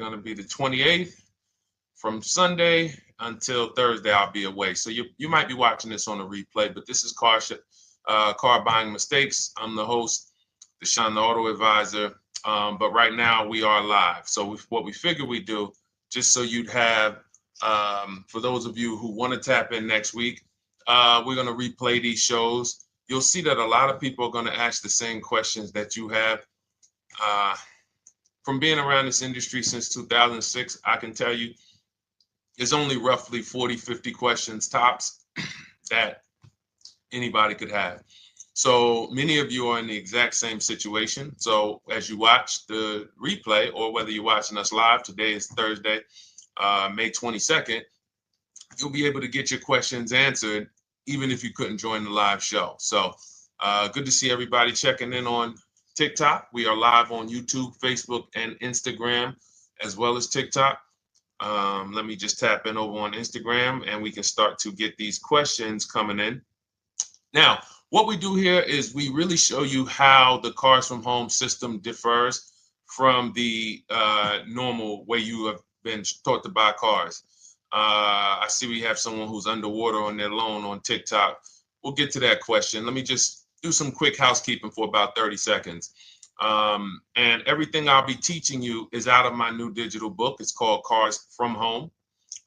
going to be the 28th. From Sunday until Thursday, I'll be away. So you might be watching this on a replay, but this is Car Buying Mistakes. I'm the host, Deshone the Auto Advisor. But right now we are live. So what we figure we do, just so you'd have, for those of you who want to tap in next week, we're going to replay these shows. You'll see that a lot of people are going to ask the same questions that you have. From being around this industry since 2006, I can tell you there's only roughly 40, 50 questions tops that anybody could have. So many of you are in the exact same situation. So as you watch the replay, or whether you're watching us live, today is Thursday, May 22nd, you'll be able to get your questions answered, even if you couldn't join the live show. So good to see everybody checking in on TikTok. We are live on YouTube, Facebook, and Instagram, as well as TikTok. Let me just tap in over on Instagram and we can start to get these questions coming in. Now, what we do here is we really show you how the Cars from Home system differs from the normal way you have been taught to buy cars. I see we have someone who's underwater on their loan on TikTok. We'll get to that question. Let me just do some quick housekeeping for about 30 seconds. And everything I'll be teaching you is out of my new digital book. It's called Cars from Home.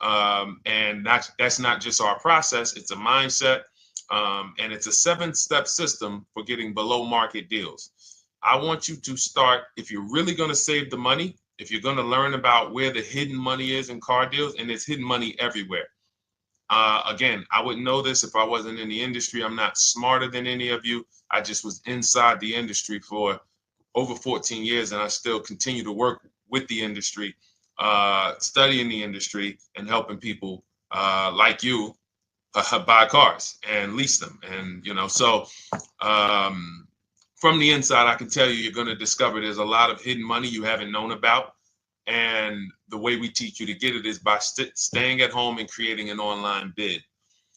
And that's not just our process, it's a mindset. And it's a 7-step system for getting below market deals. I want you to start, if you're really going to save the money, if you're going to learn about where the hidden money is in car deals, and there's hidden money everywhere. Again, I wouldn't know this if I wasn't in the industry. I'm not smarter than any of you. I just was inside the industry for over 14 years, and I still continue to work with the industry, studying the industry and helping people like you buy cars and lease them. And, so from the inside, I can tell you, you're going to discover there's a lot of hidden money you haven't known about. And the way we teach you to get it is by staying at home and creating an online bid.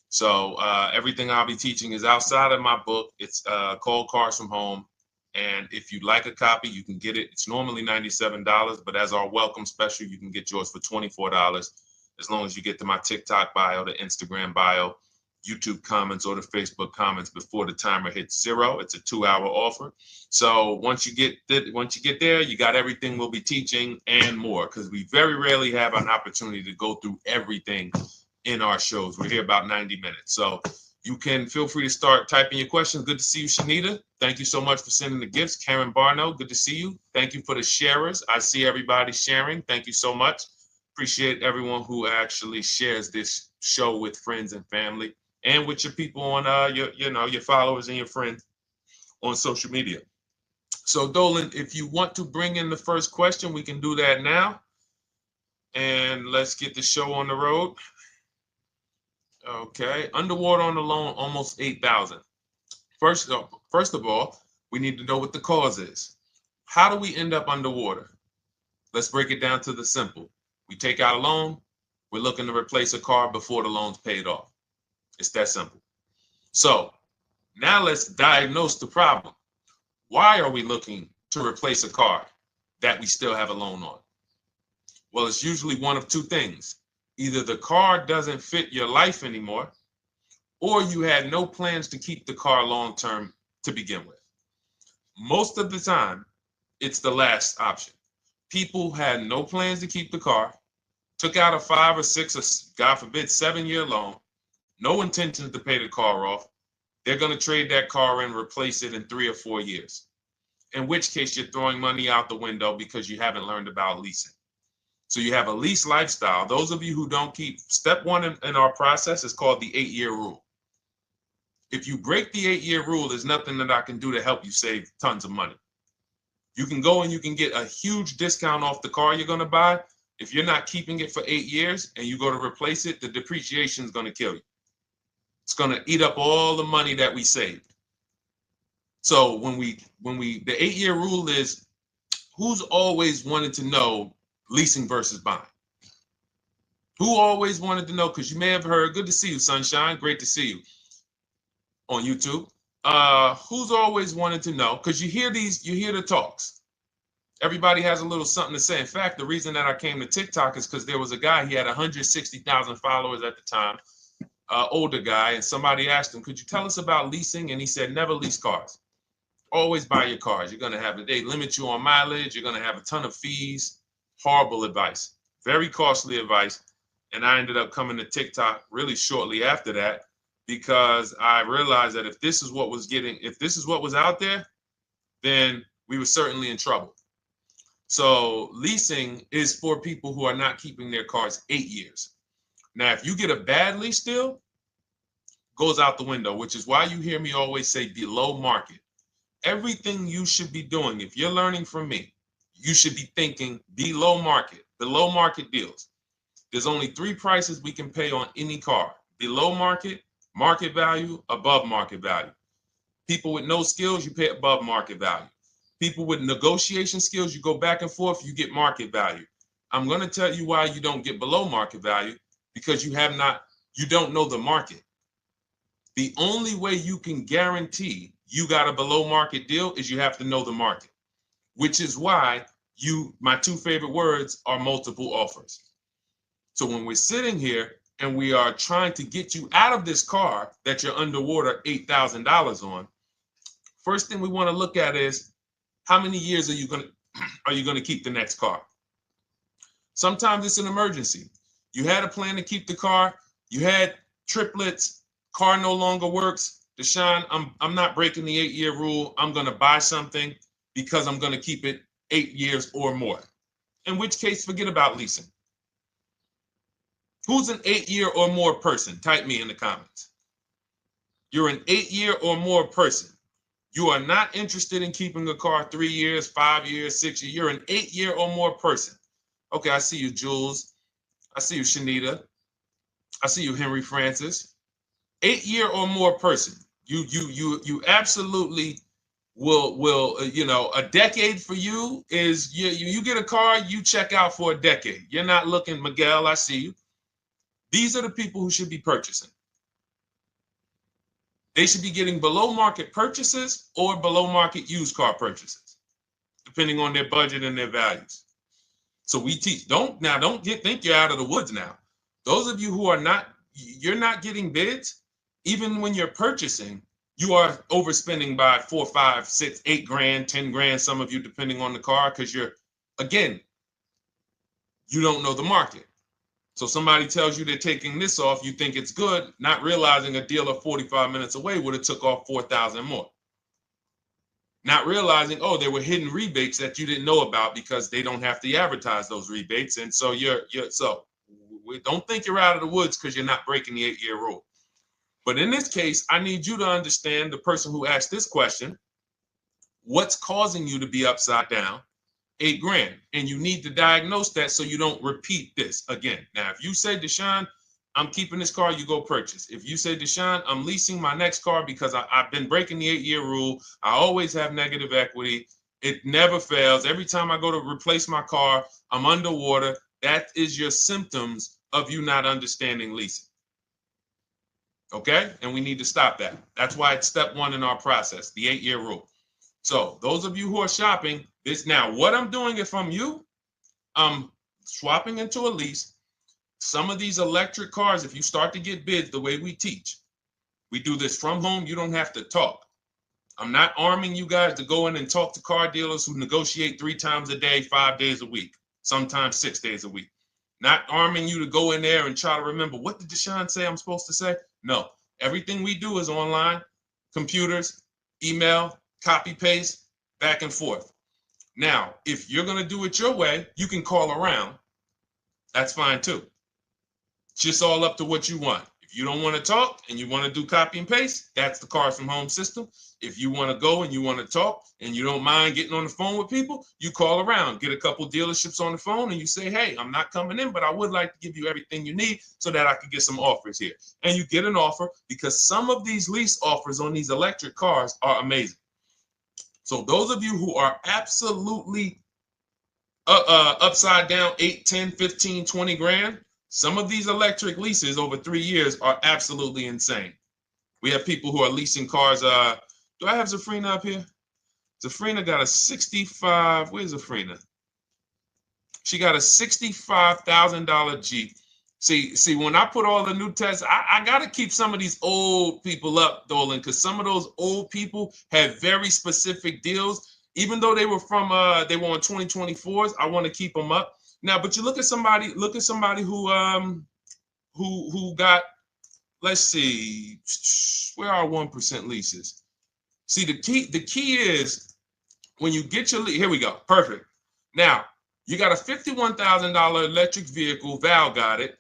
So everything I'll be teaching is outside of my book. It's called Cars from Home. And if you'd like a copy, you can get it. It's normally $97, but as our welcome special, you can get yours for $24, as long as you get to my TikTok bio, the Instagram bio, YouTube comments, or the Facebook comments before the timer hits 0. It's a 2-hour offer. So once you get there, you got everything we'll be teaching and more, because we very rarely have an opportunity to go through everything in our shows. We're here about 90 minutes. So you can feel free to start typing your questions. Good to see you, Shanita. Thank you so much for sending the gifts. Karen Barno, good to see you. Thank you for the sharers. I see everybody sharing. Thank you so much. Appreciate everyone who actually shares this show with friends and family, and with your people on your followers and your friends on social media. So Dolan, if you want to bring in the first question, we can do that now. And let's get the show on the road. Okay, underwater on the loan, almost 8,000. First of all, we need to know what the cause is. How do we end up underwater? Let's break it down to the simple. We take out a loan, we're looking to replace a car before the loan's paid off. It's that simple. So now let's diagnose the problem. Why are we looking to replace a car that we still have a loan on? Well, it's usually one of two things. Either the car doesn't fit your life anymore, or you had no plans to keep the car long-term to begin with. Most of the time, it's the last option. People had no plans to keep the car, took out a 5 or 6 or, God forbid, 7-year loan, no intention to pay the car off. They're going to trade that car and replace it in 3 or 4 years, in which case you're throwing money out the window because you haven't learned about leasing. So you have a lease lifestyle. Those of you who don't keep, step 1 in our process is called the 8-year rule. If you break the 8-year rule, there's nothing that I can do to help you save tons of money. You can go and you can get a huge discount off the car you're going to buy. If you're not keeping it for 8 years and you go to replace it, the depreciation is going to kill you. It's going to eat up all the money that we saved. So the 8-year rule is, who's always wanted to know leasing versus buying? Who always wanted to know? Because you may have heard, good to see you, Sunshine. Great to see you on YouTube. Who's always wanted to know? Because you hear the talks. Everybody has a little something to say. In fact, the reason that I came to TikTok is because there was a guy, he had 160,000 followers at the time, older guy, and somebody asked him, could you tell us about leasing? And he said, never lease cars. Always buy your cars. You're going to have, they limit you on mileage. You're going to have a ton of fees. Horrible advice. Very costly advice. And I ended up coming to TikTok really shortly after that because I realized that if this is what was out there, then we were certainly in trouble. So leasing is for people who are not keeping their cars 8 years. Now, if you get a bad lease deal, goes out the window, which is why you hear me always say below market. Everything you should be doing, if you're learning from me, you should be thinking below market deals. There's only 3 prices we can pay on any car: below market, market value, above market value. People with no skills, you pay above market value. People with negotiation skills, you go back and forth, you get market value. I'm going to tell you why you don't get below market value, because you don't know the market. The only way you can guarantee you got a below market deal is you have to know the market, which is why my 2 favorite words are multiple offers. So when we're sitting here and we are trying to get you out of this car that you're underwater $8,000 on, first thing we want to look at is how many years are you going to keep the next car? Sometimes it's an emergency. You had a plan to keep the car. You had triplets. Car no longer works. Deshone, I'm not breaking the 8-year rule. I'm going to buy something because I'm going to keep it 8 years or more. In which case, forget about leasing. Who's an 8-year or more person? Type me in the comments. You're an 8-year or more person. You are not interested in keeping a car 3 years, 5 years, 6 years. You're an 8-year or more person. Okay, I see you, Jules. I see you, Shanita. I see you, Henry Francis. 8-year or more person. You absolutely will a decade for you is you get a car, you check out for a decade. You're not looking, Miguel, I see you. These are the people who should be purchasing. They should be getting below market purchases or below market used car purchases, depending on their budget and their values. So we teach, think you're out of the woods now. Those of you who you're not getting bids, even when you're purchasing, you are overspending by 4, 5, 6, 8 grand, 10 grand, some of you, depending on the car, because you don't know the market. So somebody tells you they're taking this off, you think it's good, not realizing a dealer 45 minutes away would have took off 4,000 more. Not realizing, there were hidden rebates that you didn't know about because they don't have to advertise those rebates. And so don't think you're out of the woods because you're not breaking the 8-year rule. But in this case, I need you to understand, the person who asked this question, what's causing you to be upside down 8 grand? And you need to diagnose that so you don't repeat this again. Now, if you say, Deshone, I'm keeping this car, you go purchase. If you say, Deshone, I'm leasing my next car because I've been breaking the 8-year rule. I always have negative equity. It never fails. Every time I go to replace my car, I'm underwater. That is your symptoms of you not understanding leasing. Okay? And we need to stop that. That's why it's step 1 in our process, the 8-year rule. So those of you who are shopping this now, what I'm doing if I'm you, I'm swapping into a lease. Some of these electric cars, if you start to get bids the way we teach, we do this from home. You don't have to talk. I'm not arming you guys to go in and talk to car dealers who negotiate 3 times a day, 5 days a week, sometimes 6 days a week. Not arming you to go in there and try to remember, what did Deshone say I'm supposed to say? No, everything we do is online, computers, email, copy, paste, back and forth. Now, if you're going to do it your way, you can call around. That's fine too. It's just all up to what you want. If you don't want to talk and you want to do copy and paste, that's the Cars from Home system. If you want to go and you want to talk and you don't mind getting on the phone with people, you call around, get a couple dealerships on the phone and you say, hey, I'm not coming in, but I would like to give you everything you need so that I could get some offers here. And you get an offer, because some of these lease offers on these electric cars are amazing. So those of you who are absolutely upside down 8, 10, 15, 20 grand, some of these electric leases over 3 years are absolutely insane. We have people who are leasing cars. Do I have Zafrina up here? Zafrina got a 65. Where's Zafrina? She got a $65,000 Jeep. See, when I put all the new tests, I got to keep some of these old people up, Dolan, because some of those old people have very specific deals. Even though they were on 2024s, I want to keep them up. Now, but you look at somebody who got, let's see, where are 1% leases? See, the key is when you get your lease, here we go, perfect. Now, you got a $51,000 electric vehicle, Val got it.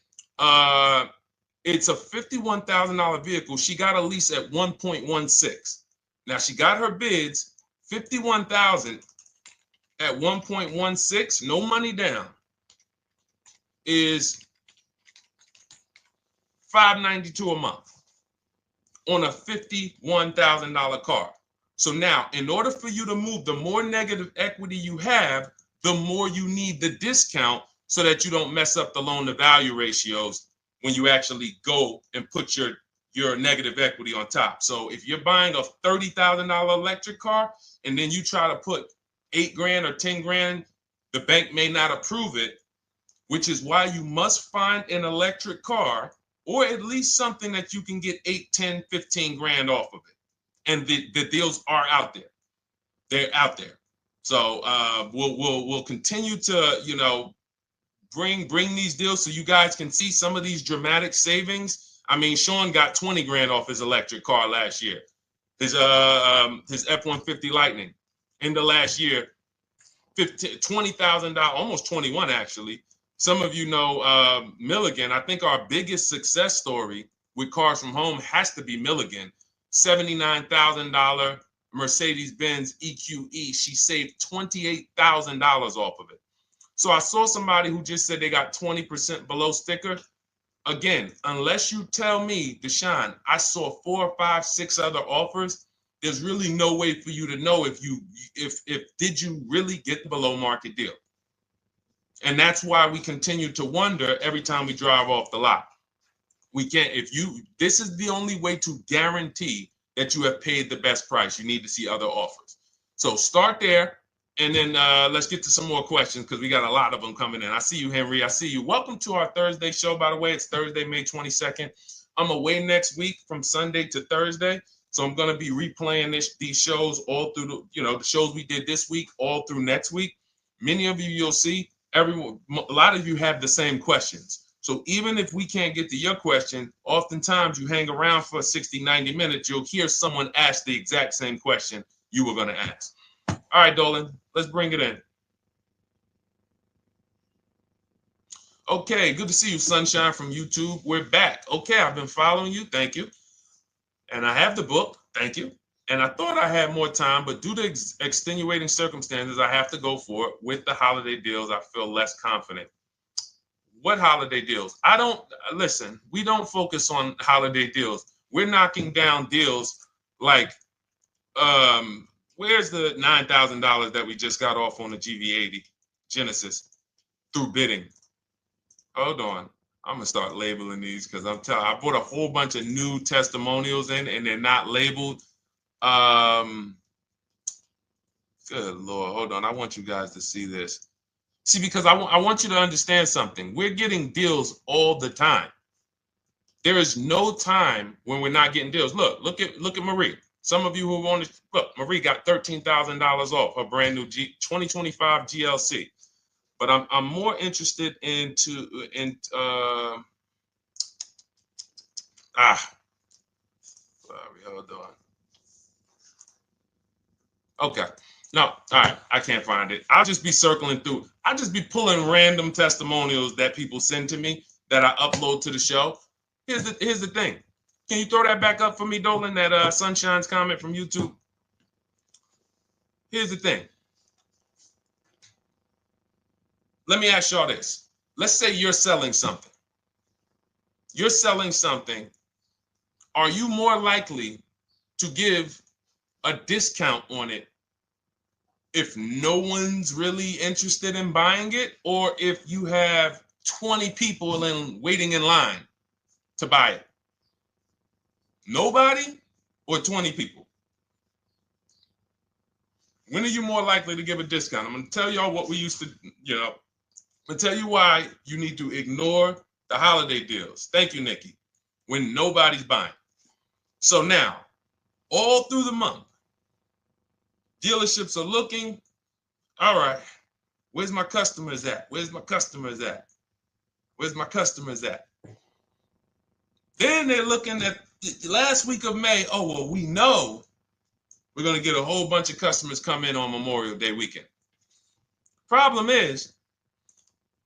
It's a $51,000 vehicle. She got a lease at 1.16. Now she got her bids, 51,000 at 1.16, no money down, is $592 a month on a $51,000 car. So now, in order for you to move, the more negative equity you have, the more you need the discount so that you don't mess up the loan to value ratios when you actually go and put your negative equity on top. So if you're buying a $30,000 electric car and then you try to put $8,000 or $10,000, the bank may not approve it, which is why you must find an electric car or at least something that you can get 8, 10, 15 grand off of it. And the deals are out there. They're out there. So we'll continue to, bring these deals so you guys can see some of these dramatic savings. I mean, Sean got 20 grand off his electric car last year. His F-150 Lightning in the last year, $20,000, almost 21 actually. Some of you know Milligan. I think our biggest success story with Cars from Home has to be Milligan. $79,000 Mercedes-Benz EQE. She saved $28,000 off of it. So I saw somebody who just said they got 20% below sticker. Again, unless you tell me, Deshone, I saw 4, 5, 6 other offers, there's really no way for you to know if did you really get the below market deal. And that's why we continue to wonder every time we drive off the lot. We can't, this is the only way to guarantee that you have paid the best price. You need to see other offers. So start there. And then let's get to some more questions because we got a lot of them coming in. I see you, Henry. I see you. Welcome to our Thursday show, by the way. It's Thursday, May 22nd. I'm away next week from Sunday to Thursday. So I'm going to be replaying these shows all through, the shows we did this week, all through next week. Many of you, you'll see, a lot of you have the same questions. So even if we can't get to your question, oftentimes you hang around for 60, 90 minutes, you'll hear someone ask the exact same question you were going to ask. All right, Dolan, let's bring it in. Okay, good to see you, Sunshine from YouTube. We're back. Okay, I've been following you. Thank you. And I have the book. Thank you. And I thought I had more time, but due to extenuating circumstances, I have to go for it. With the holiday deals, I feel less confident. What holiday deals? Listen, we don't focus on holiday deals. We're knocking down deals like, where's the $9,000 that we just got off on the GV80 Genesis through bidding? Hold on. I'm going to start labeling these because I bought a whole bunch of new testimonials in and they're not labeled. Good Lord. Hold on. I want you guys to see this. See, because I want you to understand something. We're getting deals all the time. There is no time when we're not getting deals. Look at Marie. Some of you who want to look, Marie got $13,000 off her brand new 2025 GLC. But I'm more interested sorry, hold on. Okay. No, all right. I can't find it. I'll just be circling through. I'll just be pulling random testimonials that people send to me that I upload to the show. Here's the thing. Can you throw that back up for me, Dolan, that Sunshine's comment from YouTube? Here's the thing. Let me ask y'all this. Let's say you're selling something. You're selling something. Are you more likely to give a discount on it if no one's really interested in buying it, or if you have 20 people waiting in line to buy it? Nobody or 20 people? When are you more likely to give a discount? I'm going to tell y'all what we used to, I'm going to tell you why you need to ignore the holiday deals. Thank you, Nikki. When nobody's buying. So now, all through the month, dealerships are looking, all right, where's my customers at? Where's my customers at? Where's my customers at? Then they're looking at the last week of May. Oh, well, we know we're going to get a whole bunch of customers come in on Memorial Day weekend. Problem is,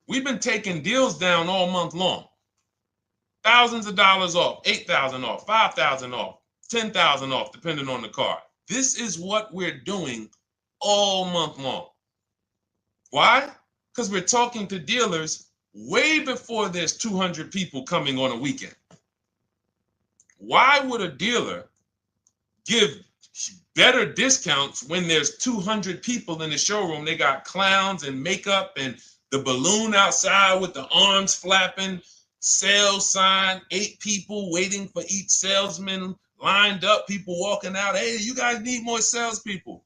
we've been taking deals down all month long. Thousands of dollars off, 8,000 off, 5,000 off, 10,000 off, depending on the car. This is what we're doing all month long. Why? Because we're talking to dealers way before there's 200 people coming on a weekend. Why would a dealer give better discounts when there's 200 people in the showroom? They got clowns and makeup and the balloon outside with the arms flapping, sales sign, 8 people waiting for each salesman lined up, people walking out. Hey, you guys need more salespeople.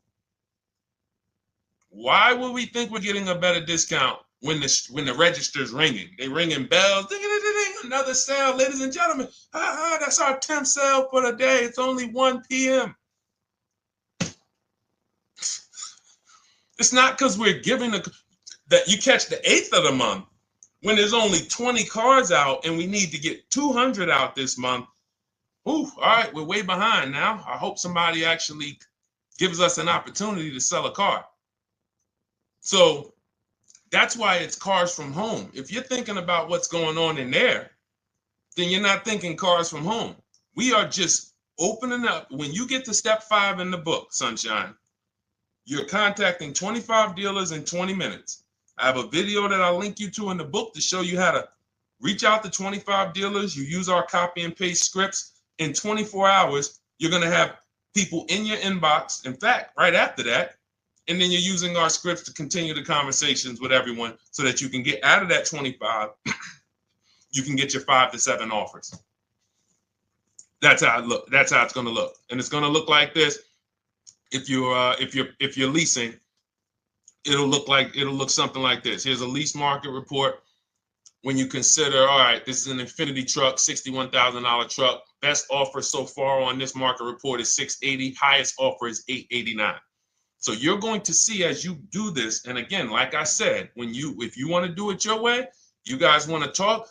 Why would we think we're getting a better discount when the register's ringing? They ringing bells, ding, ding, ding, ding, another sale, ladies and gentlemen. That's our 10th sale for the day. It's only 1 p.m. It's not because we're giving that you catch the 8th of the month when there's only 20 cars out and we need to get 200 out this month. Ooh, all right, we're way behind now. I hope somebody actually gives us an opportunity to sell a car. So that's why it's cars from home. If you're thinking about what's going on in there, then you're not thinking cars from home. We are just opening up. When you get to step 5 in the book, Sunshine, you're contacting 25 dealers in 20 minutes. I have a video that I'll link you to in the book to show you how to reach out to 25 dealers. You use our copy and paste scripts. In 24 hours, you're going to have people in your inbox. In fact, right after that, and then you're using our scripts to continue the conversations with everyone so that you can get out of that 25, you can get your 5 to 7 offers. That's how it look. That's how it's going to look. And it's going to look like this. If you're leasing, it'll look something like this. Here's a lease market report. When you consider, all right, this is an Infinity truck, $61,000 truck. Best offer so far on this market report is $680. Highest offer is $889. So you're going to see as you do this, and again, like I said, if you want to do it your way, you guys want to talk,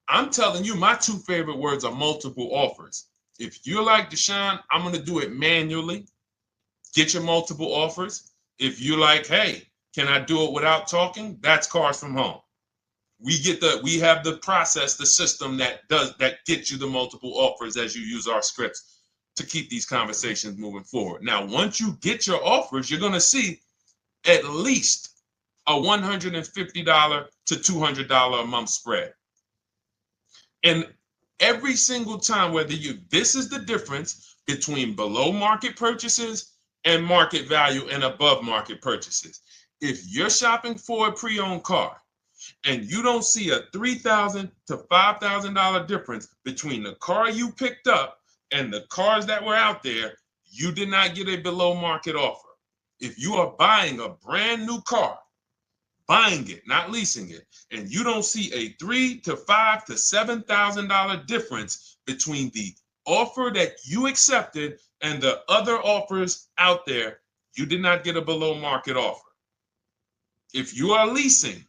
I'm telling you, my 2 favorite words are multiple offers. If you're like Deshone, I'm going to do it manually. Get your multiple offers. If you're like, hey, can I do it without talking? That's cars from home. We have the process, the system that gets you the multiple offers as you use our scripts to keep these conversations moving forward. Now, once you get your offers, you're going to see at least a $150 to $200 a month spread. And every single time, this is the difference between below market purchases and market value and above market purchases. If you're shopping for a pre-owned car and you don't see a $3,000 to $5,000 difference between the car you picked up and the cars that were out there, you did not get a below market offer. If you are buying a brand new car, buying it, not leasing it, and you don't see a $3,000 to $5,000 to $7,000 difference between the offer that you accepted and the other offers out there, you did not get a below market offer. If you are leasing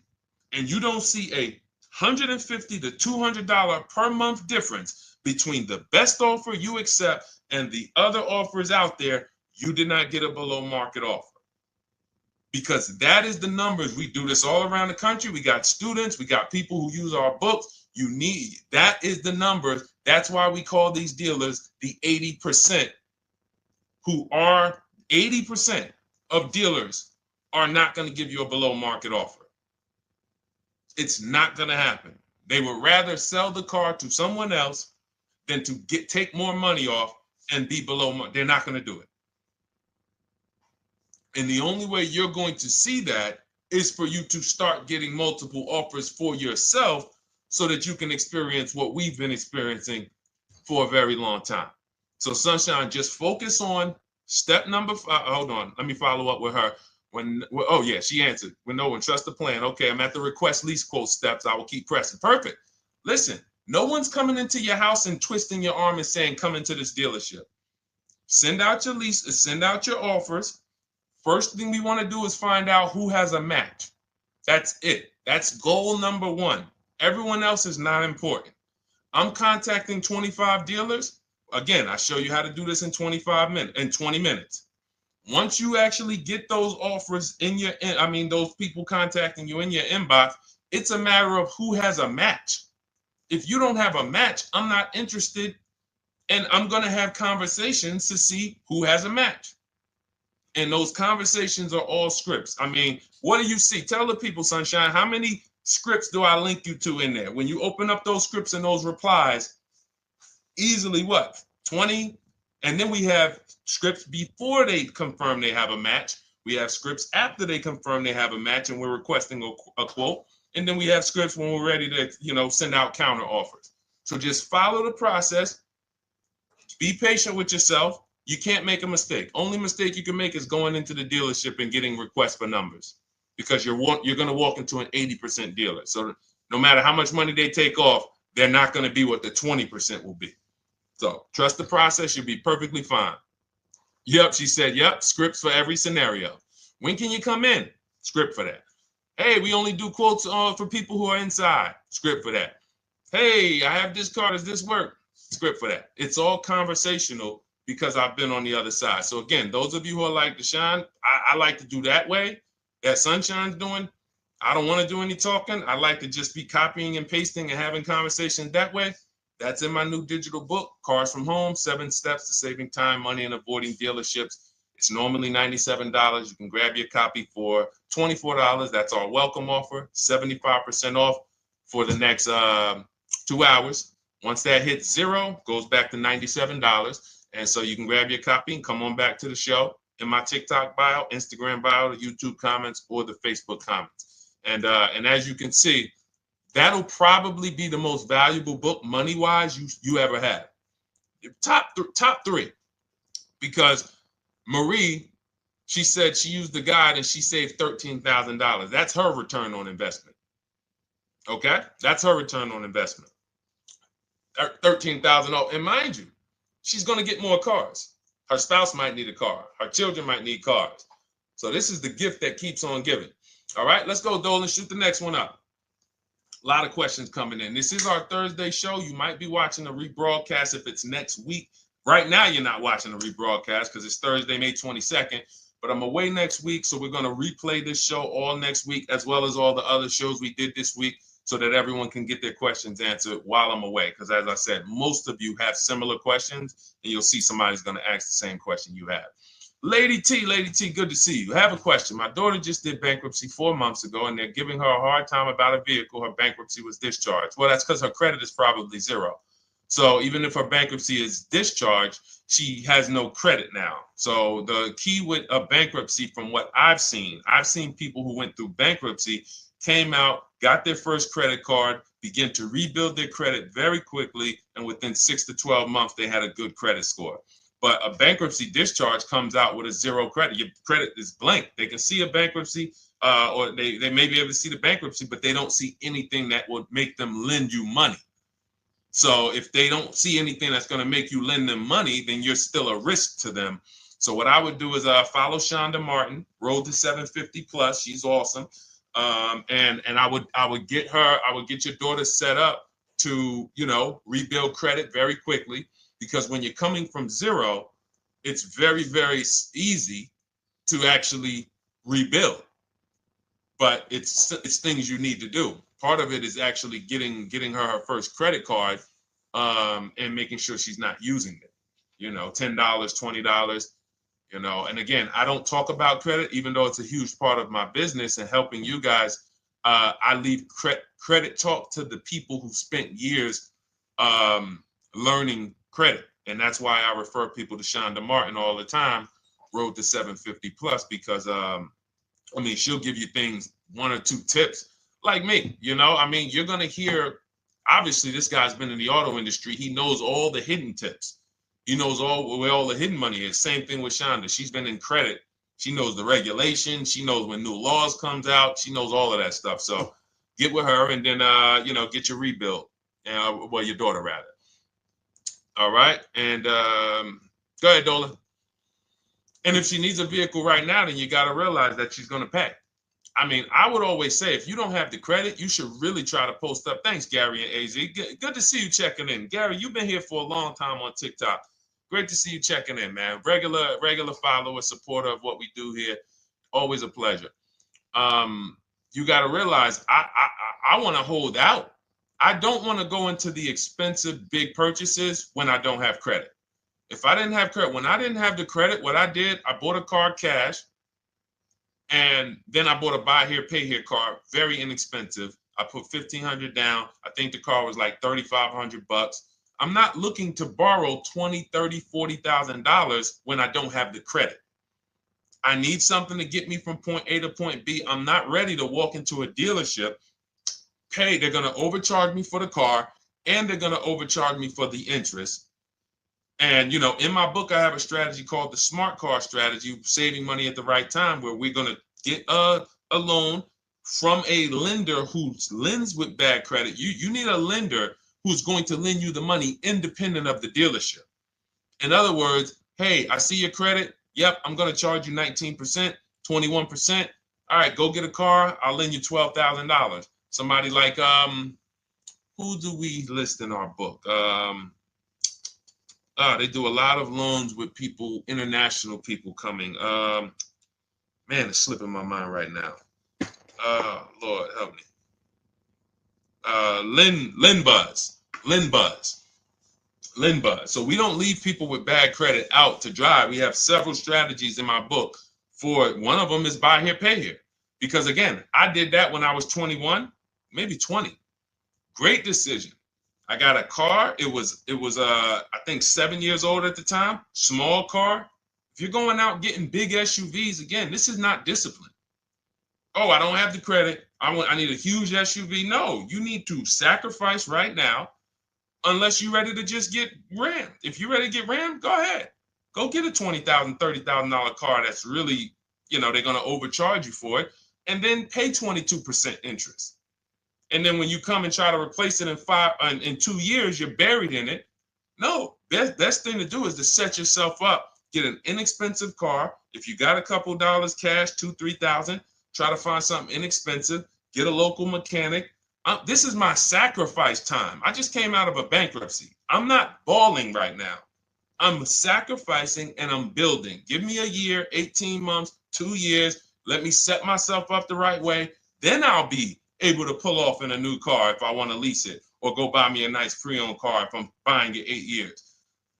and you don't see a $150 to $200 per month difference between the best offer you accept and the other offers out there, you did not get a below market offer. Because that is the numbers. We do this all around the country. We got students, we got people who use our books. That is the numbers. That's why we call these dealers the 80%, who are 80% of dealers are not going to give you a below market offer. It's not going to happen. They would rather sell the car to someone else than to take more money off and be below market. They're not going to do it. And the only way you're going to see that is for you to start getting multiple offers for yourself so that you can experience what we've been experiencing for a very long time. So Sunshine, just focus on Step number five, hold on, let me follow up with her. Oh yeah, she answered. When no one trusts the plan. Okay, I'm at the request lease quote steps. I will keep pressing. Perfect. Listen, no one's coming into your house and twisting your arm and saying, come into this dealership. Send out your leases, send out your offers. First thing we want to do is find out who has a match. That's it. That's goal number one. Everyone else is not important. I'm contacting 25 dealers. Again, I show you how to do this in 20 minutes. Once you actually get those offers in your, those people contacting you in your inbox, it's a matter of who has a match. If you don't have a match, I'm not interested, and I'm going to have conversations to see who has a match. And those conversations are all scripts. I mean, what do you see? Tell the people, Sunshine, how many scripts do I link you to in there? When you open up those scripts and those replies, easily what? 20? And then we have scripts before they confirm they have a match. We have scripts after they confirm they have a match and we're requesting a quote. And then we have scripts when we're ready to, send out counter offers. So just follow the process. Be patient with yourself. You can't make a mistake. Only mistake you can make is going into the dealership and getting requests for numbers, because you're going to walk into an 80% dealer. So no matter how much money they take off, they're not going to be what the 20% will be. So trust the process. You'll be perfectly fine. Yep, she said, yep, scripts for every scenario. When can you come in? Script for that. Hey, we only do quotes for people who are inside. Script for that. Hey, I have this car. Does this work? Script for that. It's all conversational because I've been on the other side. So again, those of you who are like Deshone, I like to do that way, that Sunshine's doing. I don't want to do any talking. I like to just be copying and pasting and having conversations that way. That's in my new digital book, Cars from Home, 7 Steps to Saving Time, Money, and Avoiding Dealerships. It's normally $97. You can grab your copy for $24. That's our welcome offer, 75% off for the next 2 hours. Once that hits zero, goes back to $97. And so you can grab your copy and come on back to the show in my TikTok bio, Instagram bio, the YouTube comments, or the Facebook comments. And as you can see, that'll probably be the most valuable book money-wise you ever have. Top three. Because Marie, she said she used the guide and she saved $13,000. That's her return on investment. Okay? That's her return on investment. $13,000. And mind you, she's going to get more cars. Her spouse might need a car. Her children might need cars. So this is the gift that keeps on giving. All right, let's go, Dolan. Shoot the next one up. A lot of questions coming in. This is our Thursday show. You might be watching a rebroadcast if it's next week. Right now, you're not watching a rebroadcast because it's Thursday, May 22nd. But I'm away next week, so we're going to replay this show all next week, as well as all the other shows we did this week, so that everyone can get their questions answered while I'm away. Because as I said, most of you have similar questions, and you'll see somebody's going to ask the same question you have. Lady T, good to see you. I have a question. My daughter just did bankruptcy 4 months ago, and they're giving her a hard time about a vehicle. Her bankruptcy was discharged. Well, that's because her credit is probably zero. So even if her bankruptcy is discharged, she has no credit now. So the key with a bankruptcy, from what I've seen people who went through bankruptcy, came out, got their first credit card, began to rebuild their credit very quickly, and within 6 to 12 months, they had a good credit score. But a bankruptcy discharge comes out with a zero credit. Your credit is blank. They can see a bankruptcy, or they may be able to see the bankruptcy, but they don't see anything that would make them lend you money. So if they don't see anything that's going to make you lend them money, then you're still a risk to them. So what I would do is follow Shonda Martin, Road to 750 Plus. She's awesome. And I would get your daughter set up to, rebuild credit very quickly, because when you're coming from zero, it's very, very easy to actually rebuild. But it's things you need to do. Part of it is actually getting her first credit card, and making sure she's not using it. $10, $20. And again, I don't talk about credit, even though it's a huge part of my business and helping you guys. I leave credit talk to the people who spent years learning credit. And that's why I refer people to Shonda Martin all the time, Road to 750 Plus, because she'll give you things, 1 or 2 tips, like me. You're going to hear, obviously this guy's been in the auto industry. He knows all the hidden tips. He knows where all the hidden money is. Same thing with Shonda. She's been in credit. She knows the regulations. She knows when new laws comes out. She knows all of that stuff. So get with her and then, get your rebuild. Well, your daughter rather. All right. And go ahead, Dola. And if she needs a vehicle right now, then you got to realize that she's going to pay. I mean, I would always say if you don't have the credit, you should really try to post up. Thanks, Gary and AZ. Good to see you checking in. Gary, you've been here for a long time on TikTok. Great to see you checking in, man. Regular follower, supporter of what we do here. Always a pleasure. You got to realize I want to hold out. I don't want to go into the expensive big purchases when I don't have credit. If I didn't have credit, when I didn't have the credit, what I did, I bought a car cash. And then I bought a buy here, pay here car, very inexpensive. I put $1,500 down. I think the car was like $3,500. I'm not looking to borrow $20,000, $30,000, $40,000 when I don't have the credit. I need something to get me from point A to point B. I'm not ready to walk into a dealership, pay. They're going to overcharge me for the car, and they're going to overcharge me for the interest. And, in my book, I have a strategy called the smart car strategy, saving money at the right time, where we're going to get a loan from a lender who lends with bad credit. You need a lender who's going to lend you the money independent of the dealership. In other words, hey, I see your credit. Yep, I'm going to charge you 19%, 21%. All right, go get a car. I'll lend you $12,000. Somebody like, who do we list in our book? They do a lot of loans with people, international people coming. Man, it's slipping my mind right now. Lord help me. LendBuzz. So we don't leave people with bad credit out to dry. We have several strategies in my book. For one of them is buy here, pay here. Because again, I did that when I was 21, maybe 20. Great decision. I got a car. It was I think 7 years old at the time. Small car. If you're going out getting big SUVs, again, this is not discipline. Oh, I don't have the credit. I need a huge SUV. No, you need to sacrifice right now, unless you're ready to just get rammed. If you're ready to get rammed, go ahead. Go get a $20,000, $30,000 car that's really, they're going to overcharge you for it, and then pay 22% interest. And then when you come and try to replace it in 2 years, you're buried in it. No, best thing to do is to set yourself up. Get an inexpensive car. If you got a couple dollars cash, $2,000, $3,000, try to find something inexpensive. Get a local mechanic. This is my sacrifice time. I just came out of a bankruptcy. I'm not balling right now. I'm sacrificing and I'm building. Give me a year, 18 months, 2 years. Let me set myself up the right way. Then I'll be able to pull off in a new car if I want to lease it, or go buy me a nice pre-owned car if I'm buying it 8 years.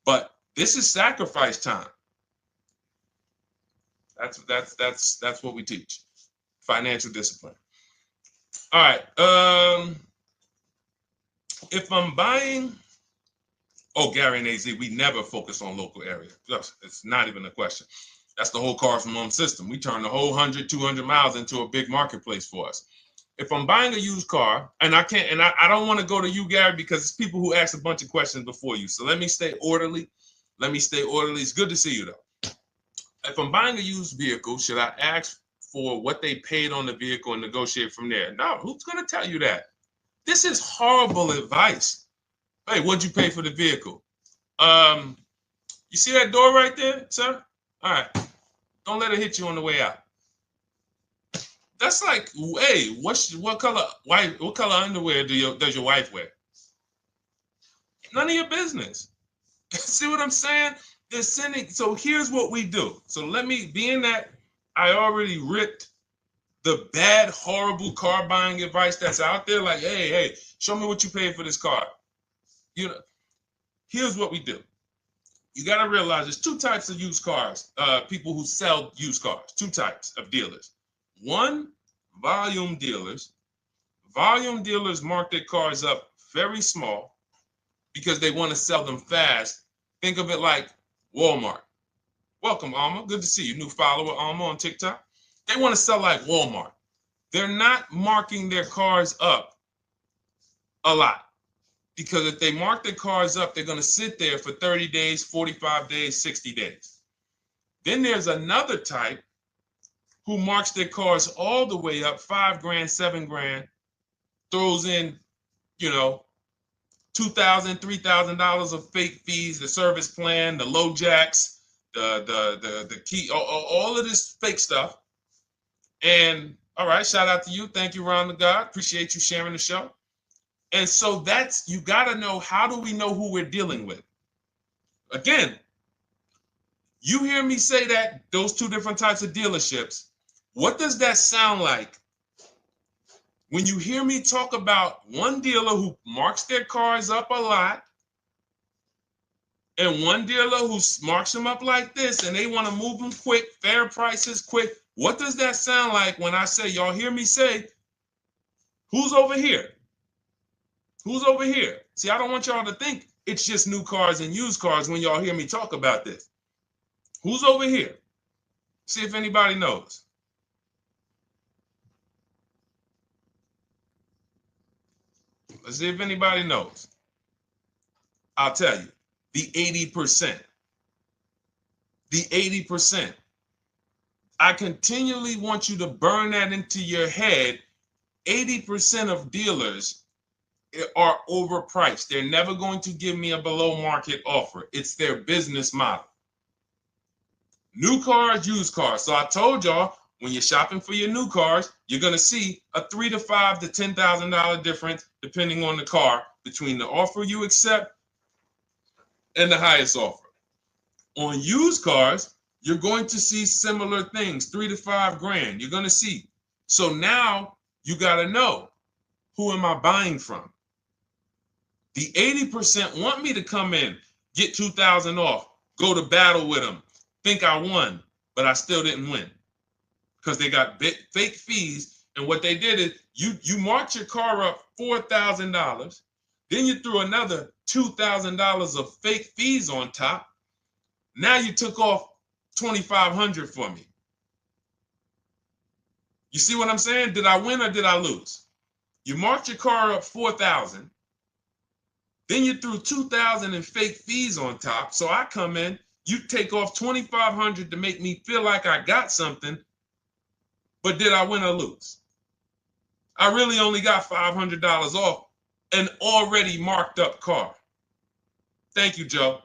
But this is sacrifice time. That's what we teach. Financial discipline. All right. If I'm buying, Gary and AZ, we never focus on local area. It's not even a question. That's the whole car from home system. We turn the whole 100, 200 miles into a big marketplace for us. If I'm buying a used car, and I don't want to go to you, Gary, because it's people who ask a bunch of questions before you. So let me stay orderly. It's good to see you, though. If I'm buying a used vehicle, should I ask for what they paid on the vehicle and negotiate from there? No, who's going to tell you that? This is horrible advice. Hey, what'd you pay for the vehicle? You see that door right there, sir? All right. Don't let it hit you on the way out. That's like, hey, what color underwear does your wife wear? None of your business. See what I'm saying? They're sending. So here's what we do. So being that I already ripped the bad, horrible car buying advice that's out there, like, hey, show me what you paid for this car. Here's what we do. You got to realize there's two types of used cars, people who sell used cars, two types of dealers. One, volume dealers. Volume dealers mark their cars up very small because they want to sell them fast. Think of it like Walmart. Welcome, Alma. Good to see you. New follower, Alma, on TikTok. They want to sell like Walmart. They're not marking their cars up a lot. Because if they mark their cars up, they're going to sit there for 30 days, 45 days, 60 days. Then there's another type who marks their cars all the way up, 5 grand, 7 grand, throws in, you know, $2,000, $3,000 of fake fees, the service plan, the low jacks, the key, all of this fake stuff. And all right, shout out to you. Thank you, Ron the God. Appreciate you sharing the show. And so that's, you got to know, how do we know who we're dealing with? Again, you hear me say that, those two different types of dealerships. What does that sound like when you hear me talk about one dealer who marks their cars up a lot and one dealer who marks them up like this and they want to move them quick, fair prices, quick? What does that sound like when I say, y'all hear me say, who's over here? Who's over here? See, I don't want y'all to think it's just new cars and used cars when y'all hear me talk about this. Who's over here? See if anybody knows. Let's see if anybody knows. I'll tell you, the 80%. The 80%. I continually want you to burn that into your head. 80% of dealers are overpriced. They're never going to give me a below market offer. It's their business model. New cars, used cars. So I told y'all, when you're shopping for your new cars, you're going to see a $3,000 to $5,000 to $10,000 difference, depending on the car, between the offer you accept and the highest offer. On used cars, you're going to see similar things, 3 to 5 grand. You're going to see. So now you got to know, who am I buying from? The 80% want me to come in, get 2,000 off, go to battle with them, think I won, but I still didn't win because they got fake fees. And what they did is you marked your car up $4,000, then you threw another $2,000 of fake fees on top. Now you took off $2,500 for me. You see what I'm saying? Did I win or did I lose? You marked your car up $4,000. Then you threw $2,000 in fake fees on top. So I come in, you take off $2,500 to make me feel like I got something. But did I win or lose? I really only got $500 off an already marked up car. Thank you, Joe.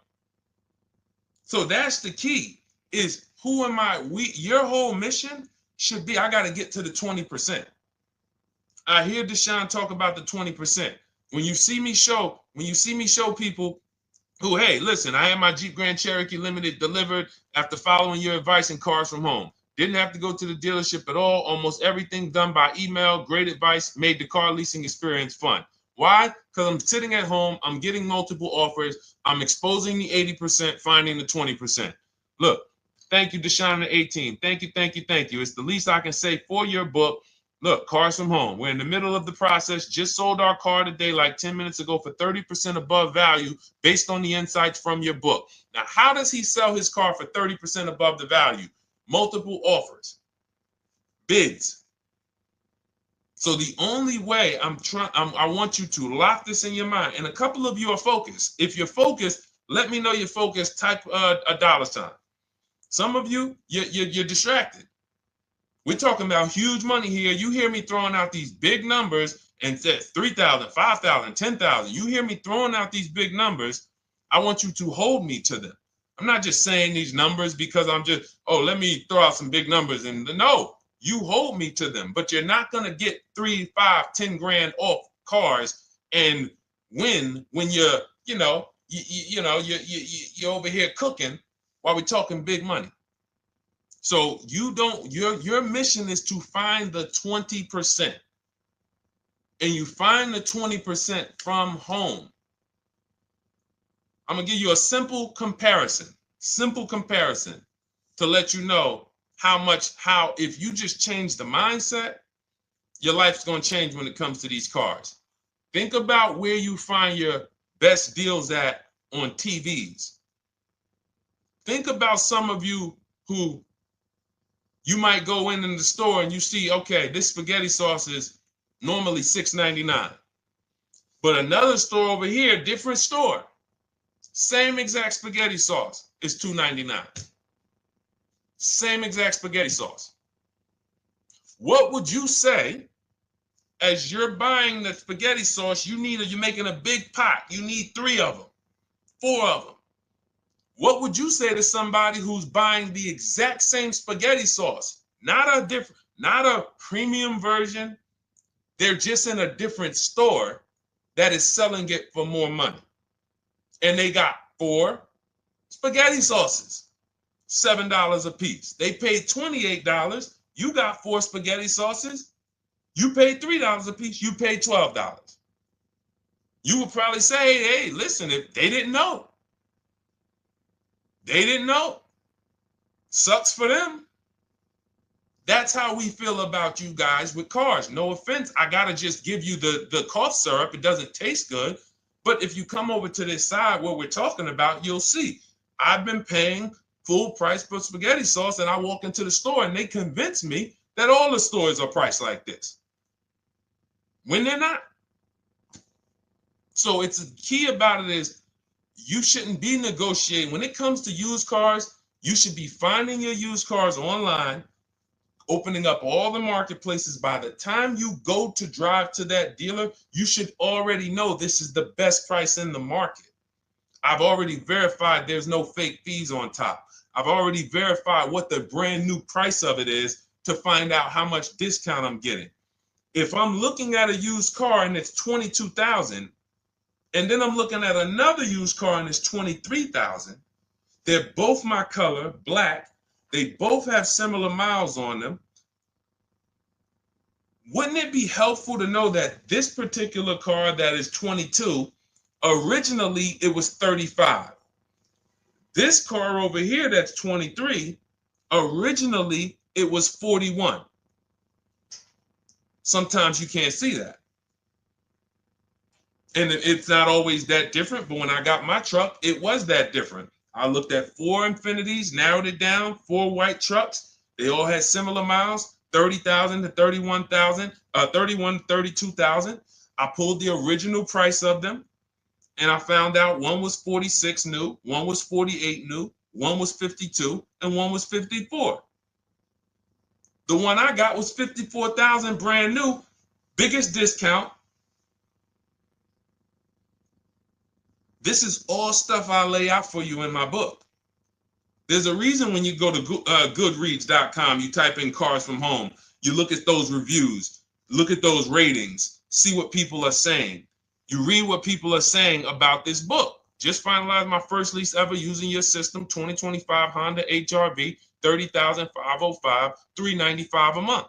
So that's the key, is who am I? Your whole mission should be, I got to get to the 20%. I hear Deshone talk about the 20%. When you see me show people who, hey, listen, I had my Jeep Grand Cherokee Limited delivered after following your advice and cars from home. Didn't have to go to the dealership at all. Almost everything done by email. Great advice. Made the car leasing experience fun. Why? Because I'm sitting at home. I'm getting multiple offers. I'm exposing the 80%, finding the 20%. Look, thank you, Deshone the 18. Thank you, thank you, thank you. It's the least I can say for your book. Look, cars from home. We're in the middle of the process. Just sold our car today, like 10 minutes ago, for 30% above value based on the insights from your book. Now, how does he sell his car for 30% above the value? Multiple offers, bids. So the only way I want you to lock this in your mind. And a couple of you are focused. If you're focused, let me know you're focused. Type a $. Some of you, you're distracted. We're talking about huge money here. You hear me throwing out these big numbers and said 3,000, 5,000, 10,000. You hear me throwing out these big numbers. I want you to hold me to them. I'm not just saying these numbers because I'm just, let me throw out some big numbers. And no, you hold me to them, but you're not going to get 3, 5, 10 grand off cars and win when you're over here cooking while we're talking big money. So your mission is to find the 20%. And you find the 20% from home. I'm going to give you a simple comparison to let you know how if you just change the mindset, your life's going to change when it comes to these cars. Think about where you find your best deals at on TVs. Think about some of you who you might go in the store and you see, okay, this spaghetti sauce is normally $6.99. But another store over here, different store, same exact spaghetti sauce is $2.99. Same exact spaghetti sauce. What would you say as you're buying the spaghetti sauce? You're making a big pot. You need 3 of them, 4 of them. What would you say to somebody who's buying the exact same spaghetti sauce? Not a premium version. They're just in a different store that is selling it for more money. And they got 4 spaghetti sauces, $7 a piece. They paid $28. You got 4 spaghetti sauces. You paid $3 a piece. You paid $12. You would probably say, hey, listen, if they didn't know. They didn't know. Sucks for them. That's how we feel about you guys with cars. No offense. I got to just give you the cough syrup. It doesn't taste good. But if you come over to this side where we're talking about, you'll see. I've been paying full price for spaghetti sauce, and I walk into the store and they convince me that all the stores are priced like this, when they're not. So it's the key about it is you shouldn't be negotiating. When it comes to used cars, you should be finding your used cars online, opening up all the marketplaces. By the time you go to drive to that dealer, you should already know this is the best price in the market. I've already verified there's no fake fees on top. I've already verified what the brand new price of it is to find out how much discount I'm getting. If I'm looking at a used car and it's $22,000, and then I'm looking at another used car and it's $23,000, they're both my color, black. They both have similar miles on them. Wouldn't it be helpful to know that this particular car that is 22, originally it was 35? This car over here that's 23, originally it was 41. Sometimes you can't see that. And it's not always that different, but when I got my truck, it was that different. I looked at 4 Infinities, narrowed it down, 4 white trucks. They all had similar miles, 30,000 to 31,000, 31, 32,000. I pulled the original price of them, and I found out one was 46 new, one was 48 new, one was 52, and one was 54. The one I got was 54,000 brand new, biggest discount. This is all stuff I lay out for you in my book. There's a reason when you go to Goodreads.com, you type in cars from home, you look at those reviews, look at those ratings, see what people are saying. You read what people are saying about this book. Just finalized my first lease ever using your system, 2025 Honda HRV, 30,505, $395 a month.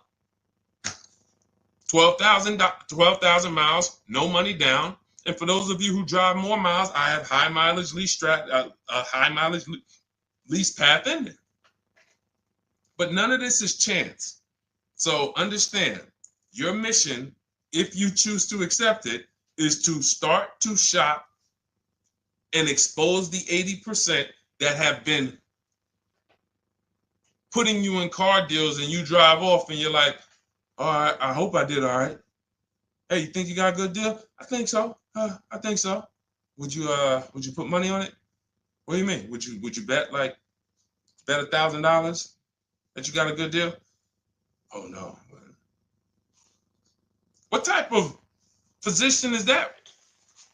12,000 miles, no money down. And for those of you who drive more miles, I have high mileage lease lease path in there. But none of this is chance. So understand, your mission, if you choose to accept it, is to start to shop and expose the 80% that have been putting you in car deals, and you drive off and you're like, all right, I hope I did all right. Hey, you think you got a good deal? I think so. I think so. Would you put money on it? What do you mean? Would you bet $1,000 that you got a good deal? Oh no. What type of position is that?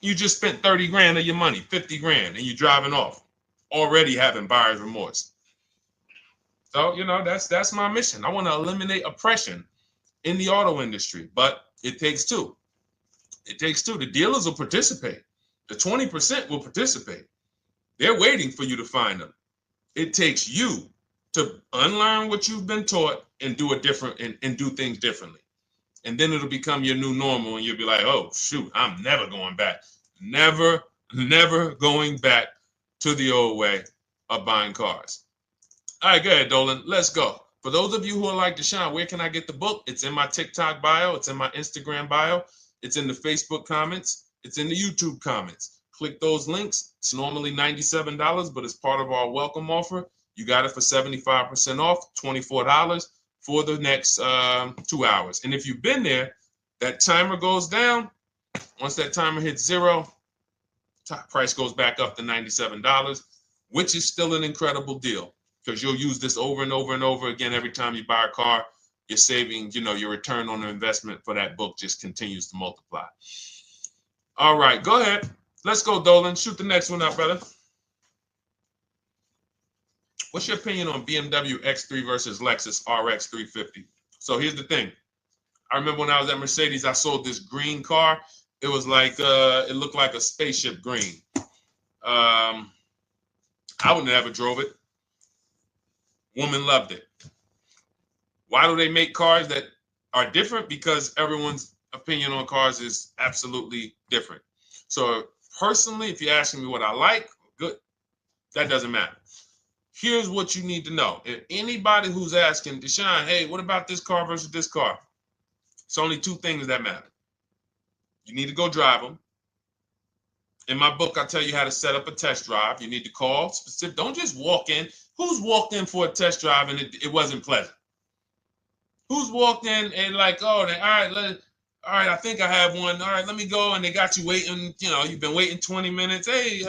You just spent 30 grand of your money, 50 grand, and you're driving off, already having buyer's remorse. So, that's my mission. I want to eliminate oppression in the auto industry, but it takes two. It takes two. The dealers will participate. The 20% will participate. They're waiting for you to find them. It takes you to unlearn what you've been taught and do it different and do things differently. And then it'll become your new normal, and you'll be like, oh, shoot, I'm never going back. Never going back to the old way of buying cars. All right, go ahead, Dolan. Let's go. For those of you who are like Deshone, where can I get the book? It's in my TikTok bio. It's in my Instagram bio. It's in the Facebook comments. It's in the YouTube comments. Click those links. It's normally $97, but it's part of our welcome offer. You got it for 75% off, $24 for the next 2 hours. And if you've been there, that timer goes down. Once that timer hits 0, top price goes back up to $97, which is still an incredible deal because you'll use this over and over and over again every time you buy a car. You're saving, your return on the investment for that book just continues to multiply. All right, go ahead. Let's go, Dolan. Shoot the next one up, brother. What's your opinion on BMW X3 versus Lexus RX 350? So here's the thing. I remember when I was at Mercedes, I sold this green car. It was like, it looked like a spaceship green. I would never drove it. Woman loved it. Why do they make cars that are different? Because everyone's opinion on cars is absolutely different. So personally, if you're asking me what I like, good. That doesn't matter. Here's what you need to know. If anybody who's asking, Deshone, hey, what about this car versus this car? It's only two things that matter. You need to go drive them. In my book, I tell you how to set up a test drive. You need to call specific. Don't just walk in. Who's walked in for a test drive and it wasn't pleasant? Who's walked in and like, oh, all right, I think I have one. All right, let me go. And they got you waiting. You've been waiting 20 minutes. Hey,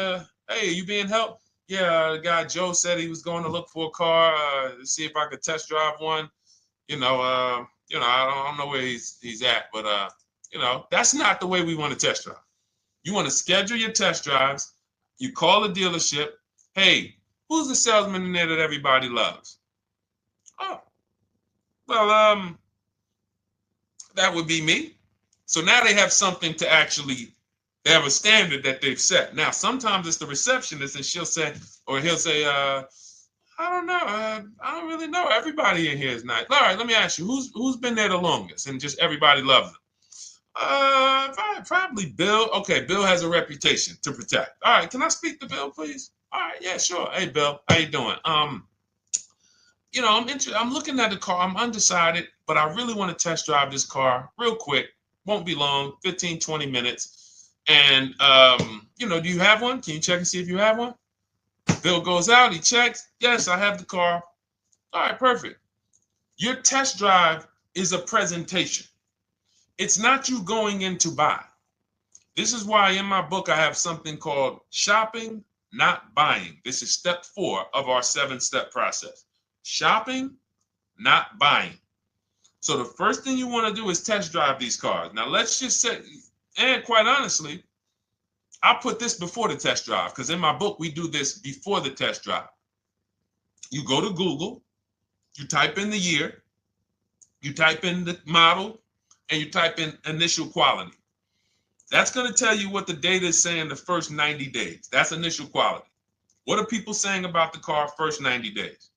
you being helped? Yeah, the guy Joe said he was going to look for a car to see if I could test drive one. I don't know where he's at, but that's not the way we want to test drive. You want to schedule your test drives. You call the dealership. Hey, who's the salesman in there that everybody loves? Oh, well, that would be me. So now they have something to actually, they have a standard that they've set. Now, sometimes it's the receptionist and he'll say, I don't know. I don't really know. Everybody in here is nice. All right, let me ask you, who's been there the longest? And just everybody loves them. Probably Bill. Okay, Bill has a reputation to protect. All right, can I speak to Bill, please? All right, yeah, sure. Hey, Bill, how you doing? I'm looking at the car. I'm undecided, but I really want to test drive this car real quick. Won't be long, 15, 20 minutes. And, do you have one? Can you check and see if you have one? Bill goes out, he checks. Yes, I have the car. All right, perfect. Your test drive is a presentation. It's not you going in to buy. This is why in my book I have something called shopping, not buying. This is step 4 of our 7-step process. Shopping, not buying. So the first thing you want to do is test drive these cars. Now let's just say, and quite honestly, I put this before the test drive because in my book we do this before the test drive. You go to Google, you type in the year, you type in the model, and you type in initial quality. That's going to tell you what the data is saying the first 90 days. That's initial quality. What are people saying about the car first 90 days?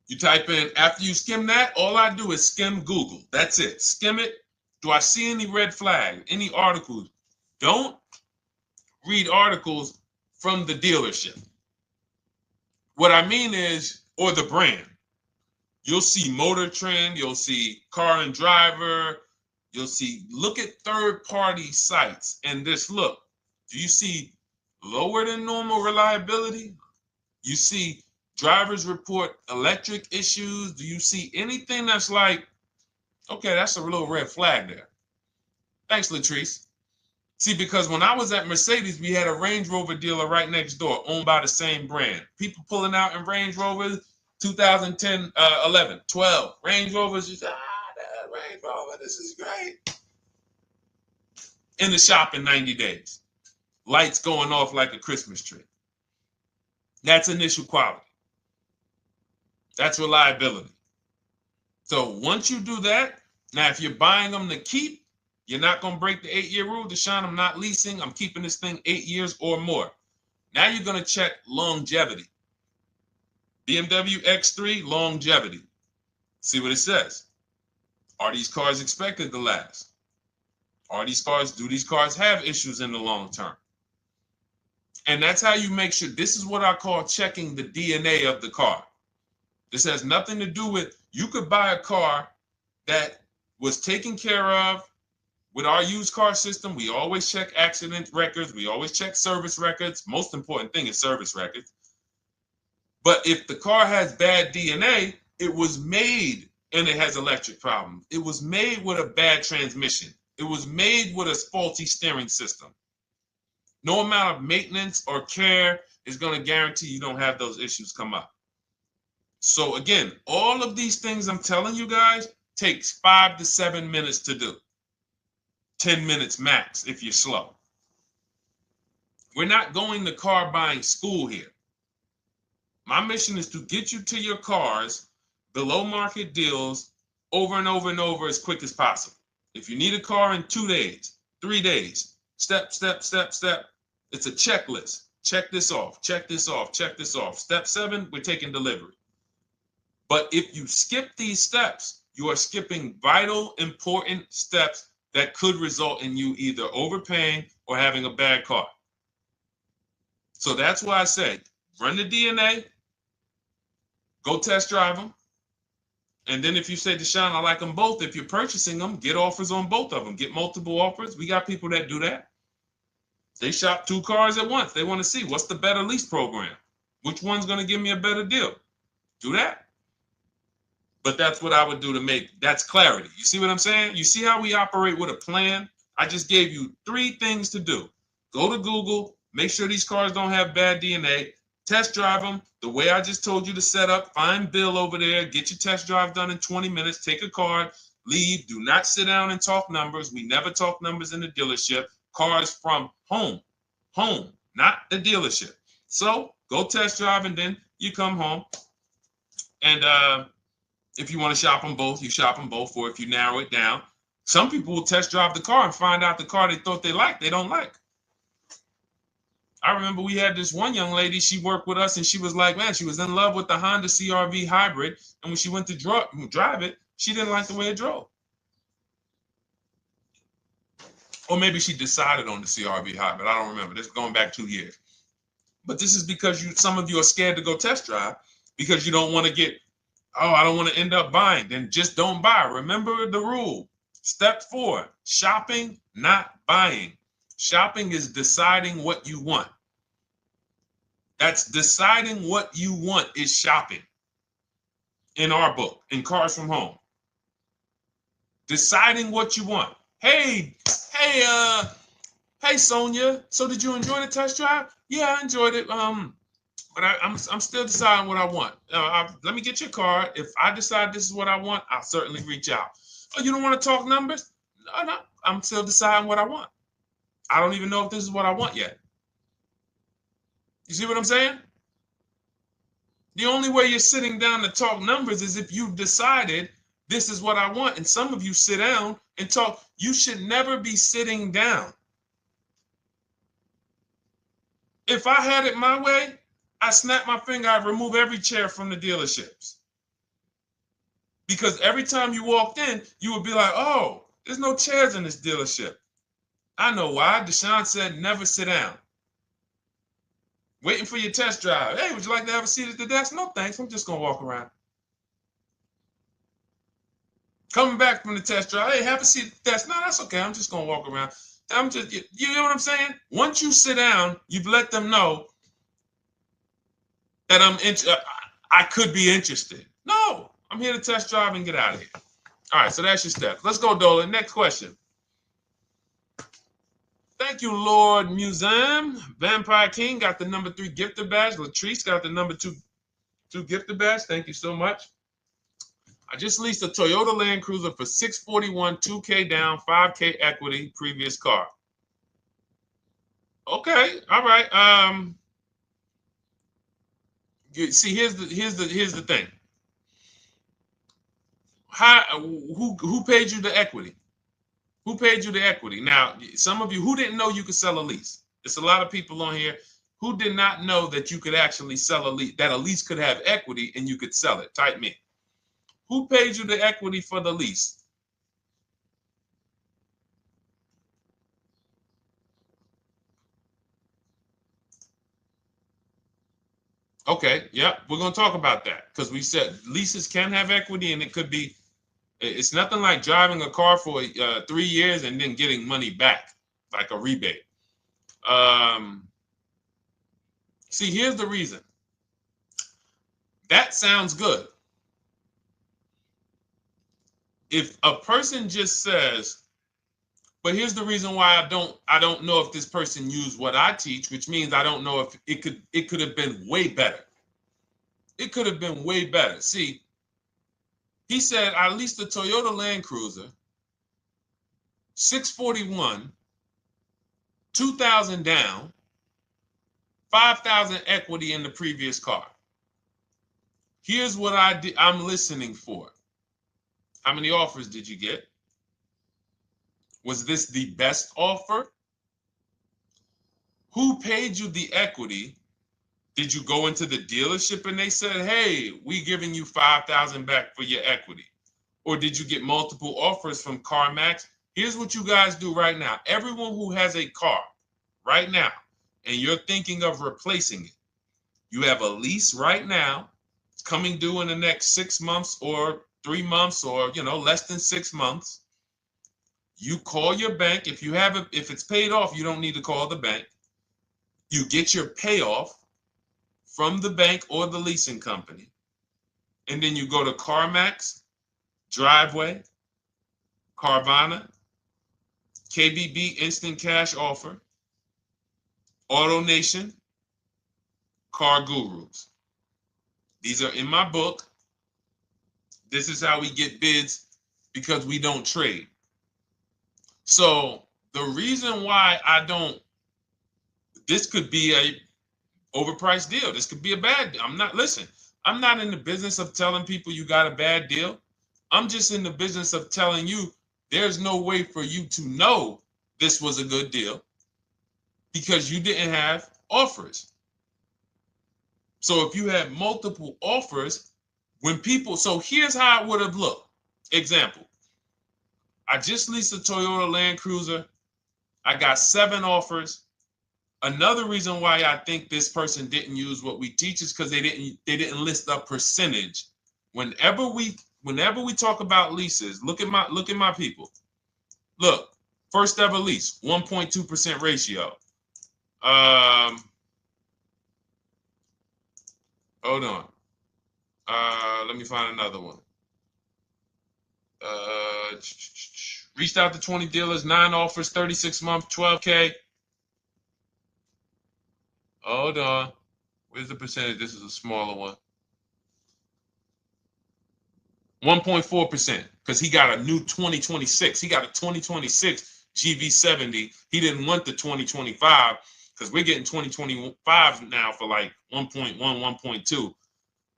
You type in, after you skim that, all I do is skim Google. That's it. Skim it. Do I see any red flags, any articles? Don't read articles from the dealership. What I mean is, or the brand. You'll see Motor Trend, you'll see Car and Driver, look at third-party sites and just look. Do you see lower than normal reliability? You see drivers report electric issues? Do you see anything that's like, okay, that's a little red flag there? Thanks, Latrice. See, because when I was at Mercedes, we had a Range Rover dealer right next door owned by the same brand. People pulling out in Range Rovers, 2010, 11, 12. Range Rovers, that Range Rover, this is great. In the shop in 90 days. Lights going off like a Christmas tree. That's initial quality. That's reliability. So once you do that, now if you're buying them to keep, you're not going to break the 8-year rule. Deshone, I'm not leasing. I'm keeping this thing 8 years or more. Now you're going to check longevity. BMW X3, longevity. See what it says. Are these cars expected to last? Do these cars have issues in the long term? And that's how you make sure. This is what I call checking the DNA of the car. This has nothing to do with, you could buy a car that was taken care of. With our used car system, we always check accident records. We always check service records. Most important thing is service records. But if the car has bad DNA, it was made and it has electric problems. It was made with a bad transmission. It was made with a faulty steering system. No amount of maintenance or care is going to guarantee you don't have those issues come up. So again, all of these things I'm telling you guys takes 5 to 7 minutes to do. 10 minutes max if you're slow. We're not going to car buying school here. My mission is to get you to your cars below market deals over and over and over as quick as possible. If you need a car in 2 days, 3 days, step, step, step, step. It's a checklist. Check this off, check this off, check this off. Step 7, we're taking delivery. But if you skip these steps, you are skipping vital, important steps that could result in you either overpaying or having a bad car. So that's why I say, run the DNA, go test drive them. And then if you say, Deshone, I like them both, if you're purchasing them, get offers on both of them. Get multiple offers. We got people that do that. They shop 2 cars at once. They want to see what's the better lease program. Which one's going to give me a better deal? Do that. But that's what I would do to make, that's clarity. You see what I'm saying? You see how we operate with a plan? I just gave you 3 things to do. Go to Google, make sure these cars don't have bad DNA, test drive them the way I just told you to set up, find Bill over there, get your test drive done in 20 minutes, take a card, leave, do not sit down and talk numbers. We never talk numbers in the dealership. Cars from home, not the dealership. So go test drive and then you come home. And if you want to shop them both, you shop them both. Or if you narrow it down, some people will test drive the car and find out the car they thought they liked, they don't like. I remember we had this one young lady, she worked with us and she was like, man, she was in love with the Honda CR-V hybrid. And when she went to drive it, she didn't like the way it drove. Or maybe she decided on the CR-V hybrid. I don't remember. This is going back 2 years. But this is because some of you are scared to go test drive because you don't want to get, oh, I don't want to end up buying. Then just don't buy. Remember the rule. Step 4, shopping, not buying. Shopping is deciding what you want. That's deciding what you want is shopping. In our book, in Cars from Home. Deciding what you want. Hey, Sonia. So did you enjoy the test drive? Yeah, I enjoyed it. But I'm still deciding what I want. Let me get your card. If I decide this is what I want, I'll certainly reach out. Oh, you don't want to talk numbers? No. I'm still deciding what I want. I don't even know if this is what I want yet. You see what I'm saying? The only way you're sitting down to talk numbers is if you've decided this is what I want. And some of you sit down and talk. You should never be sitting down. If I had it my way, I snap my finger, I'd remove every chair from the dealerships. Because every time you walked in, you would be like, oh, there's no chairs in this dealership. I know why. Deshone said never sit down. Waiting for your test drive. Hey, would you like to have a seat at the desk? No, thanks. I'm just going to walk around. Coming back from the test drive. Hey, have a seat at the desk. No, that's okay. I'm just going to walk around. You know what I'm saying? Once you sit down, you've let them know that I could be interested. No, I'm here to test drive and get out of here. All right, so that's your steps. Let's go, Dolan. Next question. Thank you, Lord Museum. Vampire King got the number 3 gifter badge. Latrice got the number 2 gifter badge. Thank you so much. I just leased a Toyota Land Cruiser for $641, $2K down, $5K equity, previous car. Okay, all right. See, here's the thing. Who paid you the equity? Who paid you the equity? Now, some of you who didn't know you could sell a lease. There's a lot of people on here who did not know that you could actually sell a lease, that a lease could have equity and you could sell it. Type me. Who paid you the equity for the lease? Okay, yep, we're going to talk about that because we said leases can have equity and it could be, it's nothing like driving a car for 3 years and then getting money back, like a rebate. See, here's the reason. That sounds good. If a person just says, But here's the reason why I don't know if this person used what I teach, which means I don't know if it could have been way better. It could have been way better. See, he said I leased a Toyota Land Cruiser, 641, 2,000 down, 5,000 equity in the previous car. Here's what I'm listening for. How many offers did you get? Was this the best offer? Who paid you the equity? Did you go into the dealership and they said, hey, we giving you 5,000 back for your equity? Or did you get multiple offers from CarMax? Here's what you guys do right now. Everyone who has a car right now, and you're thinking of replacing it, you have a lease right now. It's coming due in the next 6 months or 3 months or, less than 6 months. You call your bank. If it's paid off, you don't need to call the bank. You get your payoff from the bank or the leasing company. And then you go to CarMax, Driveway, Carvana, KBB Instant Cash Offer, AutoNation, Car Gurus. These are in my book. This is how we get bids because we don't trade. So the reason why this could be a overpriced deal. This could be a bad deal. I'm not in the business of telling people you got a bad deal. I'm just in the business of telling you there's no way for you to know this was a good deal because you didn't have offers. So if you had multiple offers, so here's how it would have looked. Example, I just leased a Toyota Land Cruiser. I got 7 offers. Another reason why I think this person didn't use what we teach is because they didn't list a percentage. Whenever we talk about leases, look at my people. Look, first ever lease, 1.2% ratio. Hold on. Let me find another one. Reached out to 20 dealers, 9 offers, 36 months, 12K. Hold on. Where's the percentage? This is a smaller one. 1.4%, because he got a new 2026. He got a 2026 GV70. He didn't want the 2025 because we're getting 2025 now for like 1.1, 1.2.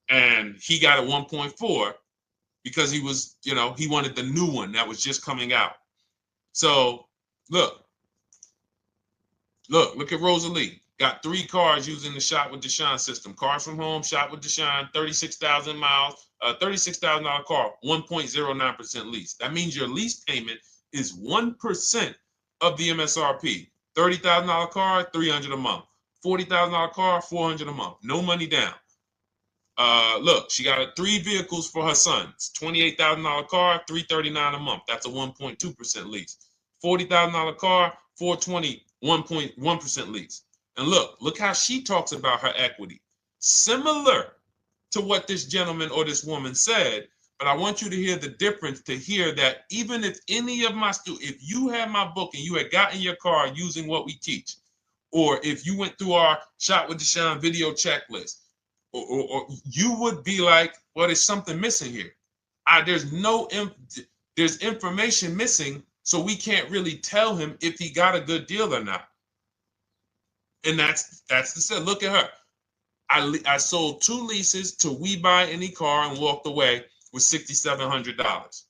And he got a 1.4 because he was, he wanted the new one that was just coming out. So look at Rosalie. Got 3 cars using the Shop with Deshone system. Cars from home, Shop with Deshone, 36,000 miles, $36,000 car, 1.09% lease. That means your lease payment is 1% of the MSRP. $30,000 car, $300 a month. $40,000 car, $400 a month. No money down. Look, she got 3 vehicles for her sons. $28,000 car, $339 a month. That's a 1.2% lease. $40,000 car, $420, 1.1% lease. And look how she talks about her equity. Similar to what this gentleman or this woman said, but I want you to hear the difference, to hear that even if any of my students, if you had my book and you had gotten your car using what we teach, or if you went through our Shop with Deshone video checklist, or you would be like, well, there's something missing here. There's information missing, so we can't really tell him if he got a good deal or not. And that's the set. Look at her. I sold 2 leases to We Buy Any Car and walked away with $6,700.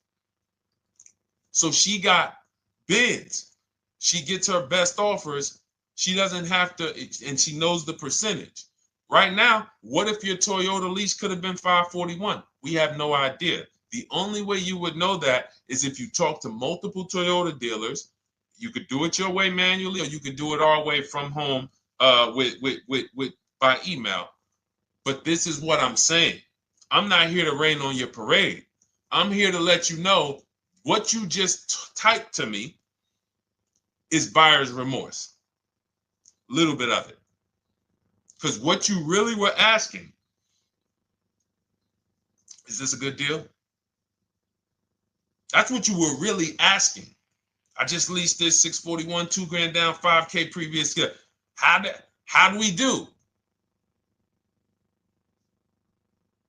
So she got bids. She gets her best offers. She doesn't have to, and she knows the percentage. Right now, what if your Toyota lease could have been 541? We have no idea. The only way you would know that is if you talk to multiple Toyota dealers. You could do it your way manually, or you could do it our way from home by email. But this is what I'm saying. I'm not here to rain on your parade. I'm here to let you know what you just typed to me is buyer's remorse. A little bit of it. Because what you really were asking, is this a good deal? That's what you were really asking. I just leased this 641, 2 grand down, 5K previous. How do we do?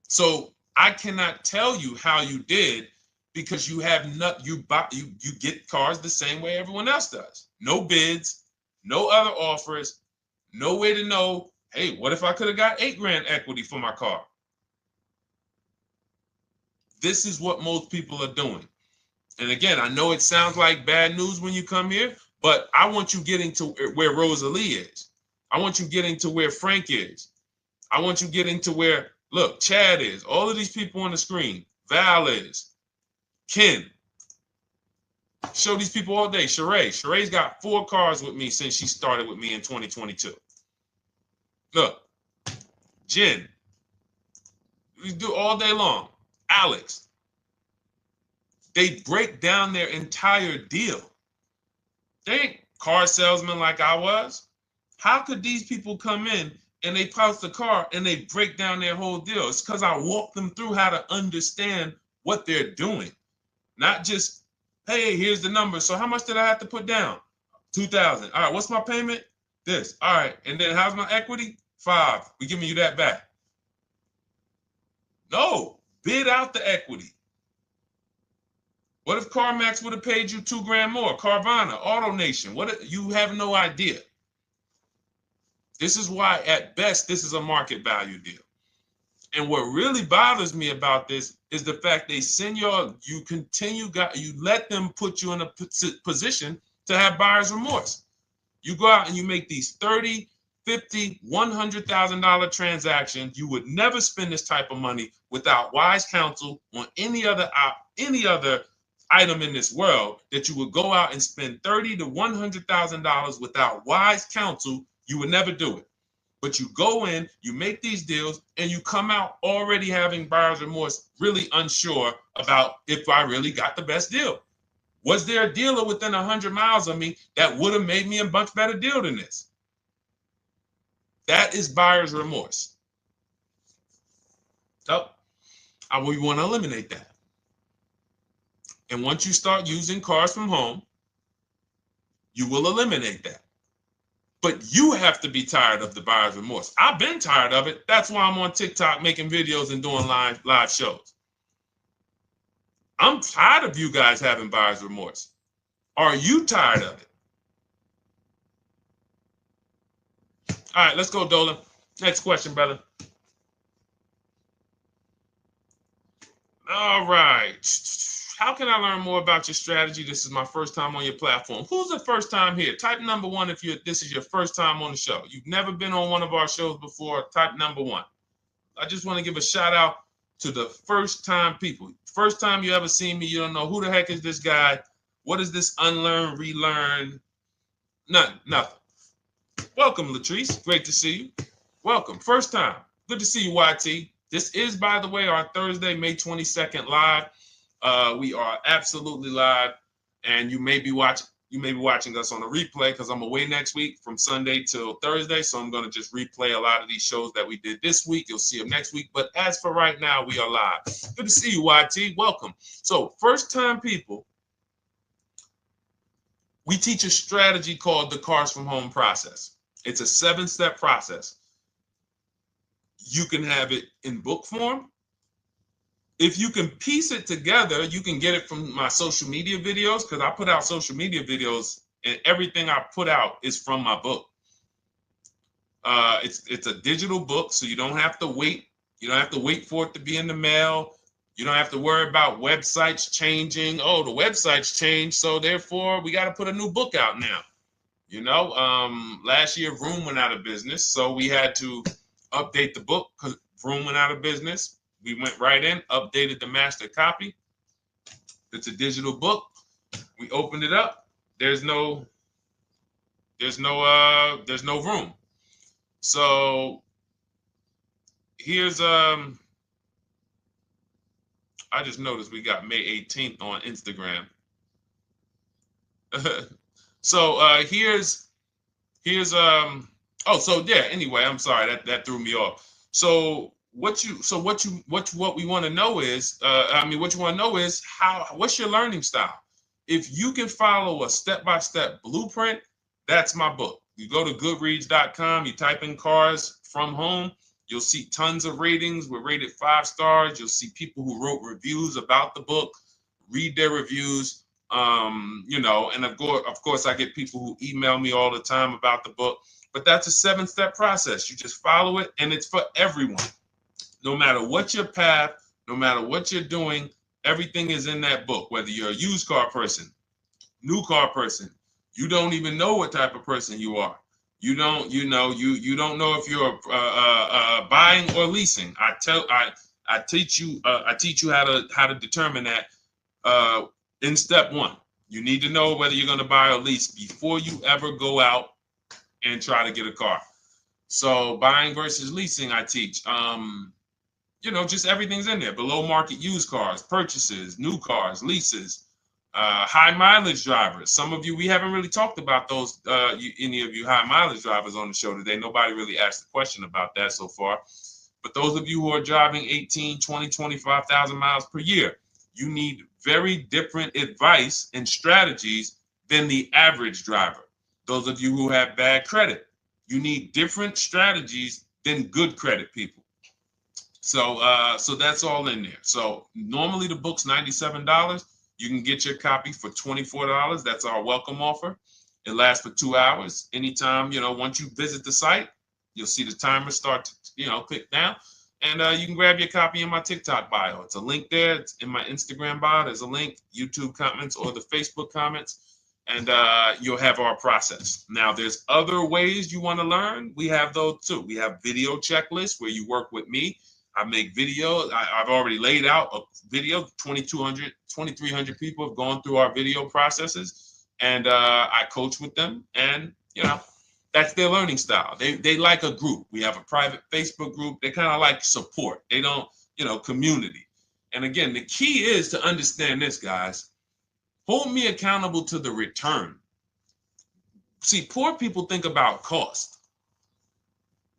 So I cannot tell you how you did because you have not you get cars the same way everyone else does. No bids, no other offers, no way to know, hey, what if I could have got 8 grand equity for my car? This is what most people are doing. And again, I know it sounds like bad news when you come here, but I want you getting to where Rosalie is. I want you getting to where Frank is. I want you getting to where, look, Chad is. All of these people on the screen. Val is. Ken. Show these people all day. Sheree. Sheree's got 4 cars with me since she started with me in 2022. Look. Jen. We do all day long. Alex. They break down their entire deal. They ain't car salesmen like I was. How could these people come in and they post the car and they break down their whole deal? It's because I walk them through how to understand what they're doing. Not just, hey, here's the number. So how much did I have to put down? 2,000. All right, what's my payment? This. All right, and then how's my equity? 5. We giving you that back. No, bid out the equity. What if CarMax would have paid you 2 grand more? Carvana, AutoNation, what? You have no idea. This is why, at best, this is a market value deal. And what really bothers me about this is the fact they send you let them put you in a position to have buyer's remorse. You go out and you make these $30,000, $50,000, $100,000 transactions. You would never spend this type of money without wise counsel on any other item in this world, that you would go out and spend $30,000 to $100,000 without wise counsel. You would never do it. But you go in, you make these deals, and you come out already having buyer's remorse, really unsure about if I really got the best deal. Was there a dealer within 100 miles of me that would have made me a much better deal than this? That is buyer's remorse. So we want to eliminate that. And once you start using cars from home, you will eliminate that. But you have to be tired of the buyer's remorse. I've been tired of it. That's why I'm on TikTok making videos and doing live shows. I'm tired of you guys having buyer's remorse. Are you tired of it? All right, let's go, Dolan. Next question, brother. All right. How can I learn more about your strategy? This is my first time on your platform. Who's the first time here? Type number 1 if this is your first time on the show. You've never been on one of our shows before. Type number 1. I just want to give a shout out to the first time people. First time you ever seen me, you don't know who the heck is this guy. What is this unlearn, relearn? Nothing. Welcome, Latrice. Great to see you. Welcome. First time. Good to see you, YT. This is, by the way, our Thursday, May 22nd live. We are absolutely live, and you may be watching us on a replay because I'm away next week from Sunday till Thursday, so I'm going to just replay a lot of these shows that we did this week. You'll see them next week, but as for right now, we are live. Good to see you, YT. Welcome. So, first-time people, we teach a strategy called the Cars from Home process. It's a 7-step process. You can have it in book form. If you can piece it together, you can get it from my social media videos, because I put out social media videos and everything I put out is from my book. It's a digital book, so you don't have to wait. You don't have to wait for it to be in the mail. You don't have to worry about websites changing. Oh, the website's changed, so therefore we got to put a new book out now. You know, last year Vroom went out of business, so we had to update the book because Vroom went out of business. We went right in, updated the master copy. It's a digital book. We opened it up. There's no room. So here's I just noticed we got May 18th on Instagram. So here's anyway, I'm sorry, that threw me off. So what we want to know is, what's your learning style? If you can follow a step-by-step blueprint, that's my book. You go to goodreads.com, you type in cars from home, you'll see tons of ratings. We're rated 5 stars. You'll see people who wrote reviews about the book, read their reviews. And of course, I get people who email me all the time about the book. But that's a 7-step process. You just follow it, and it's for everyone. No matter what your path, no matter what you're doing, everything is in that book. Whether you're a used car person, new car person, you don't even know what type of person you are. You don't know if you're buying or leasing. I teach you how to determine that in step 1. You need to know whether you're going to buy or lease before you ever go out and try to get a car. So buying versus leasing, I teach. Just everything's in there. Below market used cars, purchases, new cars, leases, high mileage drivers. Some of you, we haven't really talked about those, any of you high mileage drivers on the show today. Nobody really asked a question about that so far. But those of you who are driving 18, 20, 25,000 miles per year, you need very different advice and strategies than the average driver. Those of you who have bad credit, you need different strategies than good credit people. So that's all in there. So normally the book's $97. You can get your copy for $24. That's our welcome offer. It lasts for 2 hours. Anytime, once you visit the site, you'll see the timer start to, click down. And you can grab your copy in my TikTok bio. It's a link there. It's in my Instagram bio. There's a link, YouTube comments or the Facebook comments. And you'll have our process. Now, there's other ways you want to learn. We have those too. We have video checklists where you work with me. I make videos. I've already laid out a video. 2,300 people have gone through our video processes, and I coach with them. And that's their learning style. They like a group. We have a private Facebook group. They kind of like support. They don't, community. And again, the key is to understand this, guys. Hold me accountable to the return. See, poor people think about cost.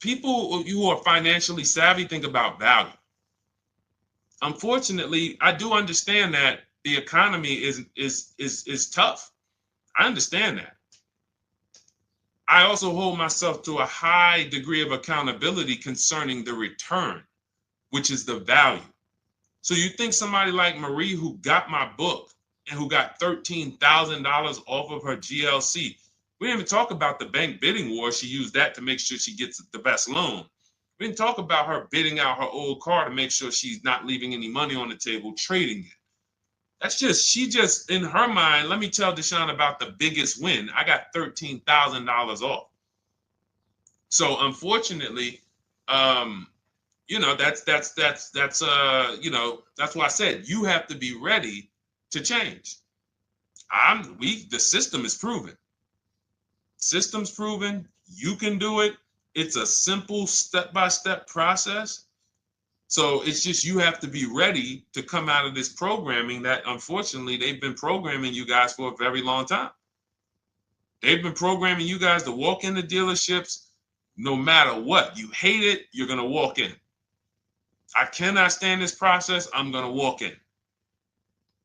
People who are financially savvy think about value. Unfortunately, I do understand that the economy is tough. I understand that. I also hold myself to a high degree of accountability concerning the return, which is the value. So you think somebody like Marie, who got my book and who got $13,000 off of her GLC, we didn't even talk about the bank bidding war. She used that to make sure she gets the best loan. We didn't talk about her bidding out her old car to make sure she's not leaving any money on the table, trading it. She just, in her mind, let me tell Deshone about the biggest win. I got $13,000 off. So unfortunately, that's why I said you have to be ready to change. The system is proven. System's proven. You can do it. It's a simple step-by-step process. So it's just you have to be ready to come out of this programming that, unfortunately, they've been programming you guys for a very long time. They've been programming you guys to walk into dealerships no matter what. You hate it, you're going to walk in. I cannot stand this process, I'm going to walk in.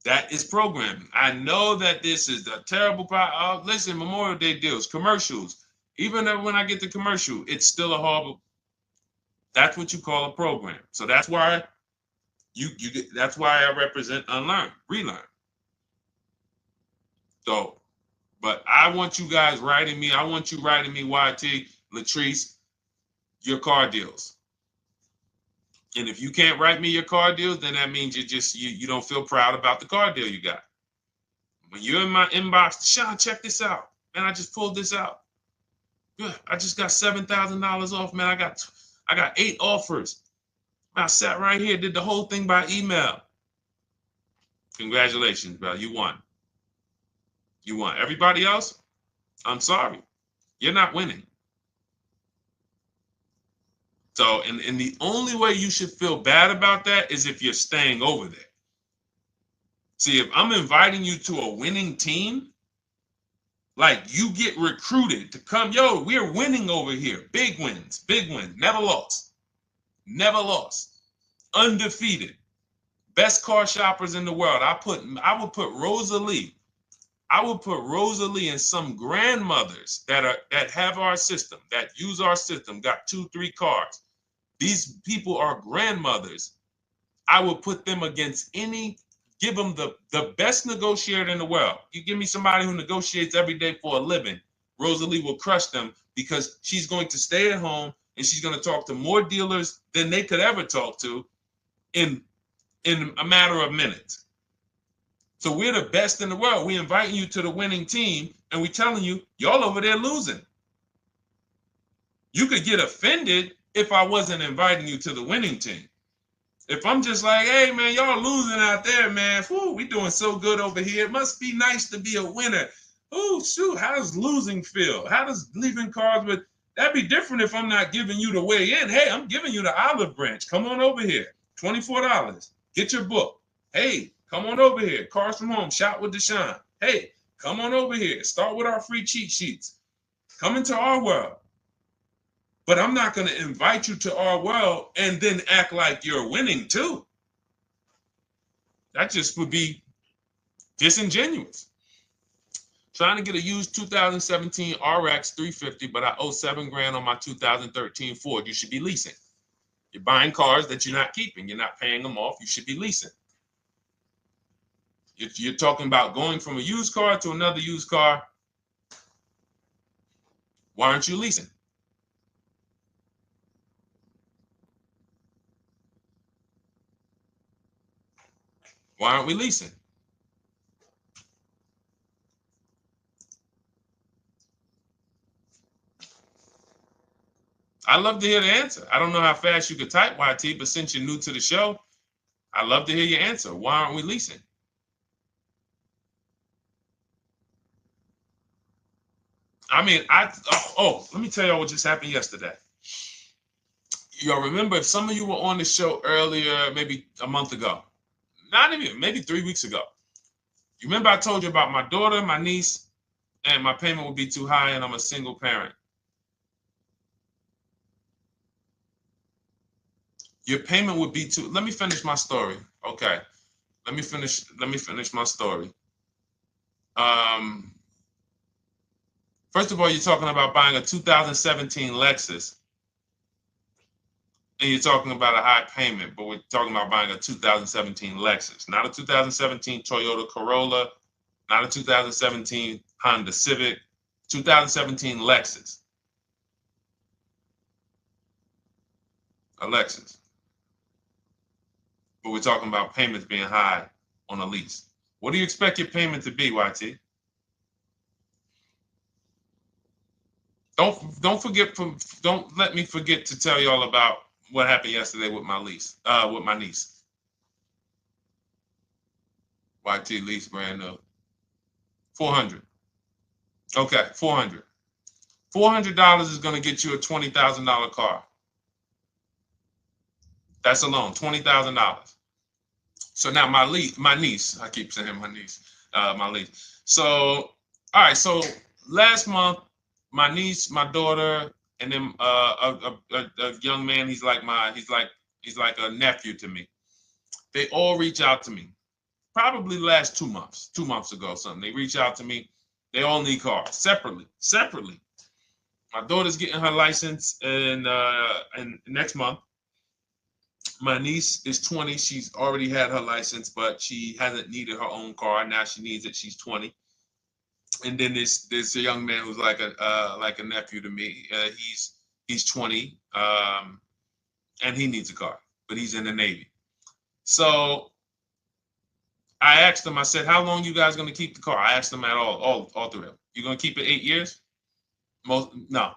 That is programming. I know that this is a terrible problem. Listen, Memorial Day deals, commercials. Even when I get the commercial, it's still a horrible. That's what you call a program. So that's why that's why I represent unlearn, relearn. So, but I want you guys writing me. I want you writing me, YT, Latrice, your car deals. And if you can't write me your car deals, then that means you don't feel proud about the car deal you got. When you're in my inbox, Deshone, check this out. Man, I just pulled this out. Yeah, I just got $7,000 off, man. I got 8 offers. I sat right here, did the whole thing by email. Congratulations, bro. You won. You won. Everybody else, I'm sorry. You're not winning. So, and the only way you should feel bad about that is if you're staying over there. See, if I'm inviting you to a winning team, like you get recruited to come, yo, we're winning over here. Big wins, never lost. Never lost. Undefeated. Best car shoppers in the world. I would put Rosalie I will put Rosalie and some grandmothers that have our system, that use our system, got 2-3 cars. These people are grandmothers. I will put them against give them the best negotiator in the world. You give me somebody who negotiates every day for a living, Rosalie will crush them because she's going to stay at home and she's going to talk to more dealers than they could ever talk to in a matter of minutes. So we're the best in the world. We inviting you to the winning team and we telling you, y'all over there losing. You could get offended if I wasn't inviting you to the winning team. If I'm just like, hey, man, y'all losing out there, man. Whew, we doing so good over here. It must be nice to be a winner. Oh, shoot, how does losing feel? How does leaving cars with... That'd be different if I'm not giving you the way in. Hey, I'm giving you the olive branch. Come on over here. $24. Get your book. Hey, come on over here. Cars from Home. Shop with Deshone. Hey, come on over here. Start with our free cheat sheets. Come into our world. But I'm not going to invite you to our world and then act like you're winning too. That just would be disingenuous. Trying to get a used 2017 RX 350, but I owe $7,000 on my 2013 Ford. You should be leasing. You're buying cars that you're not keeping. You're not paying them off. You should be leasing. If you're talking about going from a used car to another used car, why aren't you leasing? Why aren't we leasing? I'd love to hear the answer. I don't know how fast you could type, YT, but since you're new to the show, I'd love to hear your answer. Why aren't we leasing? I mean, let me tell y'all what just happened yesterday. Y'all remember, if some of you were on the show earlier, maybe a month ago, not even, maybe 3 weeks ago. You remember I told you about my daughter, my niece, and my payment would be too high and I'm a single parent. Your payment would be too, let me finish my story. Okay. Let me finish my story. First of all, you're talking about buying a 2017 Lexus. And you're talking about a high payment, but we're talking about buying a 2017 Lexus, not a 2017 Toyota Corolla, not a 2017 Honda Civic, 2017 Lexus. A Lexus. But we're talking about payments being high on a lease. What do you expect your payment to be, YT? Don't let me forget to tell y'all about what happened yesterday with my niece. YT lease brand new. $400. Okay, $400. $400 is going to get you a $20,000 car. That's alone, $20,000. So now my niece, I keep saying my niece, my niece. So, all right, so last month, my niece, my daughter, and then a young man, he's like a nephew to me. They all reach out to me. Probably the last 2 months ago, something. They reach out to me. They all need cars separately. My daughter's getting her license in next month. My niece is 20. She's already had her license, but she hasn't needed her own car. Now she needs it. She's 20. And then there's a young man who's like a nephew to me. He's 20, and he needs a car, but he's in the Navy. So I asked them. I said, "How long you guys gonna keep the car?" I asked them at all three of them. You gonna keep it 8 years? No.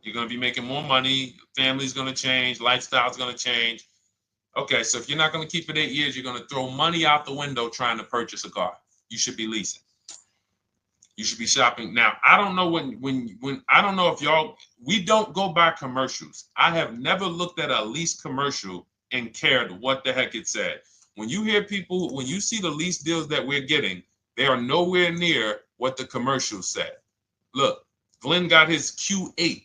You're gonna be making more money. Family's gonna change. Lifestyle's gonna change. Okay, so if you're not gonna keep it 8 years, you're gonna throw money out the window trying to purchase a car. You should be leasing. You should be shopping. Now, I don't know when I don't know if y'all, we don't go by commercials. I have never looked at a lease commercial and cared what the heck it said. When you hear people, when you see the lease deals that we're getting, they are nowhere near what the commercial said. Look, Glenn got his Q8,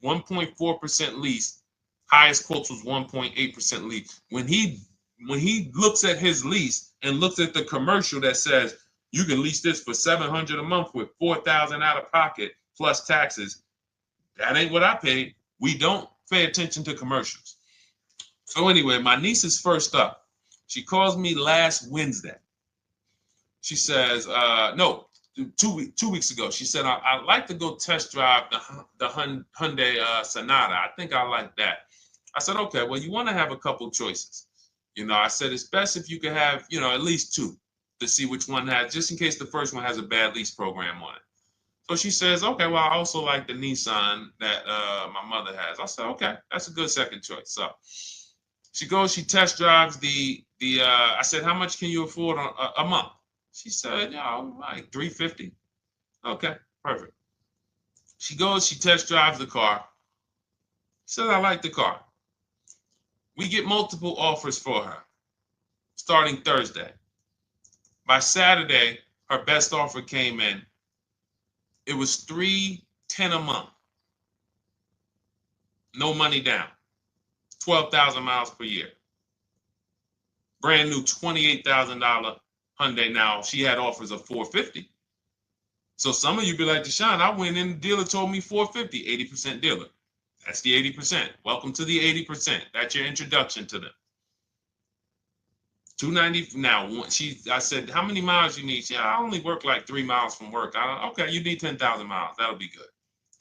1.4% lease. Highest quotes was 1.8% lease. When he looks at his lease, and looks at the commercial that says you can lease this for $700 a month with $4,000 out of pocket plus taxes, that ain't what I paid. We don't pay attention to commercials. So anyway, my niece is first up. She calls me last Wednesday. She says, no, 2 weeks ago. She said, I'd like to go test drive the Hyundai Sonata. I think I like that. I said, okay, well, you want to have a couple choices. I said, it's best if you could have, at least two to see which one has, just in case the first one has a bad lease program on it. So she says, okay, well, I also like the Nissan that my mother has. I said, okay, that's a good second choice. So she goes, she test drives I said, how much can you afford a month? She said, like $350. Okay, perfect. She goes, she test drives the car. She says, I like the car. We get multiple offers for her starting Thursday. By Saturday, her best offer came in. It was $310 a month. No money down. 12,000 miles per year. Brand new $28,000 Hyundai. Now, she had offers of $450. So some of you be like, Deshone, I went in, the dealer told me $450, 80% dealer. That's the 80%. Welcome to the 80%. That's your introduction to them. $290. Now, I said, how many miles you need? She said, I only work like 3 miles from work. Okay, you need 10,000 miles. That'll be good.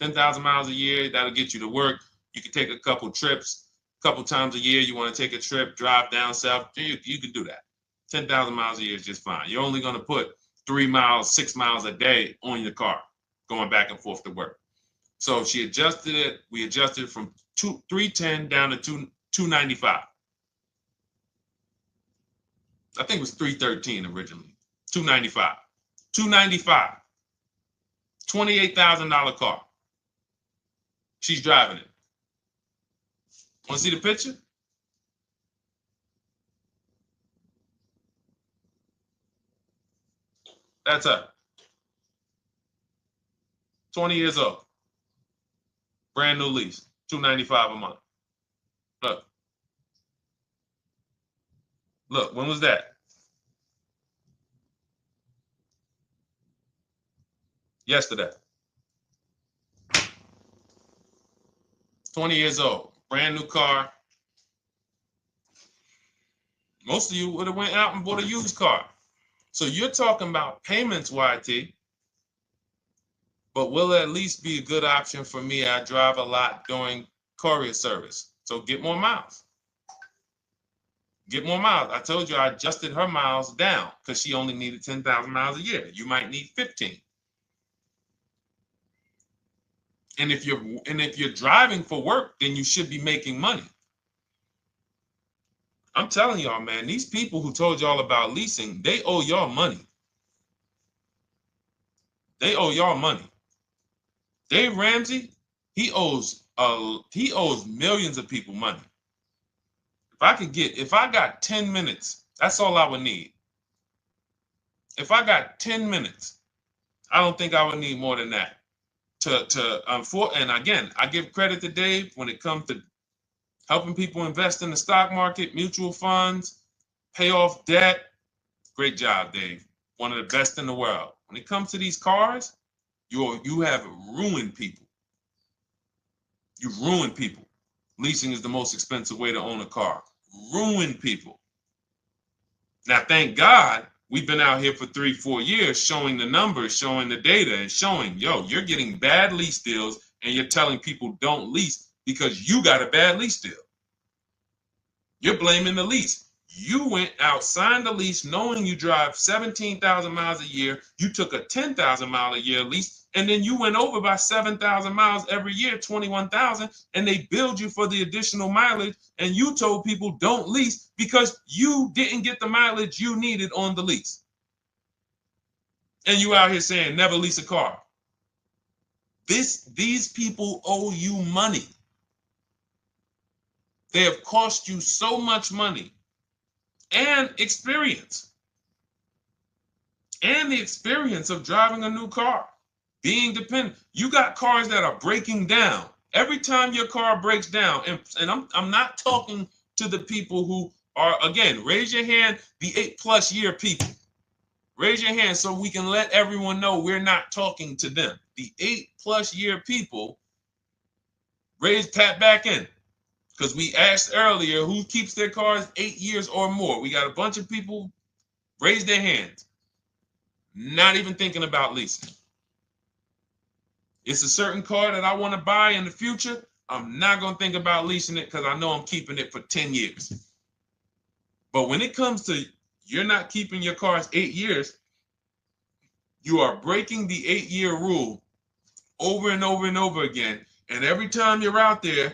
10,000 miles a year, that'll get you to work. You can take a couple trips, a couple times a year. You want to take a trip, drive down south. You can do that. 10,000 miles a year is just fine. You're only going to put 3 miles, 6 miles a day on your car, going back and forth to work. So she adjusted it. We adjusted it from $310 down to $295. I think it was $313 originally. $295. $295. $28,000 car. She's driving it. Want to see the picture? That's her. 20 years old. Brand new lease. $295 a month. Look. Look, when was that? Yesterday. 20 years old. Brand new car. Most of you would have went out and bought a used car. So you're talking about payments, YT. But will it at least be a good option for me? I drive a lot during courier service. So get more miles. Get more miles. I told you I adjusted her miles down because she only needed 10,000 miles a year. You might need 15. And if you're driving for work, then you should be making money. I'm telling y'all, man, these people who told y'all about leasing, they owe y'all money. They owe y'all money. Dave Ramsey, he owes millions of people money. If I got 10 minutes, that's all I would need. If I got 10 minutes, I don't think I would need more than that. And again, I give credit to Dave when it comes to helping people invest in the stock market, mutual funds, pay off debt. Great job, Dave. One of the best in the world. When it comes to these cars, you have ruined people. You've ruined people. Leasing is the most expensive way to own a car. Ruined people. Now, thank God, we've been out here for 3-4 years showing the numbers, showing the data, and showing, you're getting bad lease deals, and you're telling people don't lease because you got a bad lease deal. You're blaming the lease. You went out, signed the lease, knowing you drive 17,000 miles a year. You took a 10,000 mile a year lease, and then you went over by 7,000 miles every year, 21,000, and they billed you for the additional mileage, and you told people don't lease because you didn't get the mileage you needed on the lease. And you out here saying never lease a car. These people owe you money. They have cost you so much money and experience. And the experience of driving a new car, being dependent. You got cars that are breaking down. Every time your car breaks down, and I'm not talking to the people who Or again, raise your hand, the 8+ year people. Raise your hand so we can let everyone know we're not talking to them. The 8+ year people, tap back in. Because we asked earlier who keeps their cars 8 years or more. We got a bunch of people raise their hands. Not even thinking about leasing. It's a certain car that I want to buy in the future. I'm not going to think about leasing it because I know I'm keeping it for 10 years. But when it comes to you're not keeping your cars 8 years, you are breaking the 8-year rule over and over and over again. And every time you're out there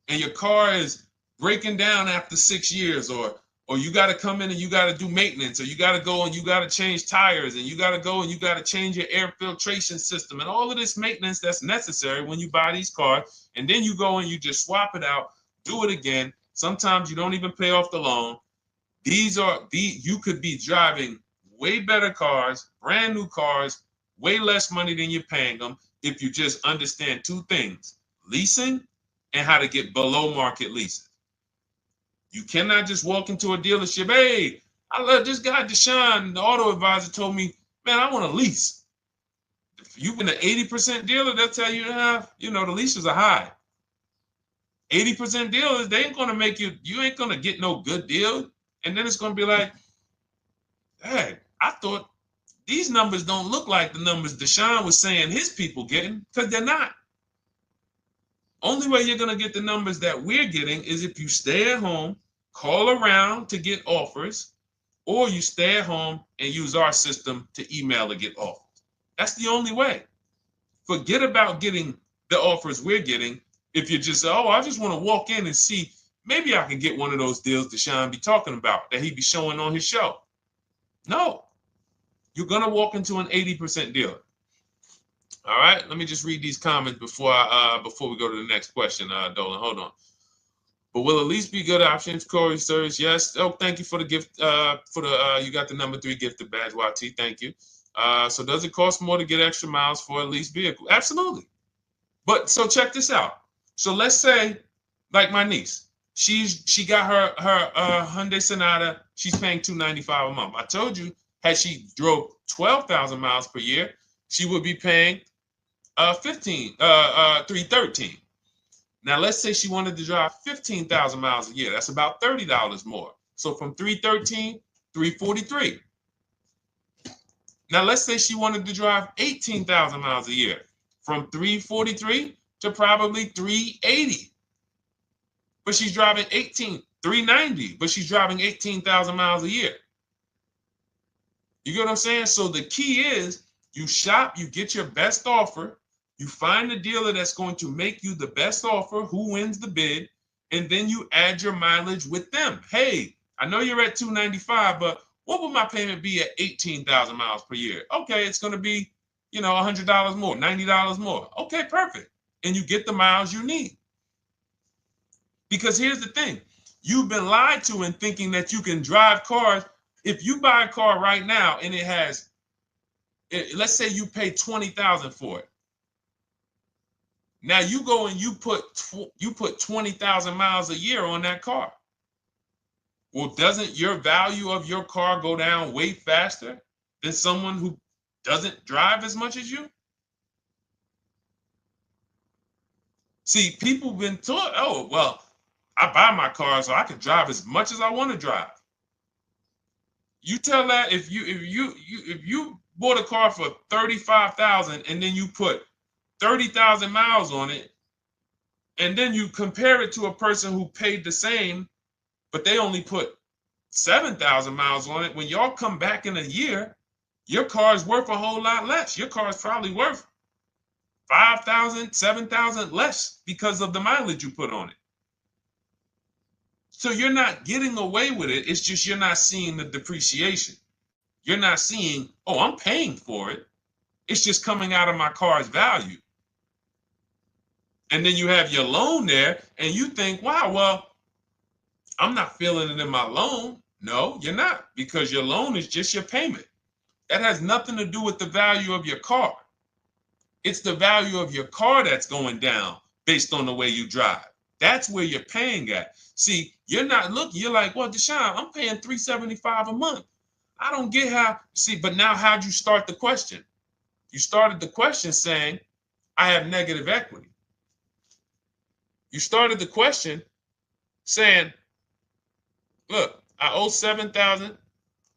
and your car is breaking down after 6 years, or you got to come in and you got to do maintenance, or you got to go and you got to change tires, and you got to go and you got to change your air filtration system, and all of this maintenance that's necessary when you buy these cars, and then you go and you just swap it out, do it again. Sometimes you don't even pay off the loan. You could be driving way better cars, brand new cars, way less money than you're paying them if you just understand 2 things: leasing and how to get below market leases. You cannot just walk into a dealership. Hey, I love this guy, Deshone, the auto advisor, told me, man, I want to lease. If you've been an 80% dealer, they'll tell you, the leases are high. 80% dealers, they ain't going to make you ain't going to get no good deal. And then it's going to be like, hey, I thought these numbers don't look like the numbers Deshone was saying his people getting, because they're not. Only way you're going to get the numbers that we're getting is if you stay at home, call around to get offers, or you stay at home and use our system to email to get offers. That's the only way. Forget about getting the offers we're getting. If you just say, oh, I just want to walk in and see, maybe I can get one of those deals Deshone be talking about that he be showing on his show. No, you're going to walk into an 80% dealer. All right, let me just read these comments before we go to the next question, Dolan. Hold on. But will a lease be good options? Corey Sirs, yes. Oh, thank you for the gift. You got the number 3 gifted badge, YT. Thank you. So does it cost more to get extra miles for a leased vehicle? Absolutely. But so check this out. So let's say, like my niece, she got her Hyundai Sonata. She's paying $295 a month. I told you, had she drove 12,000 miles per year, she would be paying $313. Now let's say she wanted to drive 15,000 miles a year. That's about $30 more. So from $313, $343. Now let's say she wanted to drive 18,000 miles a year, from $343 to probably $380. But she's driving $390, but she's driving 18,000 miles a year. You get what I'm saying? So the key is you shop, you get your best offer, you find the dealer that's going to make you the best offer, who wins the bid, and then you add your mileage with them. Hey, I know you're at $295, but what would my payment be at 18,000 miles per year? Okay, it's going to be, $100 more, $90 more. Okay, perfect. And you get the miles you need. Because here's the thing. You've been lied to in thinking that you can drive cars. If you buy a car right now and it has, let's say you pay $20,000 for it. Now you go and you put 20,000 miles a year on that car. Well, doesn't your value of your car go down way faster than someone who doesn't drive as much as you? See, people have been taught, oh, well, I buy my car so I can drive as much as I want to drive. You tell that if you bought a car for $35,000 and then you put 30,000 miles on it, and then you compare it to a person who paid the same, but they only put 7,000 miles on it. When y'all come back in a year, your car is worth a whole lot less. Your car is probably worth 5,000, 7,000 less because of the mileage you put on it. So you're not getting away with it. It's just you're not seeing the depreciation. You're not seeing, oh, I'm paying for it. It's just coming out of my car's value. And then you have your loan there and you think, wow, well, I'm not feeling it in my loan. No, you're not, because your loan is just your payment. That has nothing to do with the value of your car. It's the value of your car that's going down based on the way you drive. That's where you're paying at. See, You're not looking, you're like, well, Deshone, I'm paying $375 a month. I don't get how, see, but now how'd you start the question? You started the question saying, I have negative equity. You started the question saying, look, I owe $7,000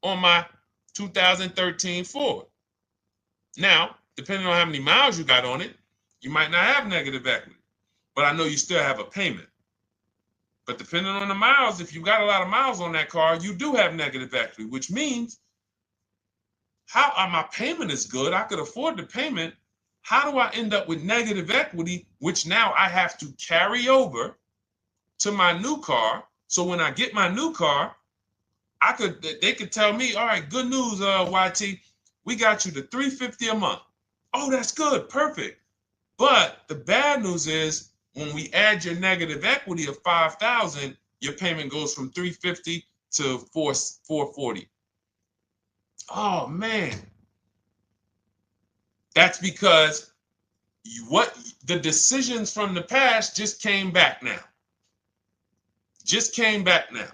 on my 2013 Ford. Now, depending on how many miles you got on it, you might not have negative equity, but I know you still have a payment. But depending on the miles, if you got a lot of miles on that car, you do have negative equity, which means my payment is good. I could afford the payment. How do I end up with negative equity, which now I have to carry over to my new car? So when I get my new car, they could tell me, all right, good news, YT, we got you to $350 a month. Oh, that's good, perfect. But the bad news is when we add your negative equity of $5,000, your payment goes from $350 to $440. Oh man, that's because the decisions from the past just came back now. Just came back now.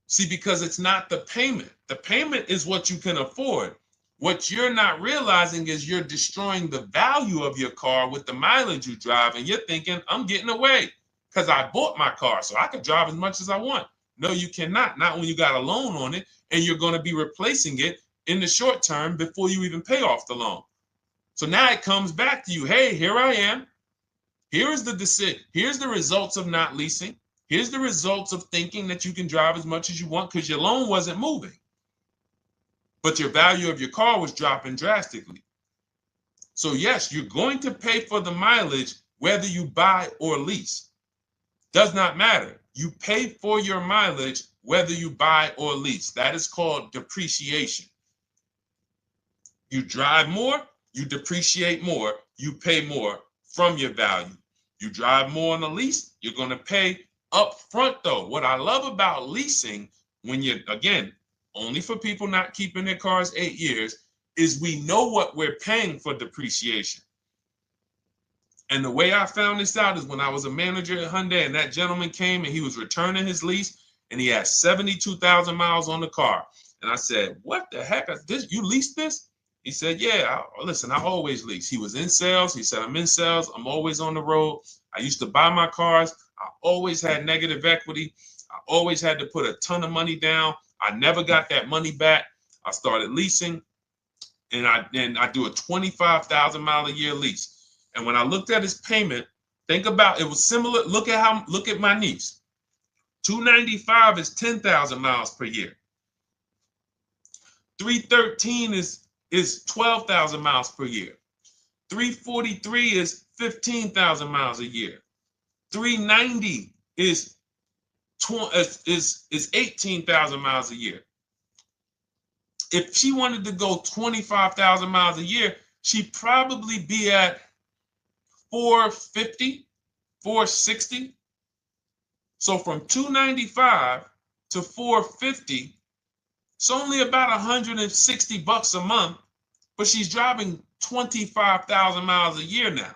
See, because it's not the payment. The payment is what you can afford. What you're not realizing is you're destroying the value of your car with the mileage you drive, and you're thinking, I'm getting away because I bought my car, so I can drive as much as I want. No, you cannot. Not when you got a loan on it, and you're going to be replacing it in the short term before you even pay off the loan. So now it comes back to you. Hey, here I am. Here's the decision. Here's the results of not leasing. Here's the results of thinking that you can drive as much as you want because your loan wasn't moving. But your value of your car was dropping drastically. So yes, you're going to pay for the mileage whether you buy or lease. Does not matter. You pay for your mileage whether you buy or lease. That is called depreciation. You drive more, you depreciate more, you pay more from your value. You drive more on a lease, you're going to pay up front though. What I love about leasing, when you're, again, only for people not keeping their cars 8 years, is we know what we're paying for depreciation. And the way I found this out is when I was a manager at Hyundai and that gentleman came and he was returning his lease and he had 72,000 miles on the car. And I said, what the heck? You leased this? He said, yeah, listen, I always lease. He was in sales. He said, I'm in sales. I'm always on the road. I used to buy my cars. I always had negative equity. I always had to put a ton of money down. I never got that money back. I started leasing, and I do a 25,000 mile a year lease. And when I looked at his payment, think about it was similar. Look at my niece. 295 is 10,000 miles per year. 313 is 12,000 miles per year. 343 is 15,000 miles a year. 390 is 18,000 miles a year. If she wanted to go 25,000 miles a year, she'd probably be at 450, 460. So from 295 to 450, it's only about 160 bucks a month, but she's driving 25,000 miles a year now.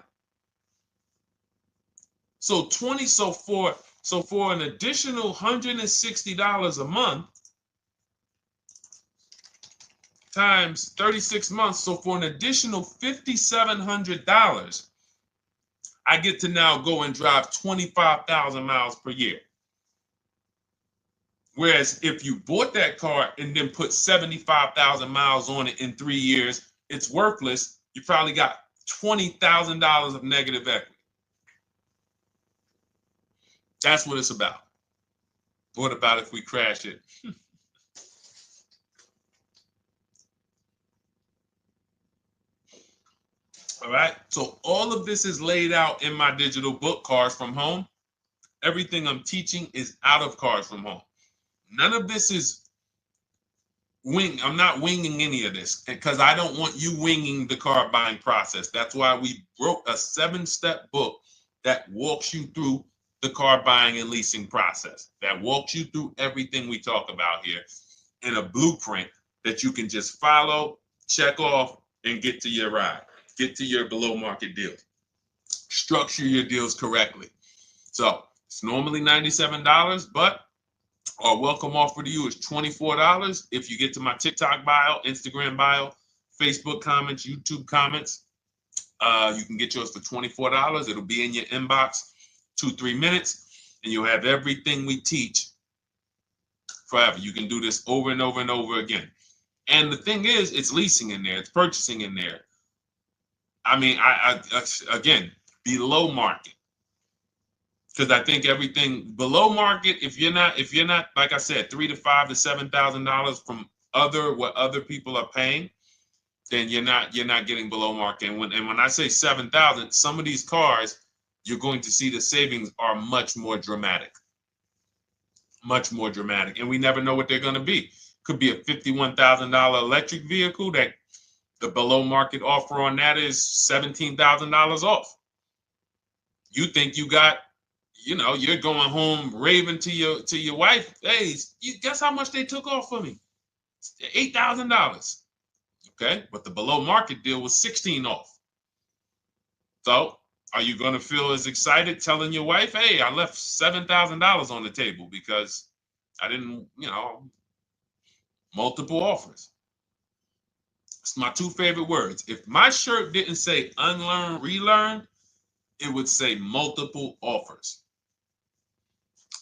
So for an additional $160 a month times 36 months, so for an additional $5,700, I get to now go and drive 25,000 miles per year. Whereas if you bought that car and then put 75,000 miles on it in 3 years, it's worthless. You probably got $20,000 of negative equity. That's what it's about. What about if we crash it? All right. So all of this is laid out in my digital book, Cars from Home. Everything I'm teaching is out of Cars from Home. None of this is I'm not winging any of this because I don't want you winging the car buying process. That's why we wrote a 7-step book that walks you through the car buying and leasing process, that walks you through everything we talk about here in a blueprint that you can just follow, check off, and get to your ride, get to your below market deals, structure your deals correctly. So It's normally $97, but our welcome offer to you is $24 if you get to my TikTok bio, Instagram bio, Facebook comments, YouTube comments. You can get yours for $24. It'll be in your inbox 2-3 minutes, and you'll have everything we teach forever. You can do this over and over and over again. And the thing is, it's leasing in there, it's purchasing in there. I mean, I again, below market. Because I think everything below market, if you're not, like I said, $3,000 to $5,000 to $7,000 from what other people are paying, then you're not getting below market. And when I say 7,000, some of these cars, you're going to see the savings are much more dramatic, and we never know what they're going to be. Could be a $51,000 electric vehicle that the below market offer on that is $17,000 off. You think you got, you're going home raving to your wife. Hey, you guess how much they took off for me? $8,000. Okay, but the below market deal was 16 off. So are you going to feel as excited telling your wife, hey, I left $7,000 on the table because I didn't, multiple offers? It's my two favorite words. If my shirt didn't say unlearn, relearn, it would say multiple offers.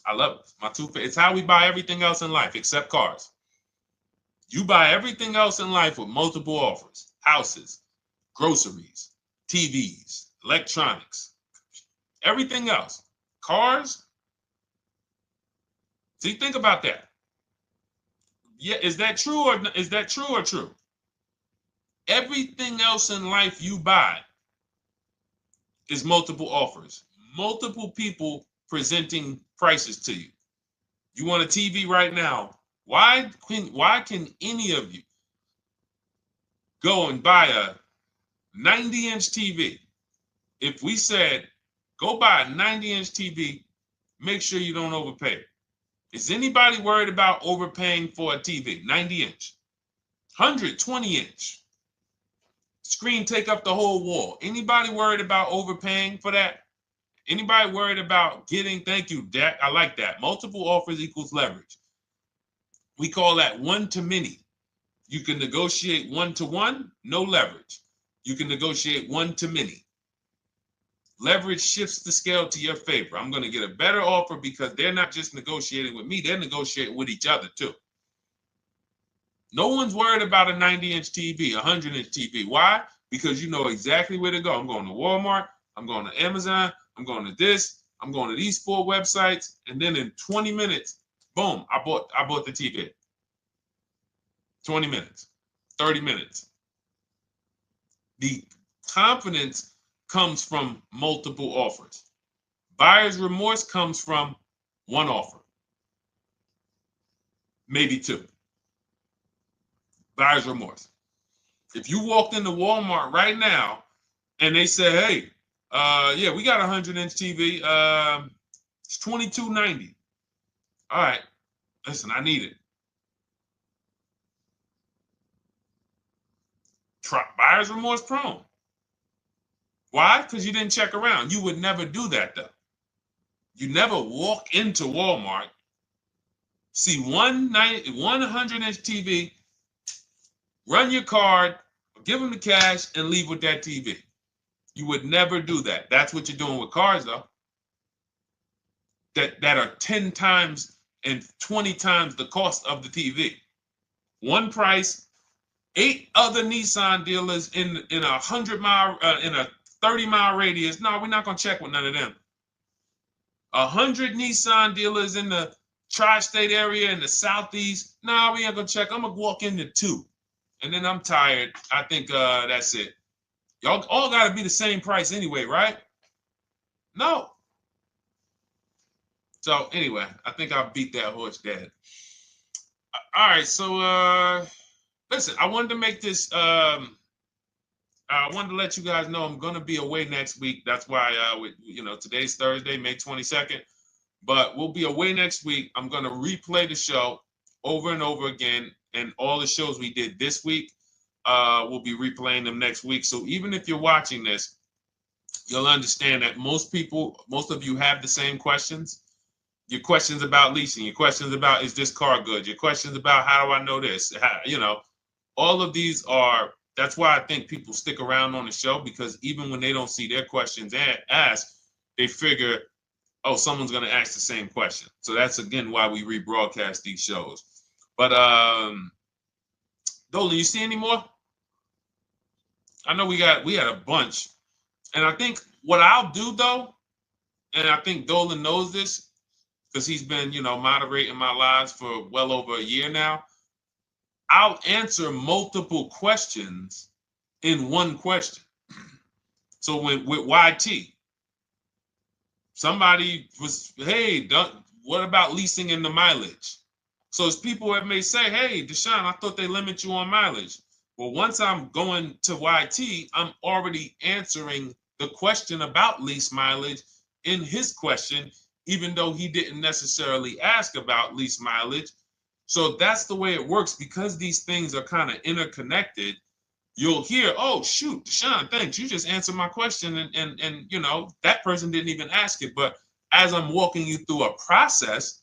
I love it. My two favorite. It's how we buy everything else in life except cars. You buy everything else in life with multiple offers: houses, groceries, TVs, electronics, everything else. Cars. See, think about that. Yeah, is that true or true? Everything else in life you buy is multiple offers, multiple people presenting prices to you. You want a TV right now? Why can any of you go and buy a 90-inch TV? If we said, go buy a 90-inch TV, make sure you don't overpay. Is anybody worried about overpaying for a TV? 90-inch, 120-inch. Screen take up the whole wall. Anybody worried about overpaying for that? Anybody worried about getting, thank you, Dak, I like that. Multiple offers equals leverage. We call that one to many. You can negotiate 1-to-1, no leverage. You can negotiate 1 to many. Leverage shifts the scale to your favor. I'm going to get a better offer because they're not just negotiating with me, they're negotiating with each other too. No one's worried about a 90-inch TV, a 100-inch TV. Why? Because you know exactly where to go. I'm going to Walmart, I'm going to Amazon, I'm going to this, I'm going to these 4 websites, and then in 20 minutes, boom, I bought the TV. 20 minutes, 30 minutes. The confidence comes from multiple offers. Buyer's remorse comes from one offer, maybe 2. Buyer's remorse. If you walked into Walmart right now and they say, hey, yeah, we got a 100-inch TV. It's $22.90. All right, listen, I need it. Buyer's remorse prone. Why? Because you didn't check around. You would never do that, though. You never walk into Walmart, see one 100-inch TV, run your card, give them the cash, and leave with that TV. You would never do that. That's what you're doing with cars, though. That are 10 times and 20 times the cost of the TV. One price, 8 other Nissan dealers in a 100-mile, in a 30-mile radius. No, we're not gonna check with none of them. 100 Nissan dealers in the tri-state area in the southeast. No, we ain't gonna check. I'm gonna walk into 2, and then I'm tired. I think that's it. Y'all all gotta be the same price anyway, right? No. So anyway, I think I beat that horse dead. All right, so listen, I wanted to make this. I wanted to let you guys know I'm gonna be away next week. That's why today's Thursday, May 22nd, but we'll be away next week. I'm gonna replay the show over and over again, and all the shows we did this week, we'll be replaying them next week. So even if you're watching this you'll understand that most of you have the same questions. Your questions about leasing, your questions about, is this car good? Your questions about, how do I know this? All of these are, that's why I think people stick around on the show, because even when they don't see their questions asked, they figure, oh, someone's going to ask the same question. So that's, again, why we rebroadcast these shows. But Dolan, you see any more? I know we had a bunch. And I think what I'll do, though, and I think Dolan knows this because he's been, moderating my lives for well over a year now, I'll answer multiple questions in one question. So with YT, somebody was, hey, what about leasing in the mileage? So as people that may say, hey, Deshone, I thought they limit you on mileage. Well, once I'm going to YT, I'm already answering the question about lease mileage in his question, even though he didn't necessarily ask about lease mileage. So that's the way it works. Because these things are kind of interconnected, you'll hear, oh, shoot, Deshone, thanks. You just answered my question. And that person didn't even ask it. But as I'm walking you through a process,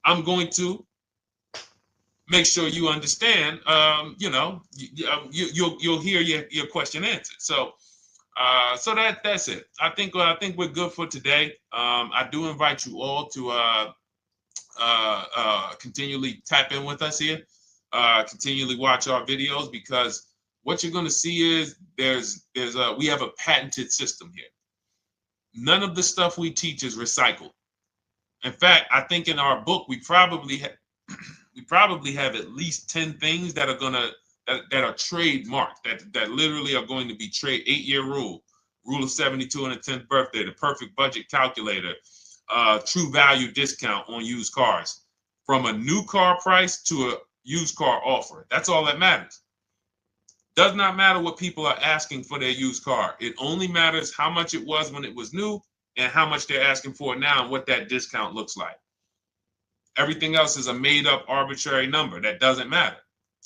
I'm going to make sure you understand, you'll hear your question answered. So that's it. I think we're good for today. I do invite you all to continually tap in with us here, continually watch our videos, because what you're going to see is we have a patented system here. None of the stuff we teach is recycled. In fact, I think in our book we probably have at least 10 things that are trademarked, that literally are going to be 8-year rule of 72 on the 10th birthday, the perfect budget calculator, true value discount on used cars, from a new car price to a used car offer. That's all that matters. Does not matter what people are asking for their used car. It only matters how much it was when it was new and how much they're asking for it now and what that discount looks like. Everything else is a made-up arbitrary number that doesn't matter.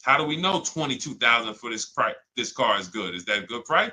How do we know $22,000 for this price? This car is good. Is that a good price?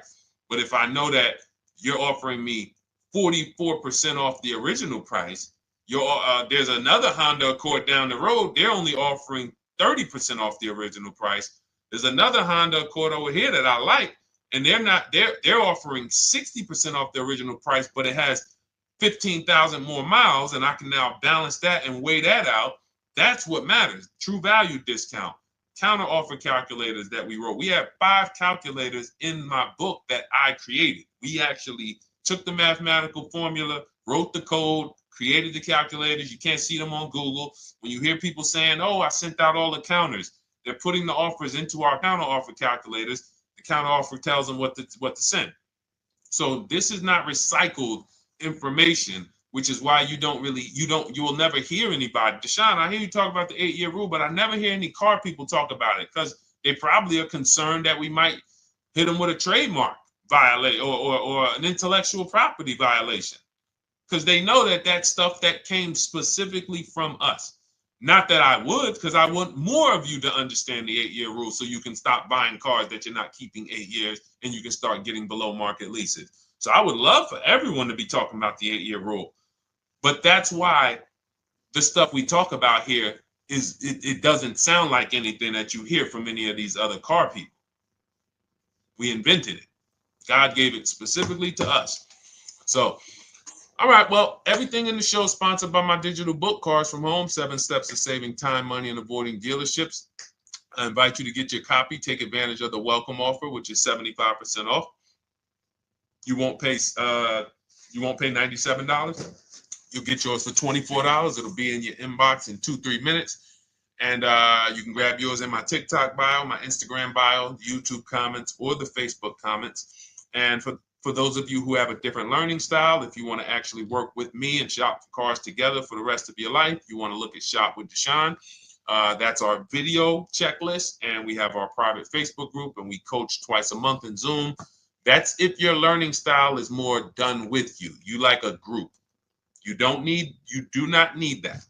But if I know that you're offering me 44% off the original price, there's another Honda Accord down the road. They're only offering 30% off the original price. There's another Honda Accord over here that I like, and they're offering 60% off the original price, but it has 15,000 more miles, and I can now balance that and weigh that out. That's what matters. True value discount, counter offer calculators that we wrote. We have 5 calculators in my book that I created. We actually took the mathematical formula, wrote the code, created the calculators. You can't see them on Google. When you hear people saying, oh, I sent out all the counters, they're putting the offers into our counter offer calculators. The counter offer tells them what to send. So this is not recycled information, which is why you will never hear anybody. Deshone, I hear you talk about the 8-year rule, but I never hear any car people talk about it, because they probably are concerned that we might hit them with a trademark violation or an intellectual property violation, because they know that stuff that came specifically from us. Not that I would, because I want more of you to understand the 8-year rule, so you can stop buying cars that you're not keeping 8 years and you can start getting below market leases. So I would love for everyone to be talking about the 8-year rule. But that's why the stuff we talk about here it doesn't sound like anything that you hear from any of these other car people. We invented it. God gave it specifically to us. So, all right, well, everything in the show is sponsored by my digital book, Cars from Home, 7 Steps to Saving Time, Money, and Avoiding Dealerships. I invite you to get your copy. Take advantage of the welcome offer, which is 75% off. You won't pay $97. You'll get yours for $24. It'll be in your inbox in 2-3 minutes. And you can grab yours in my TikTok bio, my Instagram bio, YouTube comments, or the Facebook comments. And for those of you who have a different learning style, if you want to actually work with me and shop for cars together for the rest of your life, you want to look at Shop with Deshone. That's our video checklist. And we have our private Facebook group, and we coach twice a month in Zoom. That's if your learning style is more done with you. You like a group. You do not need that.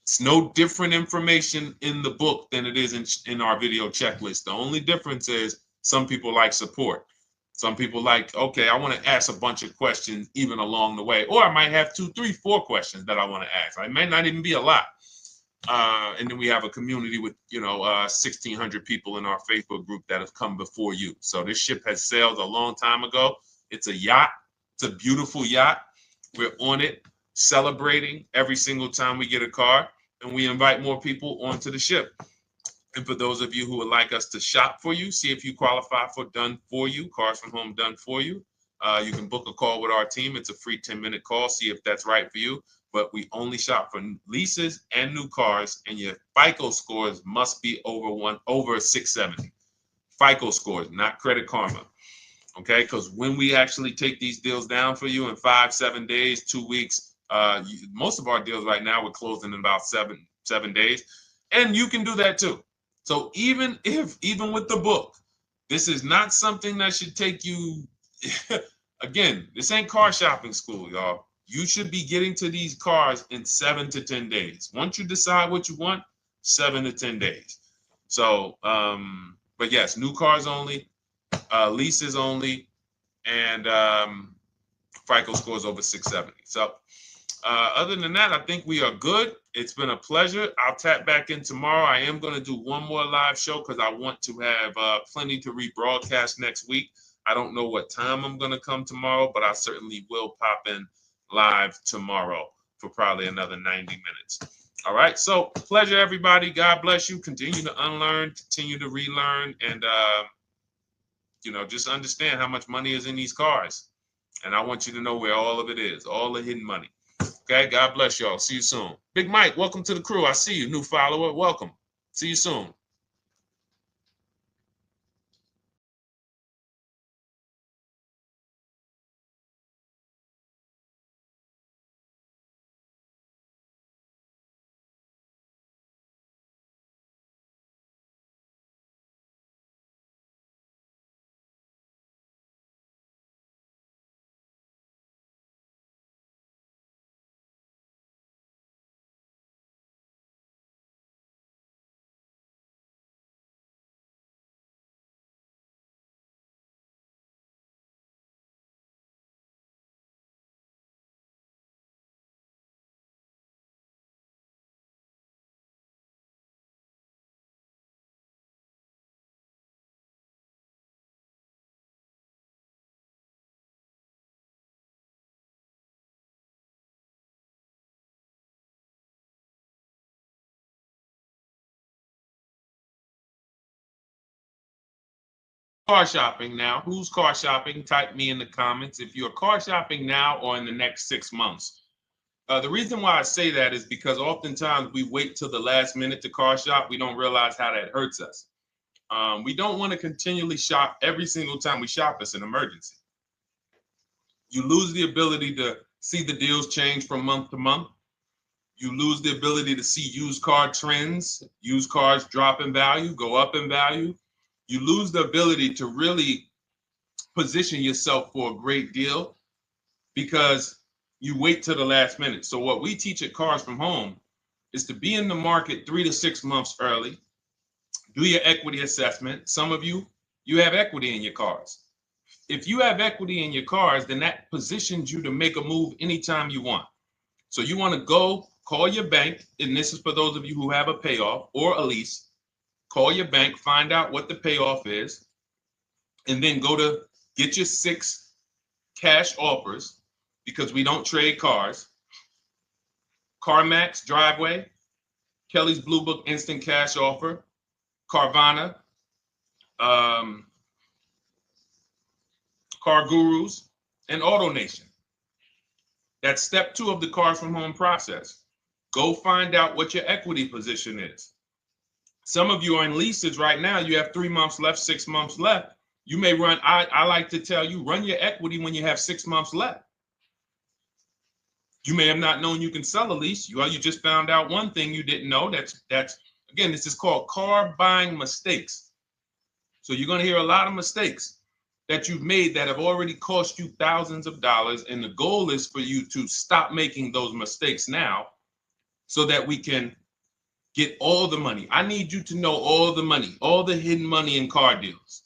It's no different information in the book than it is in our video checklist. The only difference is some people like support. Some people like, okay, I want to ask a bunch of questions even along the way, or I might have 2, 3, 4 questions that I want to ask. It might not even be a lot. And then we have a community with, 1,600 people in our Facebook group that have come before you. So this ship has sailed a long time ago. It's a yacht. It's a beautiful yacht. We're on it, celebrating every single time we get a car, and we invite more people onto the ship. And for those of you who would like us to shop for you, see if you qualify for Done For You, Cars from Home Done For You. You can book a call with our team. It's a free 10-minute call. See if that's right for you. But we only shop for leases and new cars, and your FICO scores must be over 670. FICO scores, not Credit Karma. Okay, because when we actually take these deals down for you in 5, 7 days, 2 weeks, most of our deals right now we're closing in about seven days, and you can do that too. So even with the book, this is not something that should take you. Again, this ain't car shopping school, y'all. You should be getting to these cars in 7 to 10 days. Once you decide what you want, 7 to 10 days. So, but yes, new cars only, leases only, and FICO scores over 670. So other than that, I think we are good. It's been a pleasure. I'll tap back in tomorrow. I am going to do one more live show because I want to have plenty to rebroadcast next week. I don't know what time I'm going to come tomorrow, but I certainly will pop in live tomorrow for probably another 90 minutes. All right. So pleasure, everybody. God bless you. Continue to unlearn, continue to relearn, and, just understand how much money is in these cars. And I want you to know where all of it is, all the hidden money. Okay. God bless y'all. See you soon. Big Mike, welcome to the crew. I see you. New follower. Welcome. See you soon. Car shopping now. Who's car shopping? Type me in the comments if you're car shopping now or in the next 6 months. The reason why I say that is because oftentimes we wait till the last minute to car shop. We don't realize how that hurts us. We don't want to continually shop every single time we shop. It's an emergency. You lose the ability to see the deals change from month to month. You lose the ability to see used car trends, used cars drop in value, go up in value. You lose the ability to really position yourself for a great deal because you wait till the last minute. So what we teach at Cars from Home is to be in the market 3 to 6 months early. Do your equity assessment. Some of you have equity in your cars. If you have equity in your cars, then that positions you to make a move anytime you want. So you want to go call your bank, and this is for those of you who have a payoff or a lease. Call your bank, find out what the payoff is, and then go to get your 6 cash offers, because we don't trade cars. CarMax Driveway, Kelly's Blue Book Instant Cash Offer, Carvana, Car Gurus, and AutoNation. That's step 2 of the Cars from Home process. Go find out what your equity position is. Some of you are in leases right now. You have 3 months left, 6 months left. You may run, I like to tell you, run your equity when you have 6 months left. You may have not known you can sell a lease. You just found out one thing you didn't know. That's again, this is called car buying mistakes. So you're going to hear a lot of mistakes that you've made that have already cost you thousands of dollars. And the goal is for you to stop making those mistakes now so that we can get all the money. I need you to know all the money, all the hidden money in car deals.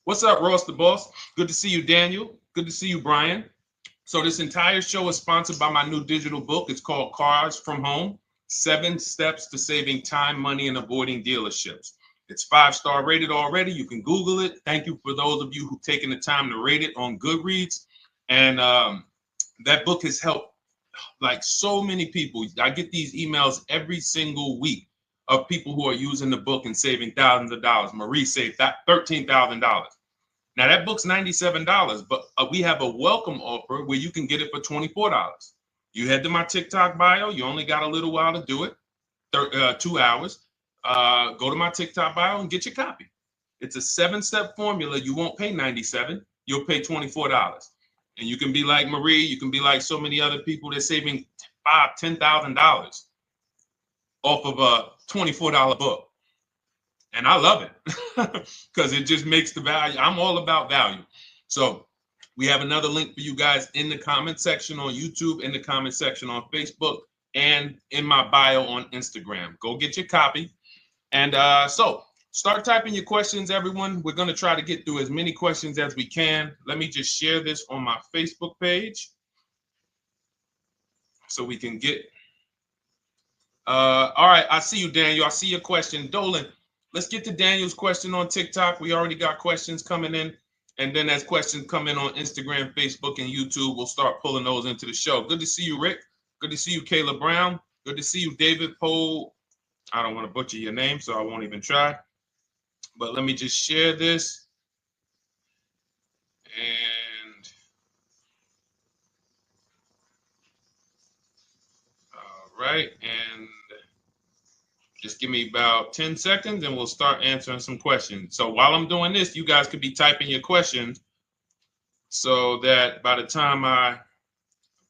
What's up, Ross the Boss? Good to see you, Daniel. Good to see you, Brian. So this entire show is sponsored by my new digital book. It's called Cars from Home, 7 Steps to Saving Time, Money, and Avoiding Dealerships. It's 5-star rated already. You can Google it. Thank you for those of you who've taken the time to rate it on Goodreads. And that book has helped like so many people. I get these emails every single week of people who are using the book and saving thousands of dollars. Marie saved $13,000. Now that book's $97, but we have a welcome offer where you can get it for $24. You head to my TikTok bio. You only got a little while to do it, 2 hours. Go to my TikTok bio and get your copy. It's a 7-step formula. You won't pay $97. You'll pay $24. And you can be like Marie. You can be like so many other people. They're saving $5,000, $10,000 off of a $24 book. And I love it because it just makes the value. I'm all about value. So we have another link for you guys in the comment section on YouTube, in the comment section on Facebook, and in my bio on Instagram. Go get your copy. And so start typing your questions, everyone. We're going to try to get through as many questions as we can. Let me just share this on my Facebook page so we can get. All right. I see you, Daniel. I see your question. Dolan, let's get to Daniel's question on TikTok. We already got questions coming in. And then as questions come in on Instagram, Facebook, and YouTube, we'll start pulling those into the show. Good to see you, Rick. Good to see you, Kayla Brown. Good to see you, David Poe. I don't want to butcher your name, so I won't even try. But let me just share this. And all right. And just give me about 10 seconds and we'll start answering some questions. So while I'm doing this, you guys could be typing your questions so that by the time I'm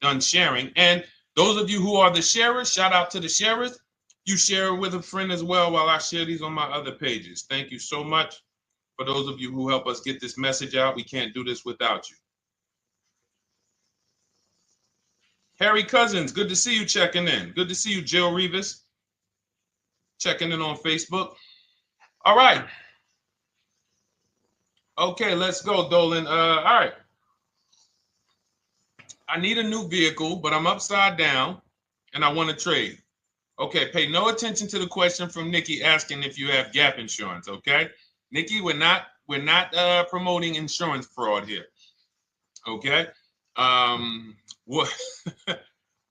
done sharing, and those of you who are the sharers, shout out to the sharers. You share it with a friend as well while I share these on my other pages. Thank you so much for those of you who help us get this message out. We can't do this without you. Harry Cousins, good to see you checking in. Good to see you, Jill Rivas, checking in on Facebook. All right. Okay, let's go, Dolan. All right. I need a new vehicle, but I'm upside down and I want to trade. Okay, pay no attention to the question from Nikki asking if you have gap insurance, okay? Nikki, we're not promoting insurance fraud here, okay?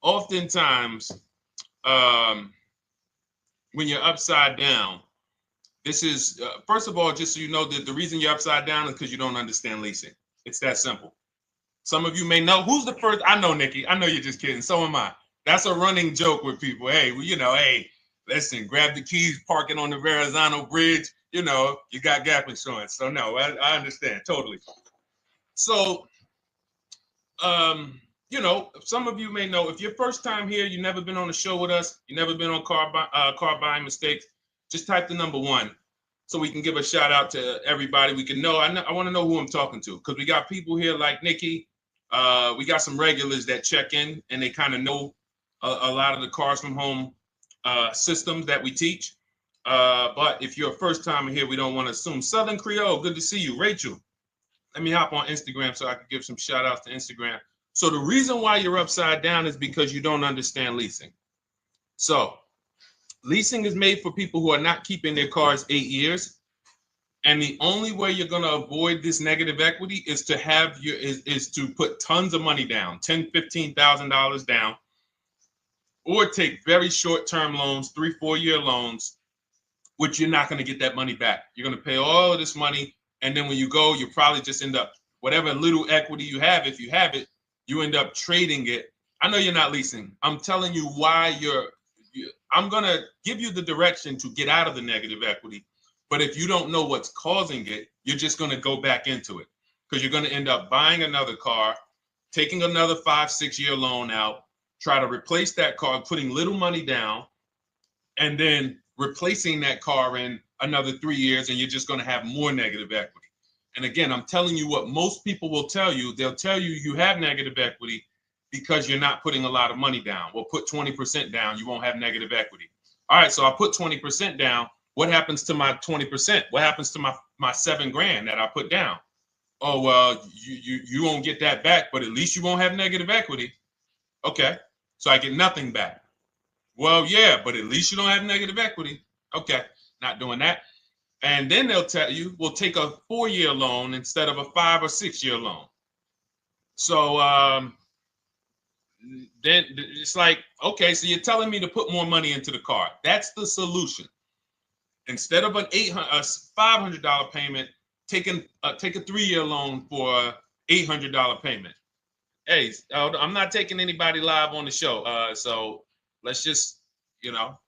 Oftentimes, when you're upside down, this is, first of all, just so you know that the reason you're upside down is because you don't understand leasing. It's that simple. Some of you may know, who's the first? I know, Nikki. I know you're just kidding. So am I. That's a running joke with people. Hey, well, you know, hey, listen, grab the keys, park it on the Verrazano Bridge. You know, you got gap insurance. So no, I understand totally. So, you know, some of you may know, if you're first time here, you've never been on a show with us, you've never been on car buying mistakes, just type the number 1 so we can give a shout out to everybody. We can know. I want to know who I'm talking to because we got people here like Nikki. We got some regulars that check in and they kind of know a lot of the Cars from Home systems that we teach. But if you're a first timer here, we don't want to assume. Southern Creole, good to see you. Rachel, let me hop on Instagram so I can give some shout outs to Instagram. So the reason why you're upside down is because you don't understand leasing. So leasing is made for people who are not keeping their cars 8 years. And the only way you're going to avoid this negative equity is to have is to put tons of money down, $10,000, $15,000 down, or take very short-term loans, 3-4 year loans, which you're not going to get that money back. You're going to pay all of this money. And then when you go, you probably just end up, whatever little equity you have, if you have it, you end up trading it. I know you're not leasing. I'm telling you why I'm going to give you the direction to get out of the negative equity. But if you don't know what's causing it, you're just going to go back into it because you're going to end up buying another car, taking another 5-6 year loan out, try to replace that car, putting little money down, and then replacing that car in another 3 years, and you're just going to have more negative equity. And again, I'm telling you what most people will tell you. They'll tell you you have negative equity because you're not putting a lot of money down. Well, put 20% down, you won't have negative equity. All right, so I put 20% down. What happens to my 20%? What happens to my my $7,000 that I put down. Oh, well, you won't get that back, but at least you won't have negative equity. Okay, so I get nothing back. Well, yeah, but at least you don't have negative equity. Okay, not doing that. And then they'll tell you, we'll take a 4-year loan instead of a 5 or 6-year loan. So then it's like, okay, so you're telling me to put more money into the car. That's the solution. Instead of a $500 payment, take a 3-year loan for a $800 payment. Hey, I'm not taking anybody live on the show. So let's just,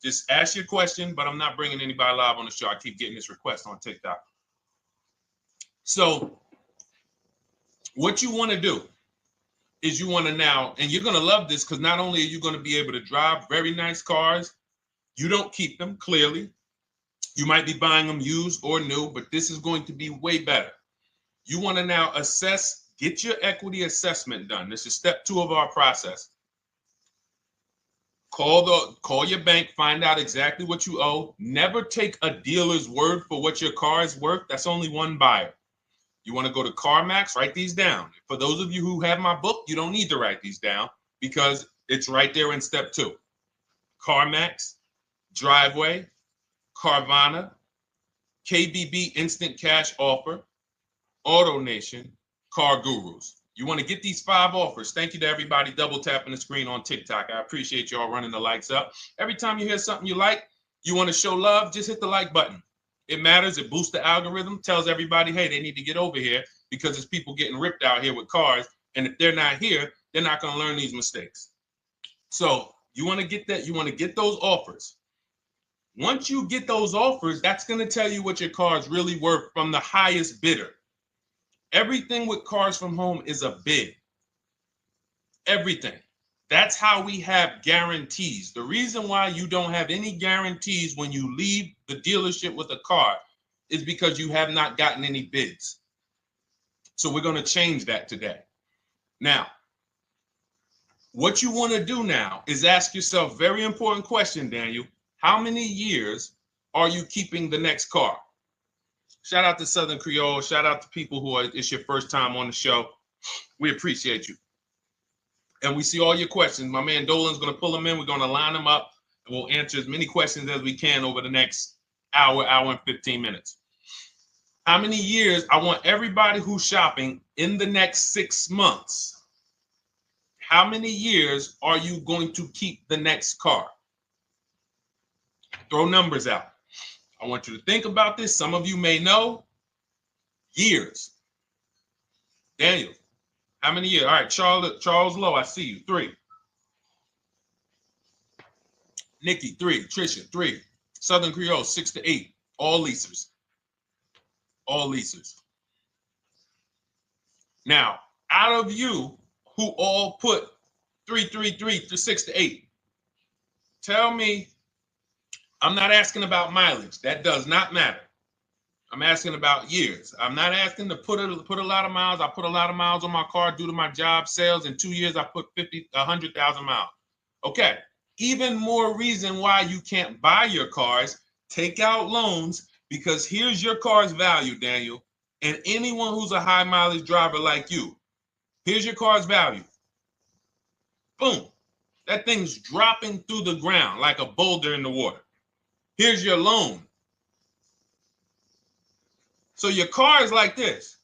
just ask your question, but I'm not bringing anybody live on the show. I keep getting this request on TikTok. So what you want to do is you want to now, and you're going to love this because not only are you going to be able to drive very nice cars, you don't keep them, clearly. You might be buying them used or new, but this is going to be way better. You want to now assess, get your equity assessment done. This is step 2 of our process. Call your bank, find out exactly what you owe. Never take a dealer's word for what your car is worth. That's only one buyer. You want to go to CarMax, write these down. For those of you who have my book, you don't need to write these down because it's right there in step 2. CarMax, Driveway, Carvana, KBB Instant Cash Offer, AutoNation, Car Gurus. You want to get these 5 offers. Thank you to everybody double tapping the screen on TikTok. I appreciate y'all running the likes up. Every time you hear something you like, you want to show love, just hit the like button. It matters. It boosts the algorithm, tells everybody, hey, they need to get over here because there's people getting ripped out here with cars. And if they're not here, they're not going to learn these mistakes. So you want to get that. You want to get those offers. Once you get those offers, that's going to tell you what your car is really worth from the highest bidder. Everything with Cars from Home is a bid. Everything. That's how we have guarantees. The reason why you don't have any guarantees when you leave the dealership with a car is because you have not gotten any bids. So we're going to change that today. Now, what you want to do now is ask yourself, very important question, Daniel. How many years are you keeping the next car? Shout out to Southern Creole. Shout out to people who it's your first time on the show. We appreciate you. And we see all your questions. My man Dolan's going to pull them in. We're going to line them up. And we'll answer as many questions as we can over the next hour and 15 minutes. How many years? I want everybody who's shopping in the next 6 months. How many years are you going to keep the next car? Throw numbers out. I want you to think about this. Some of you may know. Years. Daniel, how many years? All right, Charles Lowe, I see you. 3. Nikki, 3. Trisha, 3. Southern Creole, 6 to 8. All leasers. All leasers. Now, out of you who all put 3 to 6 to 8, tell me. I'm not asking about mileage. That does not matter. I'm asking about years. I'm not asking to put a lot of miles. I put a lot of miles on my car due to my job sales. In 2 years, I put 100,000 miles. Okay. Even more reason why you can't buy your cars. Take out loans because here's your car's value, Daniel. And anyone who's a high mileage driver like you, here's your car's value. Boom. That thing's dropping through the ground like a boulder in the water. Here's your loan. So your car is like this,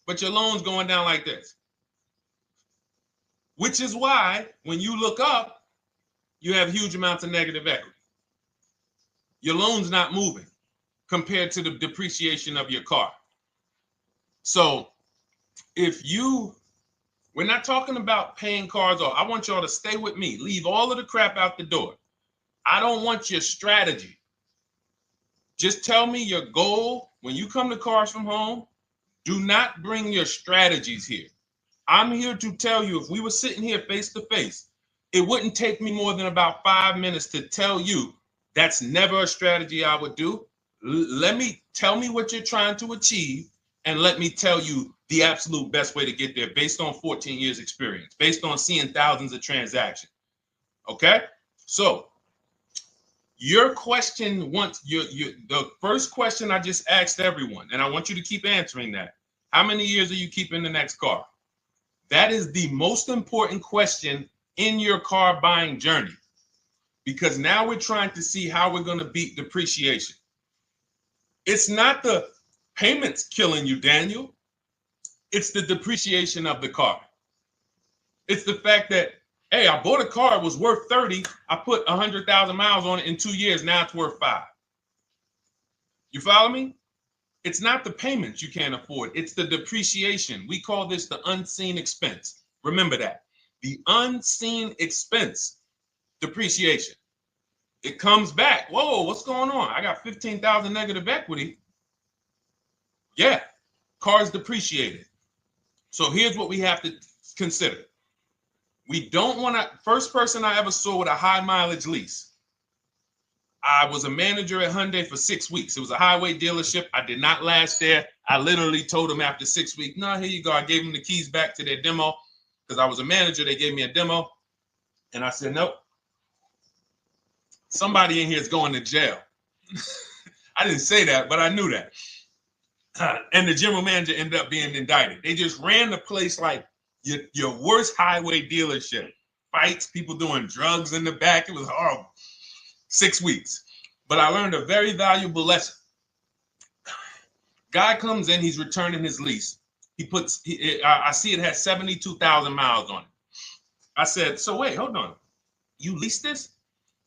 but your loan's going down like this. Which is why when you look up, you have huge amounts of negative equity. Your loan's not moving compared to the depreciation of your car. So we're not talking about paying cars off. I want y'all to stay with me. Leave all of the crap out the door. I don't want your strategy. Just tell me your goal. When you come to Cars from Home, do not bring your strategies here. I'm here to tell you, if we were sitting here face to face, it wouldn't take me more than about 5 minutes to tell you that's never a strategy I would do. Tell me what you're trying to achieve, and let me tell you the absolute best way to get there based on 14 years experience, based on seeing thousands of transactions. Okay? So Your question the first question I just asked everyone, and I want you to keep answering that. How many years are you keeping the next car? That is the most important question in your car buying journey, because now we're trying to see how we're going to beat depreciation. It's not the payments killing you, Daniel. It's the depreciation of the car. It's the fact that, hey, I bought a car, it was worth 30. I put 100,000 miles on it in 2 years. Now it's worth 5. You follow me? It's not the payments you can't afford. It's the depreciation. We call this the unseen expense. Remember that. The unseen expense, depreciation. It comes back. Whoa, what's going on? I got 15,000 negative equity. Yeah, car's depreciated. So here's what we have to consider. We don't want to, first person I ever saw with a high mileage lease. I was a manager at Hyundai for 6 weeks. It was a highway dealership. I did not last there. I literally told them after 6 weeks, no, here you go. I gave them the keys back to their demo because I was a manager. They gave me a demo. And I said, nope. Somebody in here is going to jail. I didn't say that, but I knew that. And the general manager ended up being indicted. They just ran the place like your worst highway dealership. Fights, people doing drugs in the back. It was horrible. 6 weeks. But I learned a very valuable lesson. Guy comes in, he's returning his lease. I see it has 72,000 miles on it. I said, so wait, hold on. You leased this?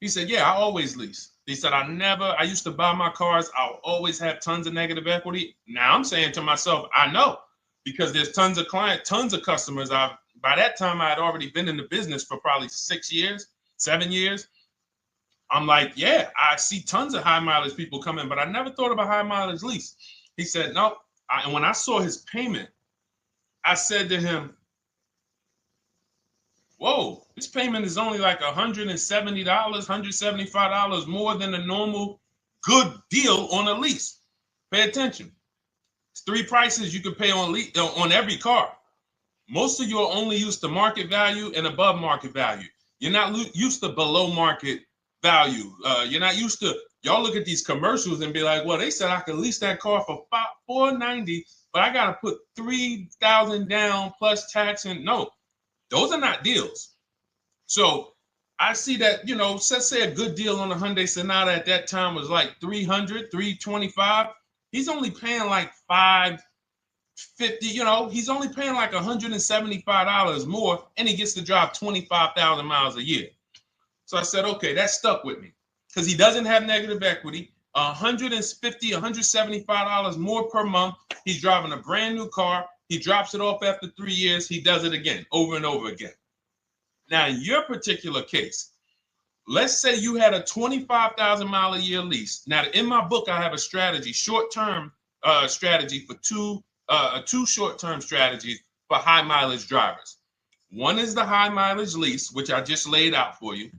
He said, yeah, I always lease. He said, I used to buy my cars. I'll always have tons of negative equity. Now I'm saying to myself, I know, because there's tons of clients, tons of customers. By that time, I had already been in the business for probably 6 years, 7 years. I'm like, yeah, I see tons of high mileage people coming, but I never thought about high mileage lease. He said, no. And when I saw his payment, I said to him, whoa, this payment is only like $170, $175 more than a normal good deal on a lease. Pay attention. It's 3 prices you can pay on every car. Most of you are only used to market value and above market value. You're not used to below market value. You're not used to, y'all look at these commercials and be like, well, they said I could lease that car for $490, but I got to put $3,000 down plus tax. And no, those are not deals. So I see that, let's say a good deal on a Hyundai Sonata at that time was like $300, $325. He's only paying like $550, he's only paying like $175 more, and he gets to drive 25,000 miles a year. So I said, okay, that stuck with me because he doesn't have negative equity. $150, $175 more per month. He's driving a brand new car. He drops it off after 3 years. He does it again, over and over again. Now, in your particular case, let's say you had a 25,000 mile a year lease. Now, in my book, I have a strategy, short-term strategy for two short-term strategies for high mileage drivers. One is the high mileage lease, which I just laid out for you.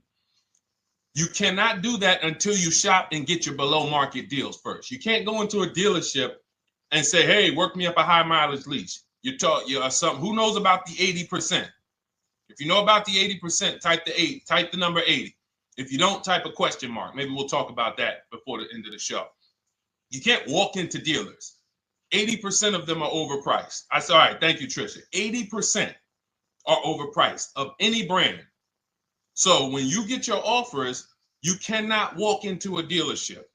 You cannot do that until you shop and get your below market deals first. You can't go into a dealership and say, hey, work me up a high mileage lease. You're who knows about the 80%? If you know about the 80%, type the number 80. If you don't, type a question mark. Maybe we'll talk about that before the end of the show. You can't walk into dealers. 80% of them are overpriced. I said, all right, thank you, Trisha. 80% are overpriced of any brand. So when you get your offers, you cannot walk into a dealership.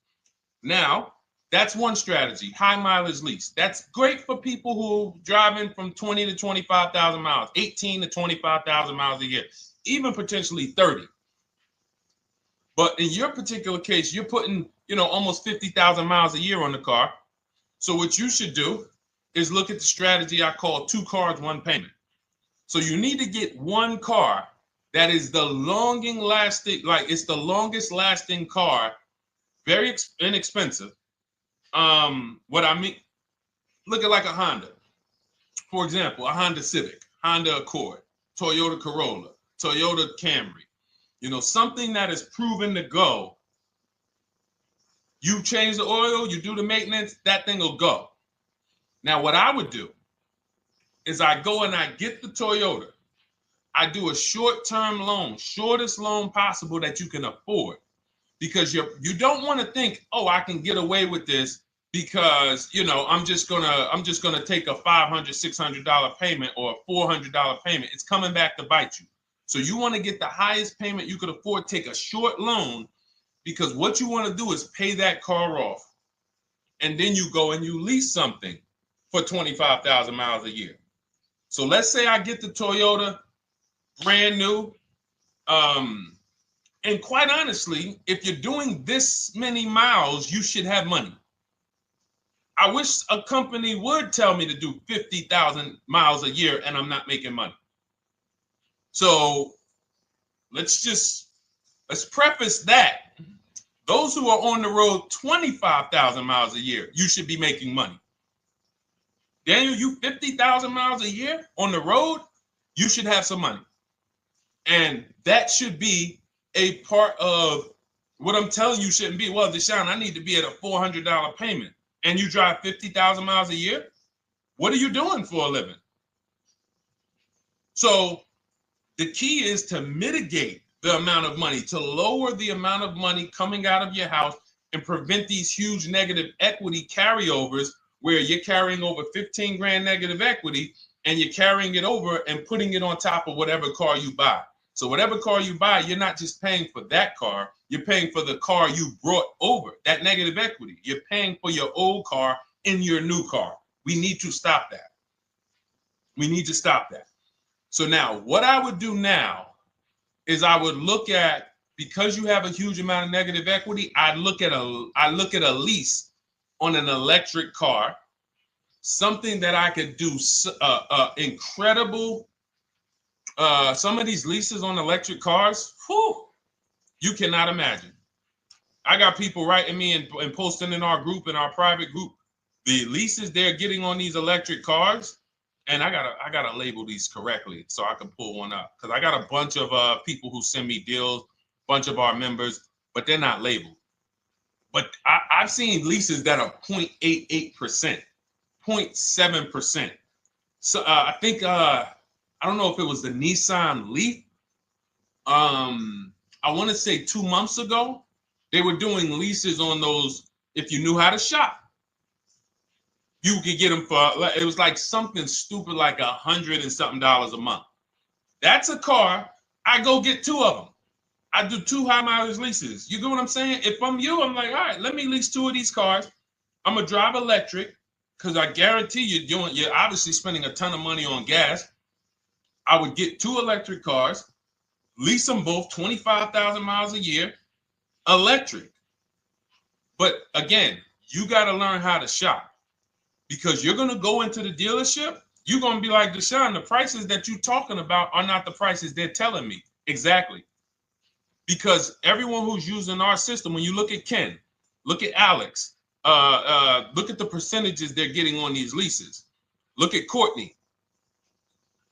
Now, that's one strategy, high mileage lease. That's great for people who are driving from 20 to 25,000 miles, 18 to 25,000 miles a year, even potentially 30. But in your particular case, you're putting, almost 50,000 miles a year on the car. So what you should do is look at the strategy I call 2 cars, 1 payment. So you need to get one car that is the longest lasting car, very inexpensive. What I mean, look at like a Honda. For example, a Honda Civic, Honda Accord, Toyota Corolla, Toyota Camry. Something that is proven to go. You change the oil, you do the maintenance, that thing will go. Now, what I would do is I go and I get the Toyota. I do a short-term loan, shortest loan possible that you can afford. because you don't want to think, oh, I can get away with this because, you know, I'm just gonna take a $500, $600 payment or a $400 payment. It's coming back to bite you. So you want to get the highest payment you could afford, take a short loan, because what you want to do is pay that car off. And then you go and you lease something for 25,000 miles a year. So let's say I get the Toyota brand new. And quite honestly, if you're doing this many miles, you should have money. I wish a company would tell me to do 50,000 miles a year and I'm not making money. So let's preface that. Those who are on the road 25,000 miles a year, you should be making money. Daniel, you 50,000 miles a year on the road, you should have some money. And that should be a part of what I'm telling you shouldn't be. Well, Deshone, I need to be at a $400 payment. And you drive 50,000 miles a year? What are you doing for a living? So the key is to mitigate the amount of money, to lower the amount of money coming out of your house and prevent these huge negative equity carryovers where you're carrying over 15 grand negative equity and you're carrying it over and putting it on top of whatever car you buy. So whatever car you buy, you're not just paying for that car, you're paying for the car you brought over, that negative equity. You're paying for your old car in your new car. We need to stop that. We need to stop that. So now what I would do now is I would look at, because you have a huge amount of negative equity, I look at a lease on an electric car, something that I could do incredible. Some of these leases on electric cars, whew, you cannot imagine. I got people writing me and posting in our group, in our private group, the leases they're getting on these electric cars. And I gotta label these correctly so I can pull one up, because I got a bunch of people who send me deals, bunch of our members, but they're not labeled. But I've seen leases that are 0.88%, 0.7%. So I think I don't know if it was the Nissan Leaf. I want to say 2 months ago, they were doing leases on those. If you knew how to shop, you could get them for, it was like something stupid like $100 and something a month. That's a car. I go get 2 of them. I do 2 high mileage leases. You get what I'm saying? If I'm you, I'm like, all right, let me lease 2 of these cars. I'm gonna drive electric, because I guarantee you're obviously spending a ton of money on gas. I would get 2 electric cars, lease them both 25,000 miles a year, electric. But again, you got to learn how to shop. Because you're going to go into the dealership, you're going to be like, Deshone, the prices that you're talking about are not the prices they're telling me. Exactly. Because everyone who's using our system, when you look at Ken, look at Alex, look at the percentages they're getting on these leases. Look at Courtney.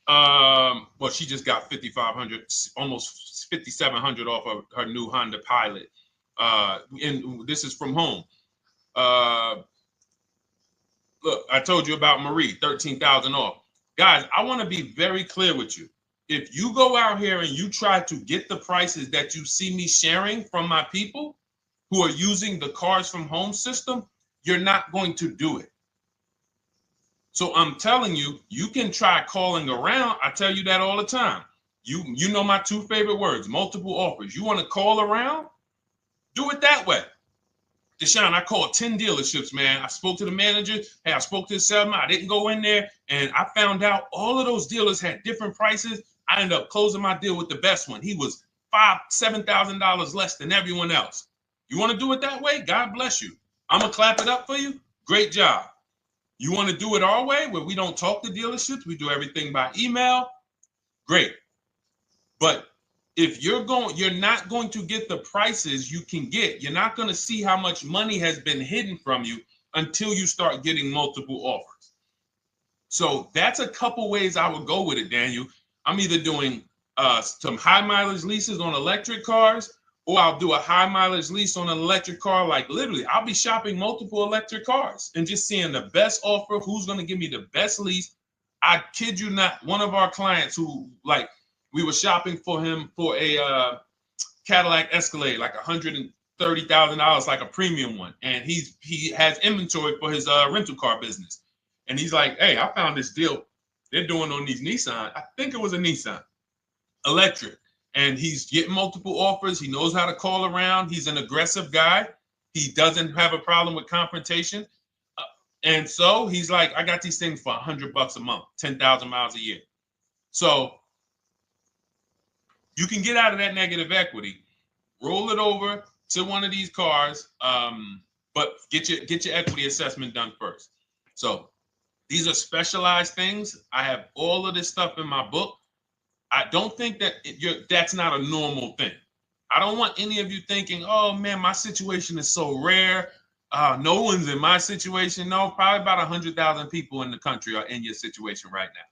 Well, she just got 5,500, almost 5,700 off of her new Honda Pilot. And this is from home. Look, I told you about Marie, 13,000 off. Guys, I want to be very clear with you. If you go out here and you try to get the prices that you see me sharing from my people who are using the Cars from Home system, you're not going to do it. So I'm telling you, you can try calling around. I tell you that all the time. You know my 2 favorite words, multiple offers. You want to call around? Do it that way. Deshone, I called 10 dealerships, man. I spoke to the manager. Hey, I spoke to the salesman. I didn't go in there, and I found out all of those dealers had different prices. I ended up closing my deal with the best one. He was $5,000, $7,000 less than everyone else. You want to do it that way? God bless you. I'm going to clap it up for you. Great job. You want to do it our way, where we don't talk to dealerships? We do everything by email? Great. But if you're not going to get the prices you can get. You're not going to see how much money has been hidden from you until you start getting multiple offers. So that's a couple ways I would go with it, Daniel. I'm either doing some high mileage leases on electric cars, or I'll do a high mileage lease on an electric car. Like literally, I'll be shopping multiple electric cars and just seeing the best offer, who's going to give me the best lease. I kid you not, one of our clients who, like, we were shopping for him for a Cadillac Escalade, like $30,000, like a premium one, and he has inventory for his rental car business, and he's like, hey, I found this deal they're doing on these Nissan. I think it was a Nissan electric, and he's getting multiple offers. He knows how to call around. He's an aggressive guy. He doesn't have a problem with confrontation, and so he's like, I got these things for $100 a month, 10,000 miles a year. So you can get out of that negative equity, roll it over to one of these cars, but get your equity assessment done first. So these are specialized things. I have all of this stuff in my book. I don't think that that's not a normal thing. I don't want any of you thinking, oh man, my situation is so rare. No one's in my situation. No, probably about 100,000 people in the country are in your situation right now.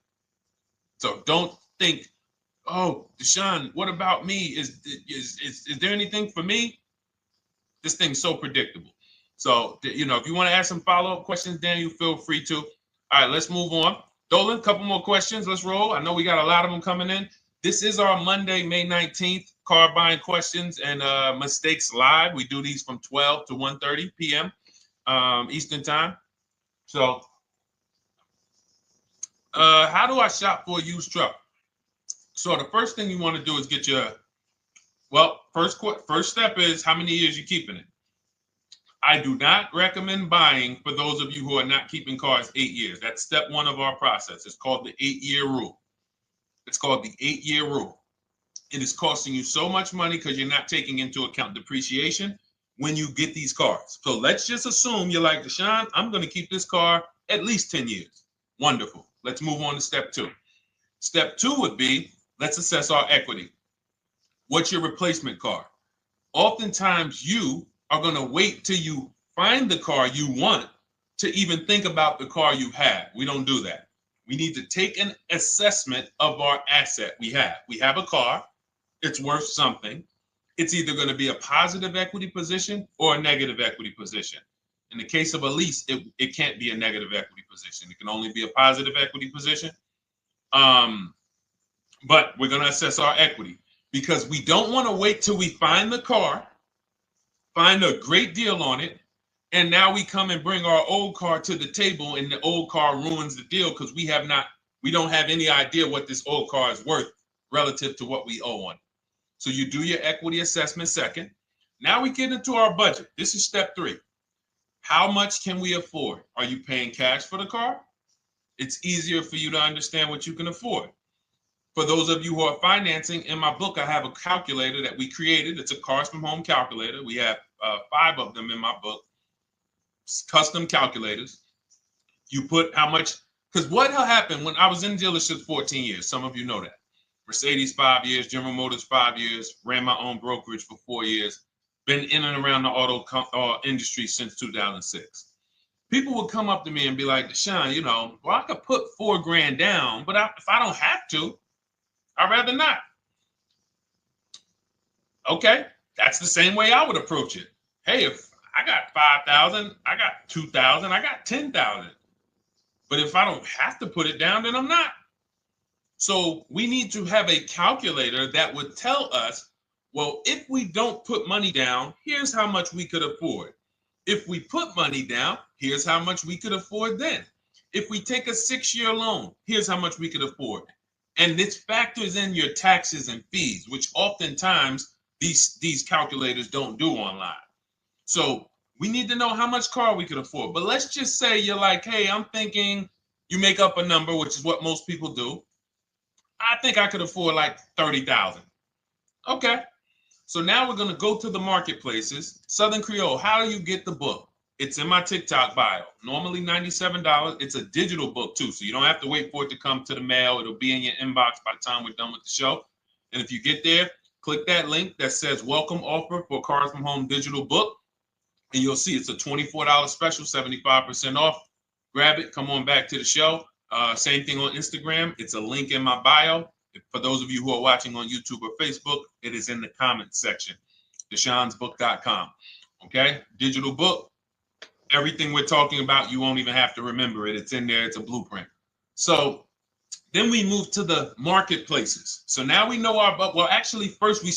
So don't think, oh, Deshone, what about me? Is there anything for me? This thing's so predictable. So, if you want to ask some follow-up questions, Daniel, feel free to. All right, let's move on. Dolan, a couple more questions. Let's roll. I know we got a lot of them coming in. This is our Monday, May 19th, car buying questions and mistakes live. We do these from 12 to 1:30 p.m. Eastern time. So, how do I shop for a used truck? So the first thing you want to do is get your, first step is how many years you keeping it. I do not recommend buying for those of you who are not keeping cars 8 years. That's step one of our process. It's called the 8-year rule. It's called the 8-year rule. It is costing you so much money because you're not taking into account depreciation when you get these cars. So let's just assume you're like, Deshone, I'm going to keep this car at least 10 years. Wonderful. Let's move on to step two. Step two would be, let's assess our equity. What's your replacement car? Oftentimes you are going to wait till you find the car you want to even think about the car you have. We don't do that. We need to take an assessment of our asset we have. We have a car. It's worth something. It's either going to be a positive equity position or a negative equity position. In the case of a lease, it can't be a negative equity position. It can only be a positive equity position. But we're going to assess our equity because we don't want to wait till we find the car, find a great deal on it, and now we come and bring our old car to the table and the old car ruins the deal because we don't have any idea what this old car is worth relative to what we owe on it. So you do your equity assessment second. Now we get into our budget. This is step three. How much can we afford? Are you paying cash for the car? It's easier for you to understand what you can afford. For those of you who are financing, in my book, I have a calculator that we created. It's a Cars from Home calculator. We have 5 of them in my book, custom calculators. You put how much, because what happened when I was in dealerships 14 years, some of you know that. Mercedes 5 years, General Motors 5 years, ran my own brokerage for 4 years, been in and around the auto industry since 2006. People would come up to me and be like, Deshone, I could put $4,000 down, but if I don't have to, I'd rather not. Okay, that's the same way I would approach it. Hey, if I got 5,000, I got 2,000, I got 10,000. But if I don't have to put it down, then I'm not. So we need to have a calculator that would tell us, well, if we don't put money down, here's how much we could afford. If we put money down, here's how much we could afford then. If we take a 6-year loan, here's how much we could afford. And this factors in your taxes and fees, which oftentimes these calculators don't do online. So we need to know how much car we could afford. But let's just say you're like, hey, I'm thinking, you make up a number, which is what most people do. I think I could afford like 30,000. Okay. So now we're going to go to the marketplaces. Southern Creole, how do you get the book? It's in my TikTok bio. Normally $97. It's a digital book too, so you don't have to wait for it to come to the mail. It'll be in your inbox by the time we're done with the show. And if you get there, click that link that says welcome offer for Cars from Home digital book. And you'll see it's a $24 special, 75% off. Grab it. Come on back to the show. Same thing on Instagram. It's a link in my bio. For those of you who are watching on YouTube or Facebook, it is in the comments section. DeshonesBook.com. Okay? Digital book. Everything we're talking about, you won't even have to remember it. It's in there. It's a blueprint. So then we move to the marketplaces. So now we know actually first we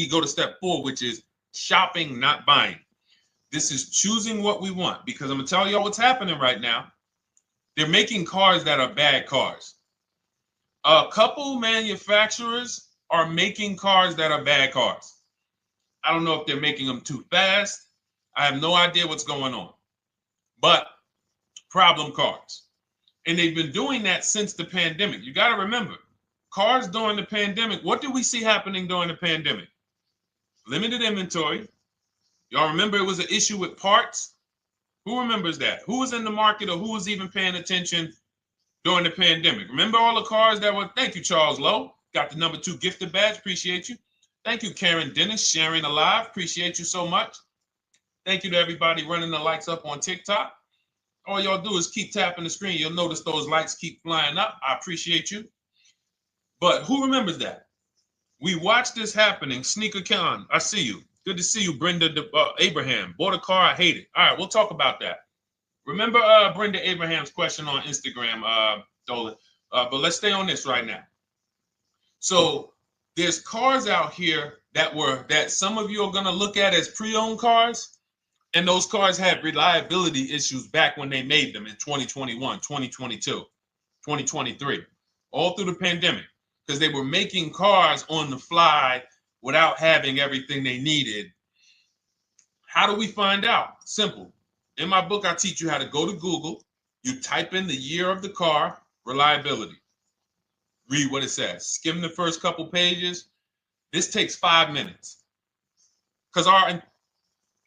go to step 4, which is shopping, not buying. This is choosing what we want, because I'm gonna tell y'all what's happening right now. They're making cars that are bad cars. A couple manufacturers are making cars that are bad cars. I don't know if they're making them too fast. I have no idea what's going on, but problem cars. And they've been doing that since the pandemic. You got to remember, cars during the pandemic, what did we see happening during the pandemic? Limited inventory. Y'all remember it was an issue with parts? Who remembers that? Who was in the market or who was even paying attention during the pandemic? Remember all the cars that were, thank you, Charles Lowe. Got the #2 gifted badge, appreciate you. Thank you, Karen Dennis, sharing alive, appreciate you so much. Thank you to everybody running the likes up on TikTok. All y'all do is keep tapping the screen. You'll notice those likes keep flying up. I appreciate you. But who remembers that? We watched this happening. Sneaker Con, I see you. Good to see you, Brenda Abraham. Bought a car, I hate it. All right, we'll talk about that. Remember Brenda Abraham's question on Instagram, Dolan. But let's stay on this right now. So there's cars out here that some of you are going to look at as pre-owned cars. And those cars had reliability issues back when they made them in 2021, 2022, 2023, all through the pandemic, because they were making cars on the fly without having everything they needed. How do we find out? Simple. In my book, I teach you how to go to Google. You type in the year of the car, reliability. Read what it says. Skim the first couple pages. This takes 5 minutes. Because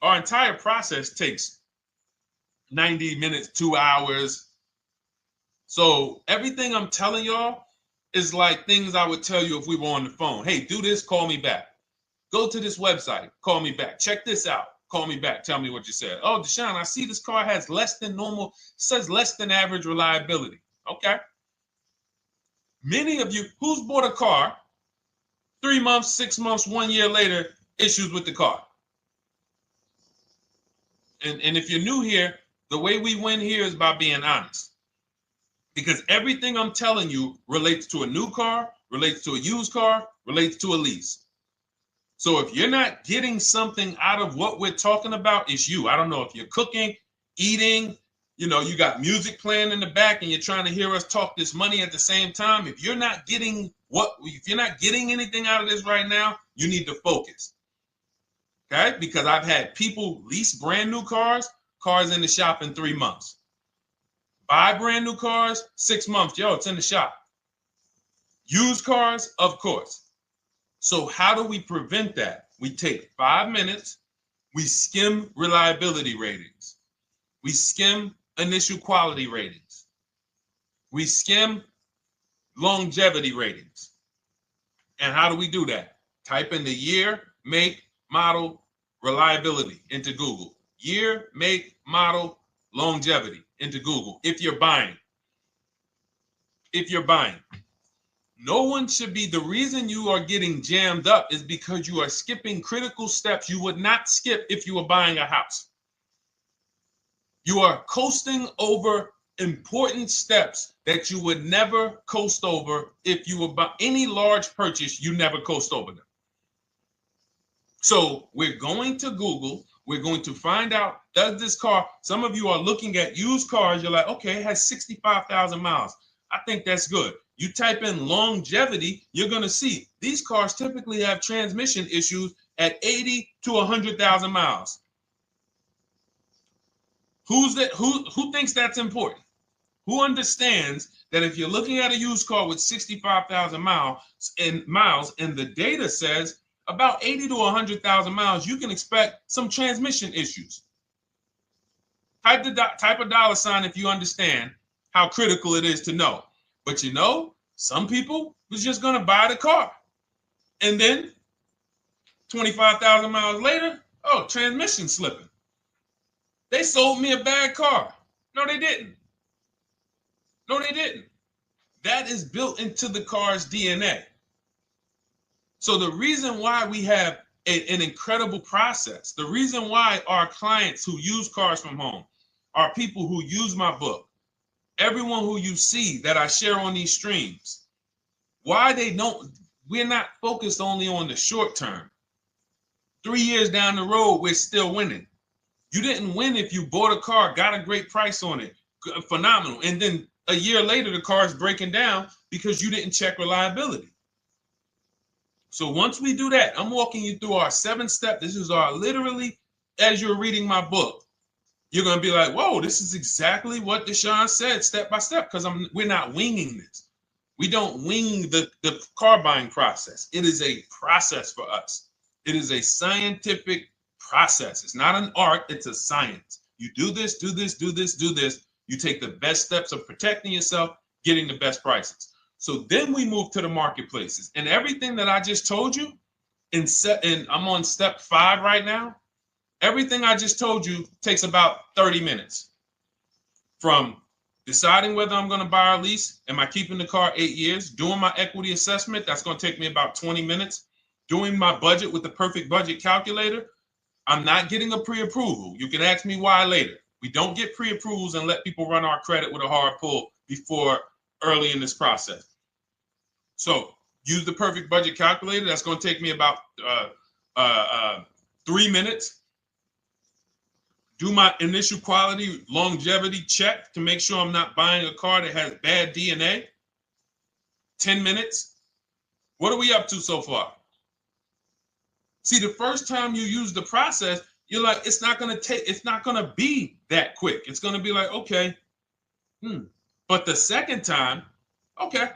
our entire process takes 90 minutes, 2 hours. So everything I'm telling y'all is like things I would tell you if we were on the phone. Hey, do this, call me back. Go to this website, call me back. Check this out, call me back. Tell me what you said. Oh, Deshone, I see this car has less than normal, says less than average reliability. Okay. Many of you, who's bought a car 3 months, 6 months, 1 year later, issues with the car? And if you're new here, the way we win here is by being honest. Because everything I'm telling you relates to a new car, relates to a used car, relates to a lease. So if you're not getting something out of what we're talking about, it's you. I don't know if you're cooking, eating, you got music playing in the back and you're trying to hear us talk this money at the same time. If you're not getting anything out of this right now, you need to focus. Okay? Because I've had people lease brand new cars in the shop in 3 months. Buy brand new cars, 6 months. Yo, it's in the shop. Used cars, of course. So how do we prevent that? We take 5 minutes. We skim reliability ratings. We skim initial quality ratings. We skim longevity ratings. And how do we do that? Type in the year, make, model, reliability into Google. Year, make, model, longevity into Google. If you're buying. No one should be, the reason you are getting jammed up is because you are skipping critical steps you would not skip if you were buying a house. You are coasting over important steps that you would never coast over if you were buying any large purchase, you never coast over them. So we're going to Google, we're going to find out, does this car, some of you are looking at used cars, you're like, okay, it has 65,000 miles. I think that's good. You type in longevity, you're going to see these cars typically have transmission issues at 80 to 100,000 miles. Who thinks that's important? Who understands that if you're looking at a used car with 65,000 miles and the data says about 80 to 100,000 miles, you can expect some transmission issues. Type a dollar sign if you understand how critical it is to know. But some people was just going to buy the car. And then 25,000 miles later, transmission slipping. They sold me a bad car. No, they didn't. That is built into the car's DNA. So the reason why we have an incredible process, the reason why our clients who use cars from home are people who use my book, everyone who you see that I share on these streams, we're not focused only on the short term. 3 years down the road, we're still winning. You didn't win if you bought a car, got a great price on it, phenomenal, and then a year later the car is breaking down because you didn't check reliability. So once we do that, I'm walking you through our 7-step. This is our literally, as you're reading my book, you're going to be like, whoa, this is exactly what Deshone said, step by step, because we're not winging this. We don't wing the car buying process. It is a process for us. It is a scientific process. It's not an art, it's a science. You do this, do this, do this, do this. You take the best steps of protecting yourself, getting the best prices. So then we move to the marketplaces. And everything that I just told you, and I'm on step 5 right now, everything I just told you takes about 30 minutes. From deciding whether I'm going to buy or lease, am I keeping the car 8 years, doing my equity assessment, that's going to take me about 20 minutes, doing my budget with the perfect budget calculator. I'm not getting a pre-approval. You can ask me why later. We don't get pre-approvals and let people run our credit with a hard pull before early in this process. So use the perfect budget calculator. That's going to take me about 3 minutes. Do my initial quality longevity check to make sure I'm not buying a car that has bad DNA. 10 minutes. What are we up to so far? See, the first time you use the process, you're like, it's not going to be that quick. It's going to be like, okay. But the second time, okay.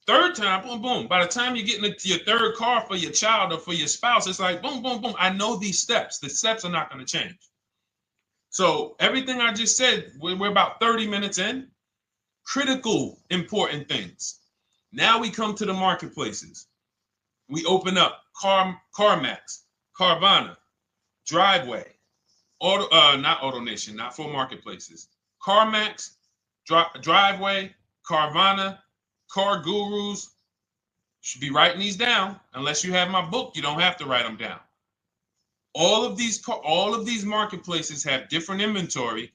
Third time, boom, boom. By the time you're getting into your third car for your child or for your spouse, it's like, boom, boom, boom. I know these steps. The steps are not going to change. So everything I just said, we're about 30 minutes in. Critical, important things. Now we come to the marketplaces. We open up CarMax, Carvana, Driveway, not AutoNation, not for marketplaces. CarMax, Driveway, Carvana, Car Gurus. Should be writing these down. Unless you have my book, you don't have to write them down. All of these marketplaces have different inventory,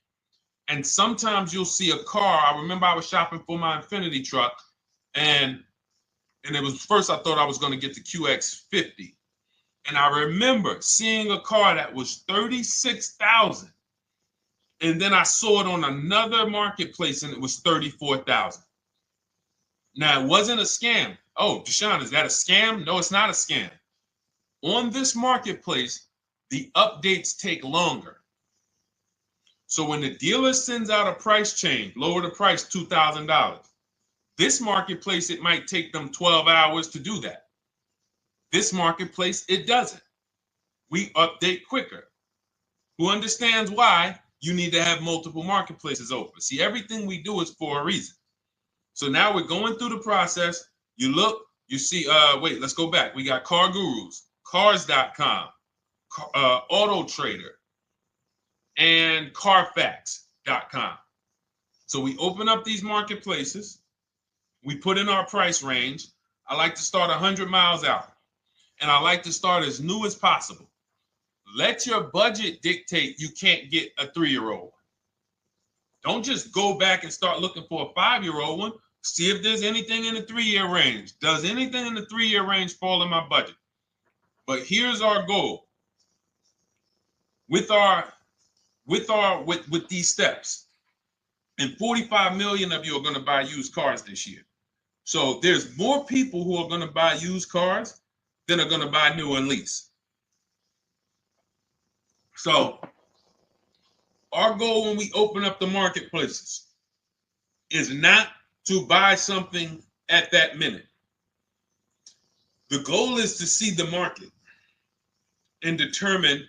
and sometimes you'll see a car. I remember I was shopping for my Infinity truck, and it was first I thought I was going to get the QX50, and I remember seeing a car that was $36,000, and then I saw it on another marketplace, and it was $34,000. Now it wasn't a scam. Oh, Deshone, is that a scam? No, it's not a scam. On this marketplace, the updates take longer. So when the dealer sends out a price change, lower the price $2,000. This marketplace, it might take them 12 hours to do that. This marketplace, it doesn't. We update quicker. Who understands why you need to have multiple marketplaces open? See, everything we do is for a reason. So now we're going through the process. You look, you see, wait, let's go back. We got Car Gurus, Cars.com, Auto Trader, and Carfax.com. So we open up these marketplaces. We put in our price range. I like to start 100 miles out, and I like to start as new as possible. Let your budget dictate you can't get a 3-year-old. Don't just go back and start looking for a 5-year-old one. See if there's anything in the 3-year range. Does anything in the 3-year range fall in my budget? But here's our goal. With these steps, and 45 million of you are going to buy used cars this year. So there's more people who are going to buy used cars than are going to buy new and lease. So our goal when we open up the marketplaces is not to buy something at that minute. The goal is to see the market and determine,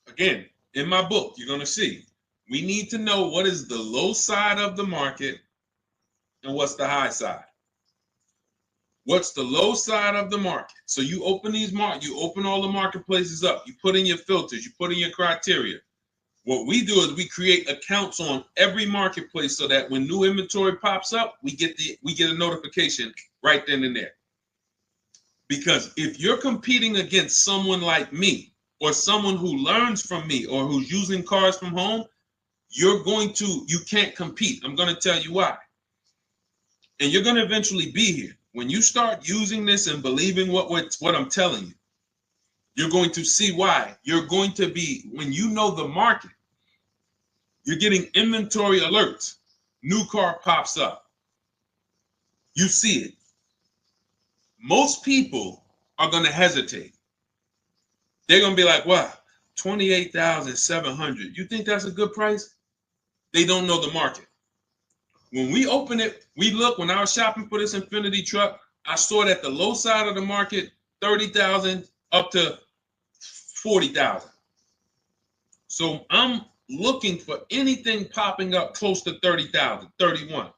again, in my book, you're going to see, we need to know what is the low side of the market and what's the high side. What's the low side of the market? So you open you open all the marketplaces up. You put in your filters. You put in your criteria. What we do is we create accounts on every marketplace so that when new inventory pops up, we get a notification right then and there. Because if you're competing against someone like me or someone who learns from me or who's using cars from home, you can't compete. I'm going to tell you why. And you're going to eventually be here. When you start using this and believing what I'm telling you, You're going to see why. You're going to be, when you know the market, you're getting inventory alerts. New car pops up. You see it. Most people are going to hesitate. They're going to be like, wow, 28,700. You think that's a good price? They don't know the market. When we open it, we look, when I was shopping for this Infinity truck, I saw it at the low side of the market, 30,000 up to 40,000. So I'm looking for anything popping up close to 30,000, 31.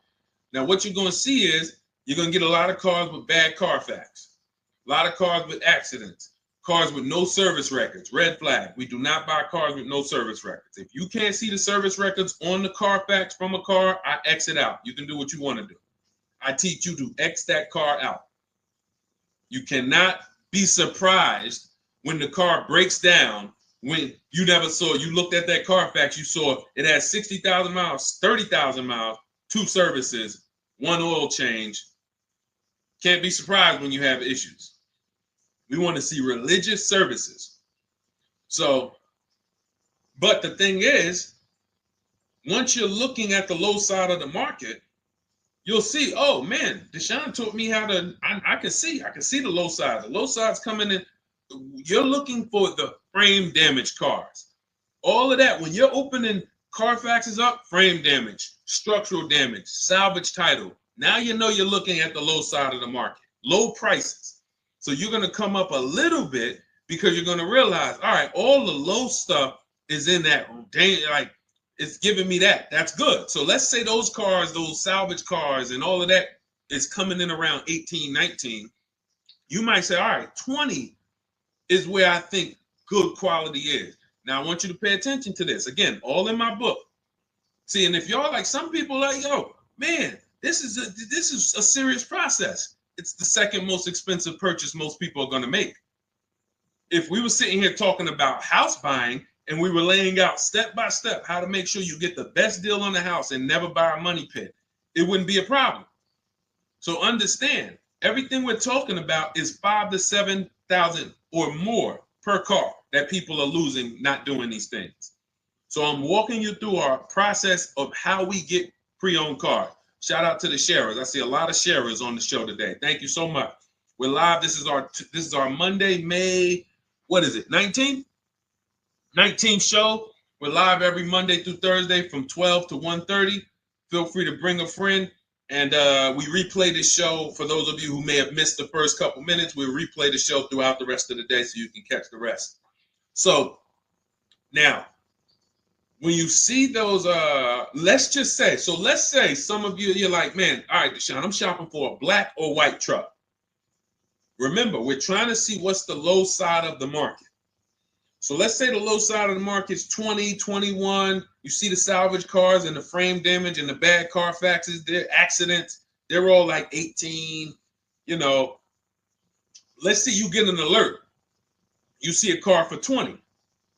Now, what you're going to see is you're going to get a lot of cars with bad Carfax, a lot of cars with accidents, cars with no service records, red flag. We do not buy cars with no service records. If you can't see the service records on the Carfax from a car, I exit out. You can do what you want to do. I teach you to X that car out. You cannot be surprised when the car breaks down, when you never saw, you looked at that Carfax, you saw it had 60,000 miles, 30,000 miles, 2 services, 1 oil change. Can't be surprised when you have issues. We want to see religious services. So, but the thing is, once you're looking at the low side of the market, you'll see, oh man, Deshone taught me how to, I can see the low side. The low side's coming in. You're looking for the frame damage cars. All of that, when you're opening Carfaxes up, frame damage, structural damage, salvage title. Now you know you're looking at the low side of the market, low prices. So you're going to come up a little bit because you're going to realize, all right, all the low stuff is in that, like, it's giving me that. That's good. So let's say those cars, those salvage cars and all of that is coming in around 18, 19. You might say, all right, 20 is where I think good quality is. Now, I want you to pay attention to this. Again, all in my book. See, and if y'all like, some people like, yo, man, this is a serious process. It's the second most expensive purchase most people are going to make. If we were sitting here talking about house buying and we were laying out step by step how to make sure you get the best deal on the house and never buy a money pit, it wouldn't be a problem. So understand, everything we're talking about is 5,000 to 7,000 or more per car that people are losing not doing these things. So I'm walking you through our process of how we get pre-owned cars. Shout out to the sharers. I see a lot of sharers on the show today. Thank you so much. We're live. This is our Monday, May, what is it, 19th? 19th show. We're live every Monday through Thursday from 12 to 1:30. Feel free to bring a friend. And we replay this show. For those of you who may have missed the first couple minutes, we'll replay the show throughout the rest of the day so you can catch the rest. So now, when you see those, let's say some of you, you're like, man, all right, Deshone, I'm shopping for a black or white truck. Remember, we're trying to see what's the low side of the market. So let's say the low side of the market is 20, 21. You see the salvage cars and the frame damage and the bad Carfaxes, their accidents, they're all like 18, you know. Let's say you get an alert. You see a car for 20.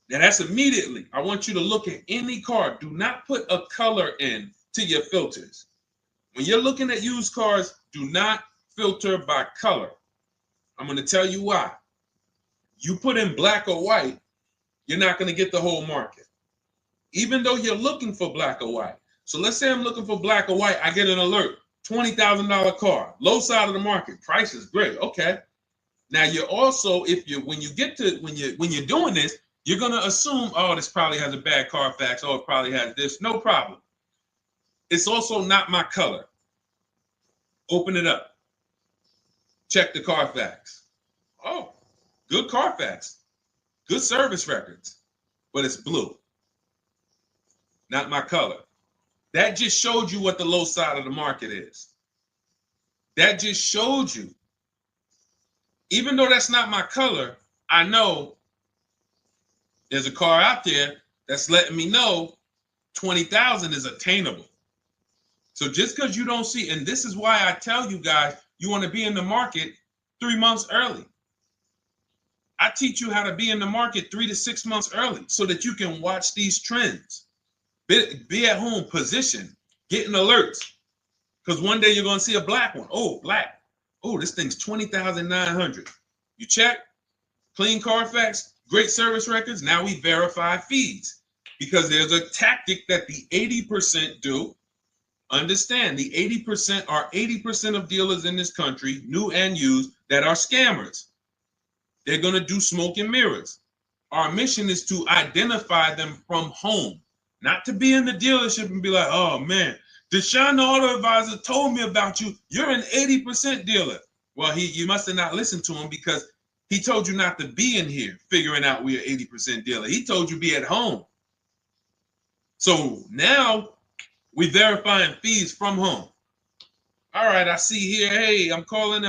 Now that's immediately, I want you to look at any car. Do not put a color in to your filters. When you're looking at used cars, do not filter by color. I'm going to tell you why. You put in black or white, you're not going to get the whole market, even though you're looking for black or white. So let's say I'm looking for black or white. I get an alert, $20,000 car, low side of the market. Price is great. Okay. Now you're also, when you're doing this, you're going to assume, oh, this probably has a bad Carfax. Oh, it probably has this. No problem. It's also not my color. Open it up. Check the Carfax. Oh, good Carfax. Good service records, but it's blue. Not my color. That just showed you what the low side of the market is. That just showed you. Even though that's not my color, I know there's a car out there that's letting me know 20,000 is attainable. So just because you don't see, and this is why I tell you guys, you want to be in the market 3 months early. I teach you how to be in the market 3 to 6 months early so that you can watch these trends. Be at home, position, getting alerts. Because one day you're going to see a black one. Oh, black. Oh, this thing's 20,900. You check. clean Carfax, great service records. Now we verify fees because there's a tactic that the 80% do. Understand, the 80% are 80% of dealers in this country, new and used, that are scammers. They're going to do smoke and mirrors. Our mission is to identify them from home, not to be in the dealership and be like, oh man, Deshone the Auto Advisor told me about you. You're an 80% dealer. Well, you must have not listened to him because he told you not to be in here figuring out we're 80% dealer. He told you be at home. So now we verifying fees from home. All right, I see here, hey, I'm calling,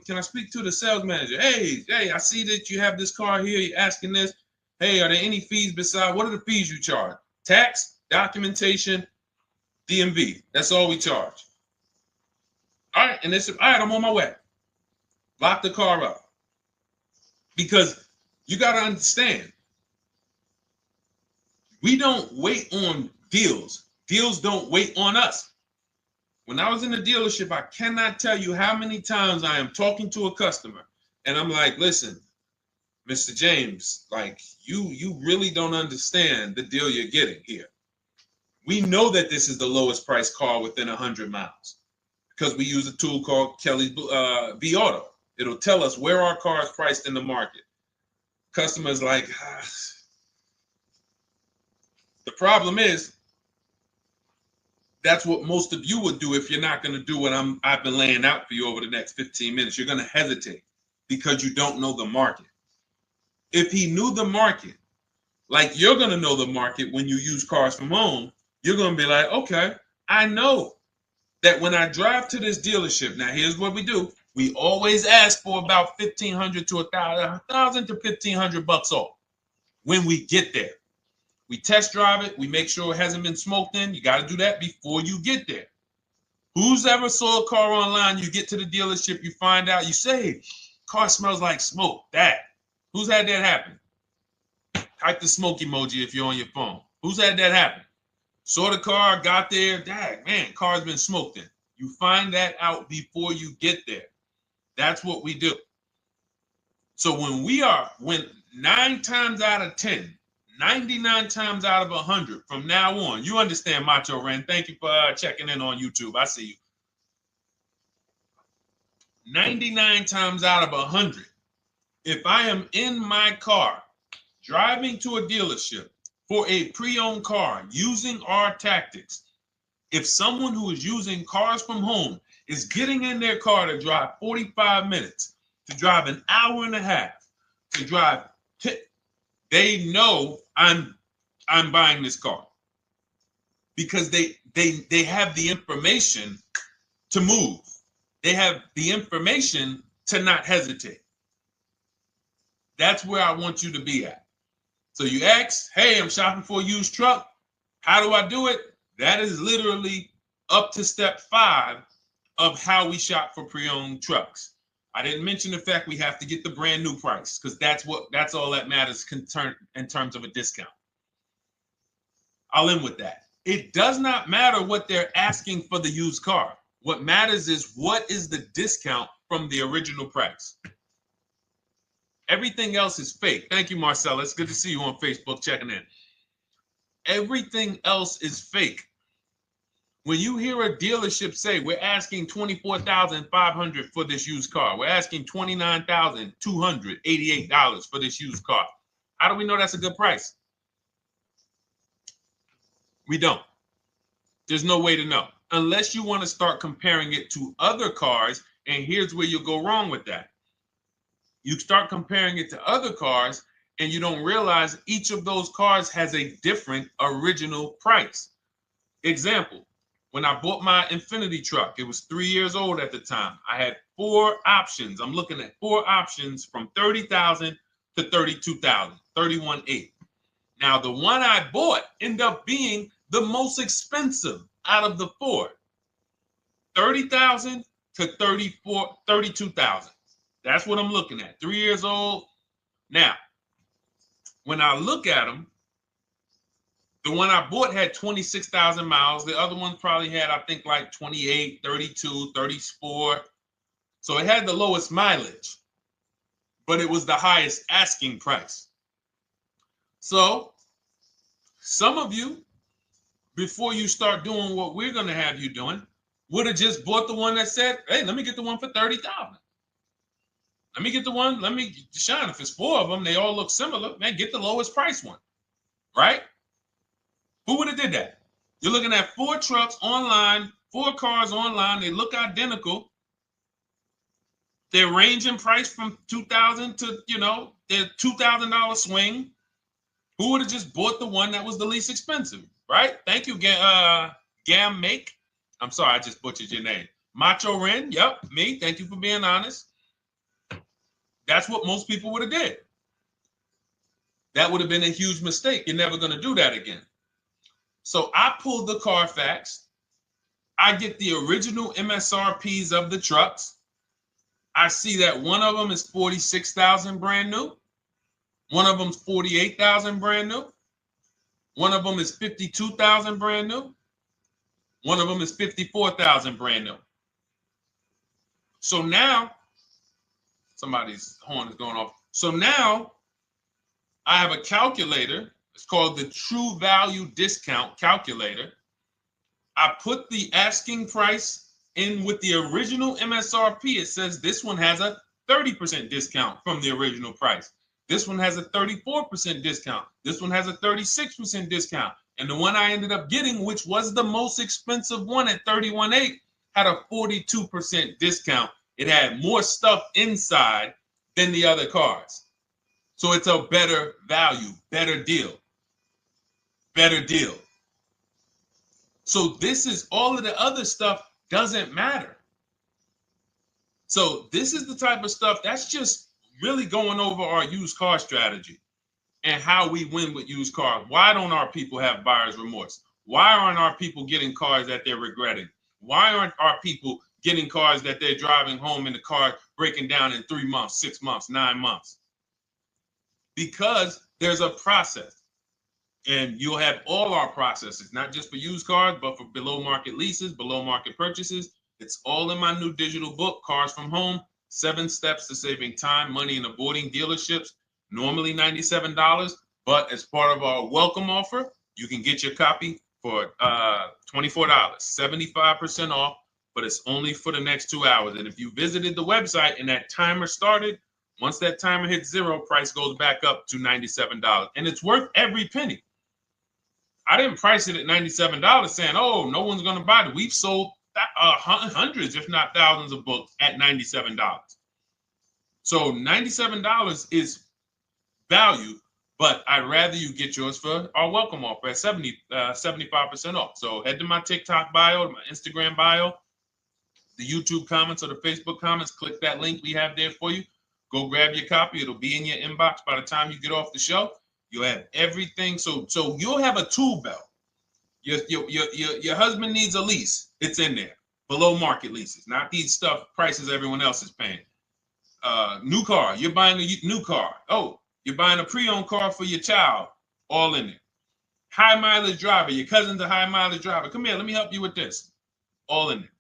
can I speak to the sales manager? Hey, I see that you have this car here, you're asking this. Hey, are there any fees besides, what are the fees you charge? Tax, documentation, DMV. That's all we charge. All right, and they said, all right, I'm on my way. Lock the car up. Because you got to understand, we don't wait on deals. Deals don't wait on us. When I was in the dealership, I cannot tell you how many times I am talking to a customer and I'm like, listen, Mr. James, like you really don't understand the deal you're getting here. We know that this is the lowest price car within 100 miles because we use a tool called Kelly's V Auto. It'll tell us where our car is priced in the market. Customers like, the problem is, that's what most of you would do if you're not going to do what I've been laying out for you over the next 15 minutes. You're going to hesitate because you don't know the market. If he knew the market, like you're going to know the market when you use cars from home, you're going to be like, okay, I know that when I drive to this dealership, now here's what we do. We always ask for about $1,500 to $1,000 to $1,500 off when we get there. We test drive it. We make sure it hasn't been smoked in. You got to do that before you get there. Who's ever saw a car online? You get to the dealership, you find out, you say, car smells like smoke. That. Who's had that happen? Type the smoke emoji if you're on your phone. Who's had that happen? Saw the car, got there, dang, man, car's been smoked in. You find that out before you get there. That's what we do. So when 9 times out of 10, 99 times out of 100 from now on, you understand, Macho Ren. Thank you for checking in on YouTube. I see you. 99 times out of 100, if I am in my car driving to a dealership for a pre-owned car using our tactics, if someone who is using cars from home is getting in their car to drive 45 minutes, to drive an hour and a half, to drive, they know I'm buying this car because they have the information to move. They have the information to not hesitate. That's where I want you to be at. So you ask, hey, I'm shopping for a used truck. How do I do it? That is literally up to step 5 of how we shop for pre-owned trucks. I didn't mention the fact we have to get the brand new price because that's all that matters in terms of a discount. I'll end with that. It does not matter what they're asking for the used car. What matters is what is the discount from the original price. Everything else is fake. Thank you, Marcella. It's good to see you on Facebook checking in. Everything else is fake. When you hear a dealership say, we're asking $24,500 for this used car, we're asking $29,288 for this used car, how do we know that's a good price? We don't. There's no way to know. Unless you want to start comparing it to other cars, and here's where you'll go wrong with that. You start comparing it to other cars, and you don't realize each of those cars has a different original price. Example. When I bought my Infinity truck, it was 3 years old at the time. I had 4 options. I'm looking at 4 options from $30,000 to $32,000, $31,800. Now, the one I bought ended up being the most expensive out of the 4. $30,000 to $32,000. That's what I'm looking at. 3 years old. Now, when I look at them, the one I bought had 26,000 miles. The other one probably had, I think, like 28, 32, 34. So it had the lowest mileage. but it was the highest asking price. So some of you, before you start doing what we're going to have you doing, would have just bought the one that said, hey, let me get the one for $30,000. Let me get the one, Deshone, if it's 4 of them, they all look similar, man, get the lowest price one, right? Who would have did that? You're looking at 4 trucks online, 4 cars online, they look identical. They're ranging price from $2,000 to, their $2,000 swing. Who would have just bought the one that was the least expensive, right? Thank you, Gam Make. I'm sorry, I just butchered your name. Macho Ren, yep, me. Thank you for being honest. That's what most people would have did. That would have been a huge mistake. You're never going to do that again. So I pulled the Carfax. I get the original MSRPs of the trucks. I see that one of them is 46,000 brand new. One of them's 48,000 brand new. One of them is 52,000 brand new. One of them is 54,000 brand new. So now, somebody's horn is going off. So now I have a calculator. It's called the True Value Discount Calculator. I put the asking price in with the original MSRP. It says this one has a 30% discount from the original price. This one has a 34% discount. This one has a 36% discount. And the one I ended up getting, which was the most expensive one at $31,800, had a 42% discount. It had more stuff inside than the other cars. So it's a better value, better deal. Better deal. So this is all of the other stuff doesn't matter. So this is the type of stuff that's just really going over our used car strategy and how we win with used cars. Why don't our people have buyer's remorse? Why aren't our people getting cars that they're regretting? Why aren't our people getting cars that they're driving home and the car breaking down in 3 months, 6 months, 9 months? Because there's a process. And you'll have all our processes, not just for used cars, but for below market leases, below market purchases. It's all in my new digital book, Cars from Home, 7 Steps to Saving Time, Money, and Avoiding Dealerships. Normally $97, but as part of our welcome offer, you can get your copy for $24, 75% off, but it's only for the next 2 hours. And if you visited the website and that timer started, once that timer hits 0, price goes back up to $97. And it's worth every penny. I didn't price it at $97 saying, oh, no one's going to buy it. We've sold hundreds, if not thousands of books at $97. So $97 is value, but I'd rather you get yours for our welcome offer at 75% off. So head to my TikTok bio, my Instagram bio, the YouTube comments or the Facebook comments, click that link we have there for you. Go grab your copy. It'll be in your inbox by the time you get off the show. You'll have everything. So you'll have a tool belt. Your husband needs a lease. It's in there. Below market leases, not these stuff prices everyone else is paying. New car. You're buying a new car. Oh, you're buying a pre-owned car for your child. All in there. High mileage driver. Your cousin's a high mileage driver. Come here. Let me help you with this. All in there.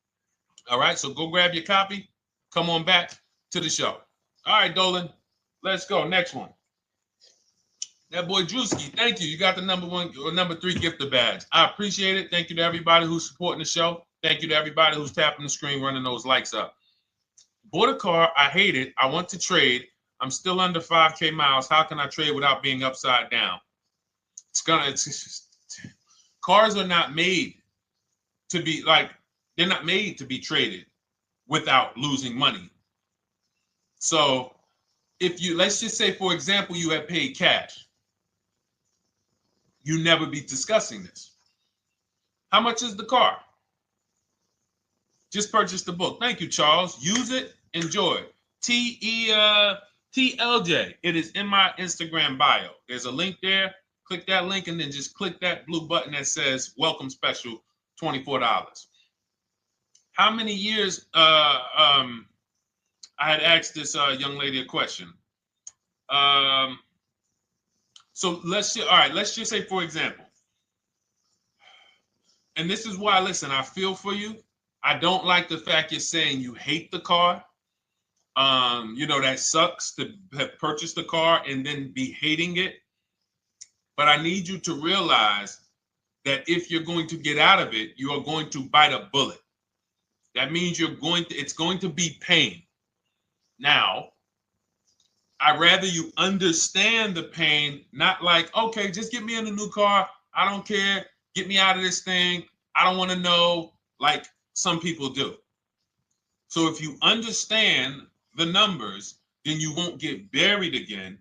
All right. So go grab your copy. Come on back to the show. All right, Dolan. Let's go. Next one. That boy Drewski, thank you. You got the number 1 or number 3 gifter badge. I appreciate it. Thank you to everybody who's supporting the show. Thank you to everybody who's tapping the screen, running those likes up. Bought a car. I hate it. I want to trade. I'm still under 5K miles. How can I trade without being upside down? Cars are not made to be they're not made to be traded without losing money. So if you, let's just say, for example, you have paid cash, you never be discussing this. How much is the car? Just purchase the book. Thank you, Charles. Use it, enjoy it. TLJ. It is in my Instagram bio. There's a link there. Click that link and then just click that blue button that says welcome special, $24. How many years I had asked this young lady a question. So let's just say, for example, and this is why, listen, I feel for you. I don't like the fact you're saying you hate the car. That sucks to have purchased a car and then be hating it. But I need you to realize that if you're going to get out of it, you are going to bite a bullet. That means it's going to be pain. Now, I'd rather you understand the pain, not like, okay, just get me in a new car. I don't care. Get me out of this thing. I don't want to know, like some people do. So if you understand the numbers, then you won't get buried again.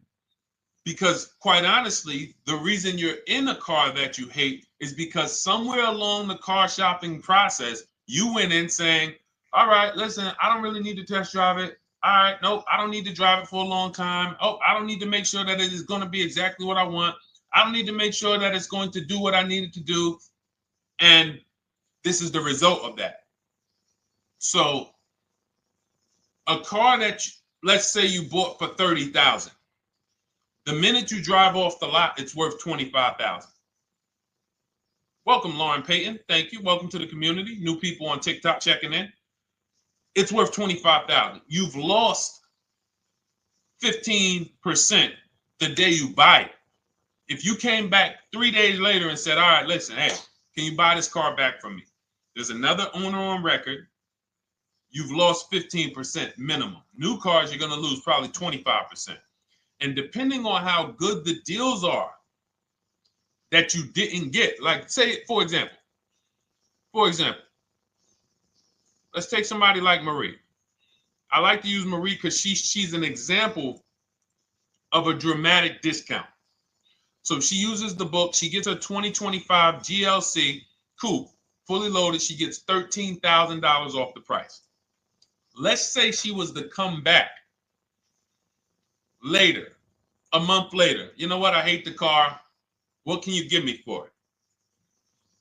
Because quite honestly, the reason you're in a car that you hate is because somewhere along the car shopping process, you went in saying, all right, listen, I don't really need to test drive it. All right, nope, I don't need to drive it for a long time. Oh, I don't need to make sure that it is going to be exactly what I want. I don't need to make sure that it's going to do what I need it to do. And this is the result of that. So a car that, let's say you bought for $30,000. The minute you drive off the lot, it's worth $25,000. Welcome, Lauren Payton. Thank you. Welcome to the community. New people on TikTok checking in. It's worth $25,000. You've lost 15% the day you buy it. If you came back 3 days later and said, all right, listen, hey, can you buy this car back from me? There's another owner on record. You've lost 15% minimum. New cars, you're going to lose probably 25%. And depending on how good the deals are that you didn't get, like say, for example, let's take somebody like Marie. I like to use Marie because she's an example of a dramatic discount. So she uses the book. She gets her 2025 GLC coupe, fully loaded. She gets $13,000 off the price. Let's say she was to come back later, a month later. You know what? I hate the car. What can you give me for it?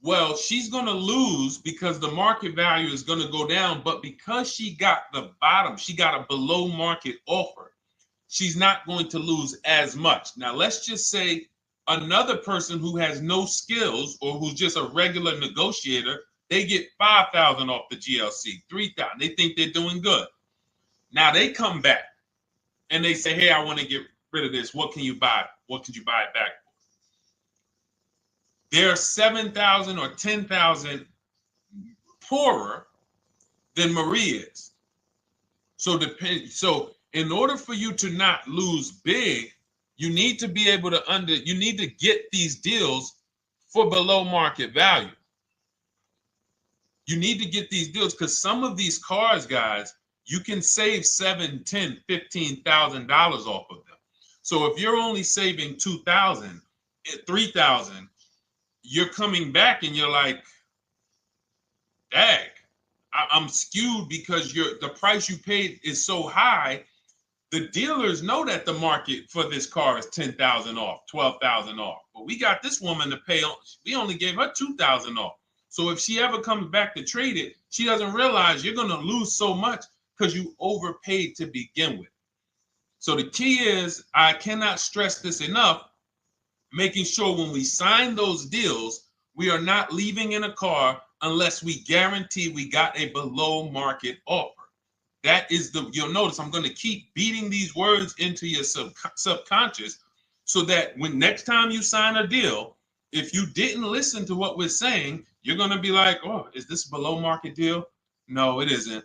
Well, she's going to lose because the market value is going to go down. But because she got the bottom, she got a below market offer, she's not going to lose as much. Now, let's just say another person who has no skills or who's just a regular negotiator, they get $5,000 off the GLC, $3,000. They think they're doing good. Now they come back and they say, hey, I want to get rid of this. What can you buy? What could you buy it back for? They're 7,000 or 10,000 poorer than Marie is. So in order for you to not lose big, you need to be able to you need to get these deals for below market value. You need to get these deals because some of these cars, guys, you can save $7,000, $10,000, $15,000 off of them. So if you're only saving $2,000, $3,000, you're coming back and you're like, dang, I'm skewed because the price you paid is so high. The dealers know that the market for this car is $10,000 off, $12,000 off. But we got this woman to pay, we only gave her $2,000 off. So if she ever comes back to trade it, she doesn't realize you're going to lose so much because you overpaid to begin with. So the key is, I cannot stress this enough, making sure when we sign those deals, we are not leaving in a car unless we guarantee we got a below market offer. That is you'll notice I'm going to keep beating these words into your subconscious so that when next time you sign a deal, if you didn't listen to what we're saying, you're going to be like, oh, is this a below market deal? No, it isn't.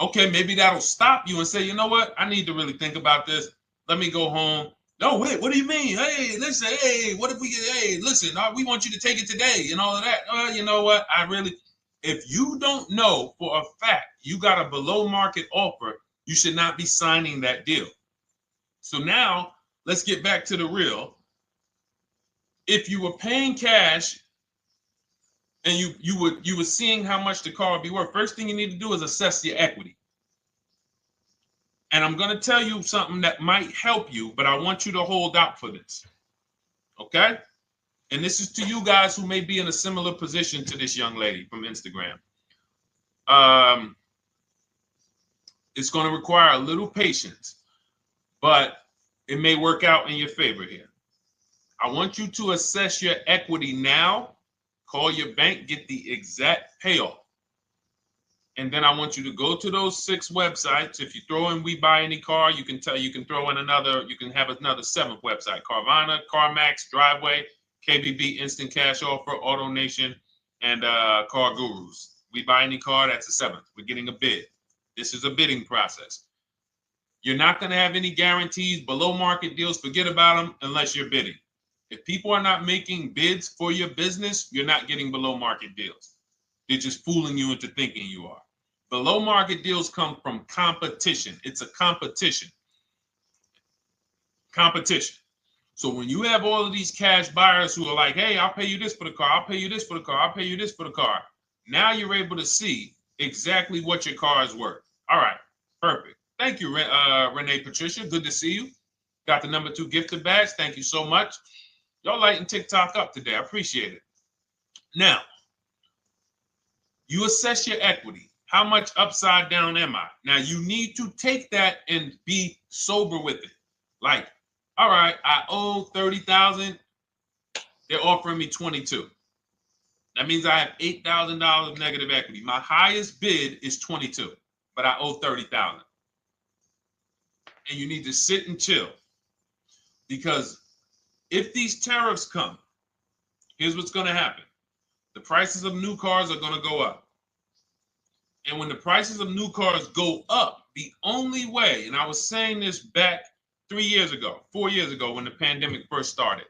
Okay, maybe that'll stop you and say, you know what? I need to really think about this. Let me go home. No, wait, what do you mean? Hey, listen, hey, what if we get, hey, listen, we want you to take it today and all of that. You know what? If you don't know for a fact you got a below market offer, you should not be signing that deal. So now let's get back to the real. If you were paying cash and you were seeing how much the car would be worth, first thing you need to do is assess your equity. And I'm going to tell you something that might help you, but I want you to hold out for this. Okay? And this is to you guys who may be in a similar position to this young lady from Instagram. It's going to require a little patience, but it may work out in your favor here. I want you to assess your equity now. Call your bank, get the exact payoff. And then I want you to go to those 6 websites. If you throw in We Buy Any Car, you can throw in you can have another 7th website: Carvana, CarMax, Driveway, KBB, Instant Cash Offer, AutoNation, and Car Gurus. We Buy Any Car, that's the 7th. We're getting a bid. This is a bidding process. You're not going to have any guarantees, below market deals. Forget about them unless you're bidding. If people are not making bids for your business, you're not getting below market deals. They're just fooling you into thinking you are. Below market deals come from competition. It's a competition. Competition. So when you have all of these cash buyers who are like, hey, I'll pay you this for the car, I'll pay you this for the car, I'll pay you this for the car. Now you're able to see exactly what your car is worth. All right, perfect. Thank you, Renee Patricia. Good to see you. Got the number 2 gifted badge. Thank you so much. Y'all lighting TikTok up today. I appreciate it. Now, you assess your equity. How much upside down am I? Now, you need to take that and be sober with it. Like, all right, I owe $30,000. They're offering me 22. That means I have $8,000 negative equity. My highest bid is 22, but I owe 30,000. And you need to sit and chill, because if these tariffs come, here's what's going to happen. The prices of new cars are going to go up. And when the prices of new cars go up, the only way, and I was saying this back 4 years ago, when the pandemic first started,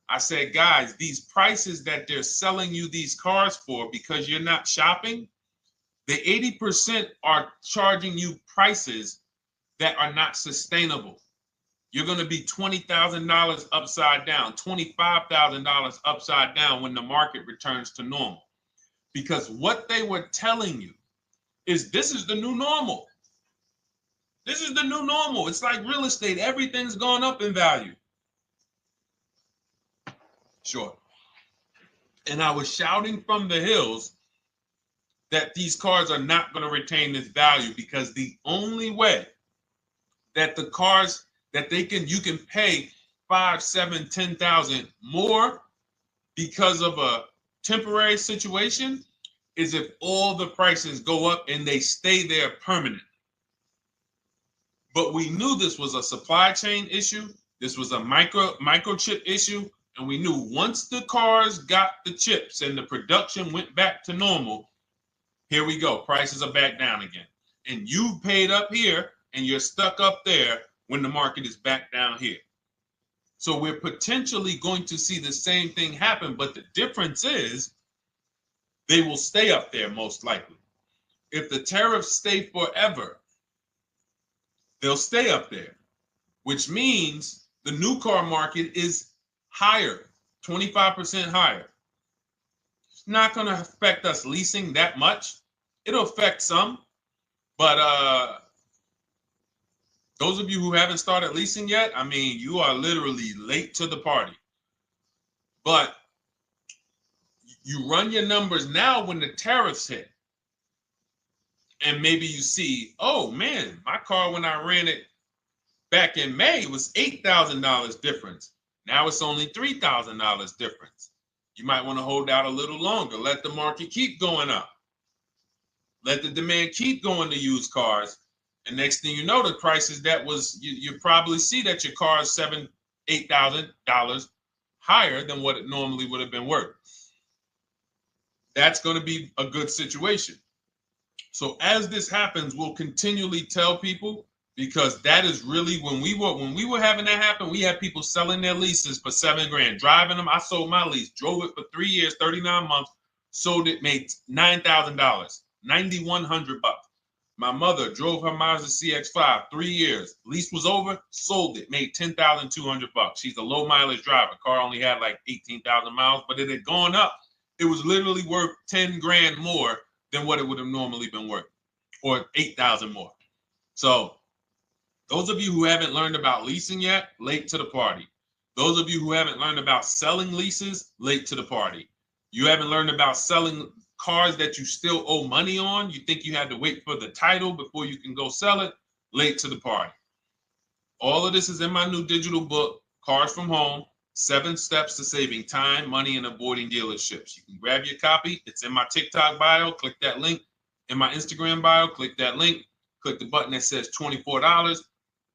I said, guys, these prices that they're selling you these cars for, because you're not shopping, the 80% are charging you prices that are not sustainable. You're going to be $20,000 upside down, $25,000 upside down when the market returns to normal. Because what they were telling you is this is the new normal. This is the new normal. It's like real estate. Everything's gone up in value. Sure. And I was shouting from the hills that these cars are not going to retain this value, because the only way that the cars that you can pay 5, 7, 10,000 more because of a temporary situation is if all the prices go up and they stay there permanently. But we knew this was a supply chain issue. This was a microchip issue. And we knew once the cars got the chips and the production went back to normal, here we go. Prices are back down again. And you paid up here and you're stuck up there when the market is back down here. So we're potentially going to see the same thing happen. But the difference is they will stay up there most likely. If the tariffs stay forever, they'll stay up there, which means the new car market is higher, 25% higher. It's not going to affect us leasing that much. It'll affect some, but those of you who haven't started leasing yet, I mean, you are literally late to the party. But you run your numbers now when the tariffs hit. And maybe you see, oh man, my car when I ran it back in May was $8,000 difference. Now it's only $3,000 difference. You might want to hold out a little longer. Let the market keep going up. Let the demand keep going to used cars. And next thing you know, the prices that was, you probably see that your car is $7,000, $8,000 higher than what it normally would have been worth. That's going to be a good situation. So as this happens, we'll continually tell people, because that is really when we were having that happen, we had people selling their leases for $7,000, driving them. I sold my lease, drove it for 3 years, 39 months, sold it, made $9,000, $9,100. My mother drove her Mazda CX-5, 3 years, lease was over, sold it, made $10,200. She's a low mileage driver. Car only had like 18,000 miles, but it had gone up. It was literally worth $10,000 more than what it would have normally been worth, or 8,000 more. So those of you who haven't learned about leasing yet, late to the party. Those of you who haven't learned about selling leases, late to the party. You haven't learned about selling cars that you still owe money on. You think you had to wait for the title before you can go sell it, late to the party. All of this is in my new digital book, Cars from Home, 7 Steps to Saving Time, Money, and Avoiding Dealerships. You can grab your copy. It's in my TikTok bio. Click that link. in my Instagram bio. Click that link. Click the button that says $24,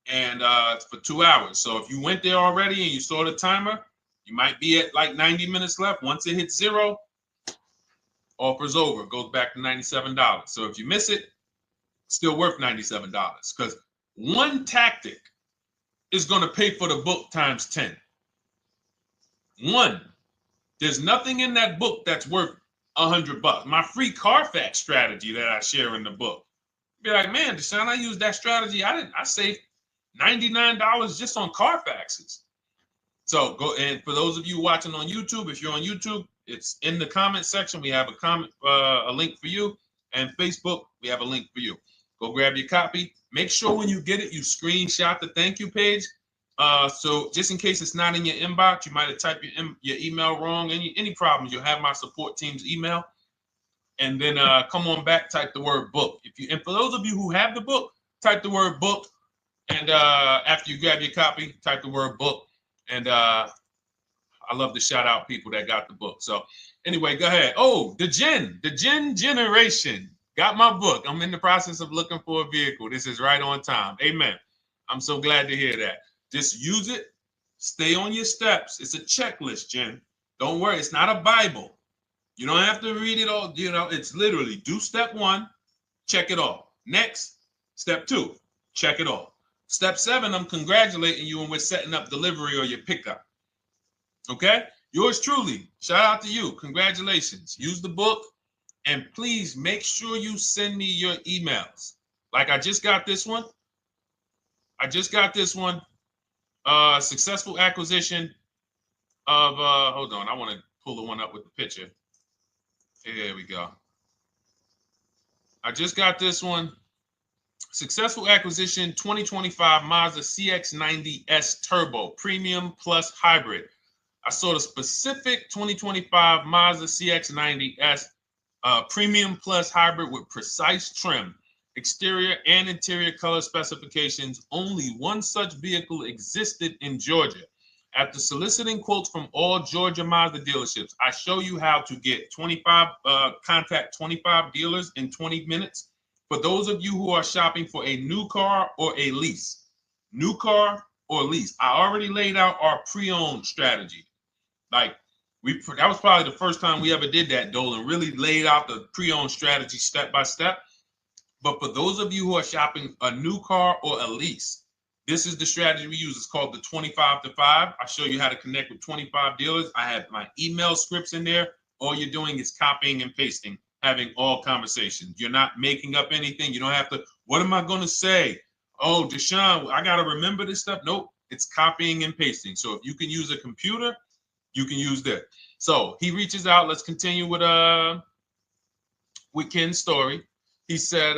and it's for 2 hours. So if you went there already and you saw the timer, you might be at like 90 minutes left. Once it hits 0, offer's over. It goes back to $97. So if you miss it, still worth $97, because one tactic is going to pay for the book times 10. One. There's nothing in that book that's worth $100. My free Carfax strategy that I share in the book. Be like, man, Deshone, I used that strategy. I saved $99 just on Carfaxes. So go, and for those of you watching on YouTube, if you're on YouTube, it's in the comment section. We have a link for you, and Facebook, we have a link for you. Go grab your copy. Make sure when you get it, you screenshot the thank you page. So just in case it's not in your inbox, you might have typed your email wrong. Any problems, you'll have my support team's email. And then come on back, type the word book. And for those of you who have the book, type the word book. And after you grab your copy, type the word book. And I love to shout out people that got the book. So anyway, go ahead. Oh, the Gen Generation got my book. I'm in the process of looking for a vehicle. This is right on time. Amen. I'm so glad to hear that. Just use it. Stay on your steps. It's a checklist, Jen. Don't worry. It's not a Bible. You don't have to read it all. You know, it's literally do step 1, check it off. Next, step 2, check it off. Step 7, I'm congratulating you and we're setting up delivery or your pickup. Okay? Yours truly. Shout out to you. Congratulations. Use the book, and please make sure you send me your emails. Like I just got this one. Successful acquisition of, hold on, I want to pull the one up with the picture. Here we go. I just got this one. Successful acquisition 2025 Mazda CX-90S Turbo Premium Plus Hybrid. I saw the specific 2025 Mazda CX-90S Premium Plus Hybrid with precise trim, exterior and interior color specifications. Only one such vehicle existed in Georgia. After soliciting quotes from all Georgia Mazda dealerships, I show you how to get contact 25 dealers in 20 minutes. For those of you who are shopping for a new car or a lease, new car or lease, I already laid out our pre-owned strategy. Like that was probably the first time we ever did that, Dolan, really laid out the pre-owned strategy step by step. But for those of you who are shopping a new car or a lease, this is the strategy we use. It's called the 25 to 5. I show you how to connect with 25 dealers. I have my email scripts in there. All you're doing is copying and pasting, having all conversations. You're not making up anything. You don't have to, what am I going to say? Oh, Deshone, I got to remember this stuff. Nope, it's copying and pasting. So if you can use a computer, you can use that. So he reaches out. Let's continue with Ken's story. He said,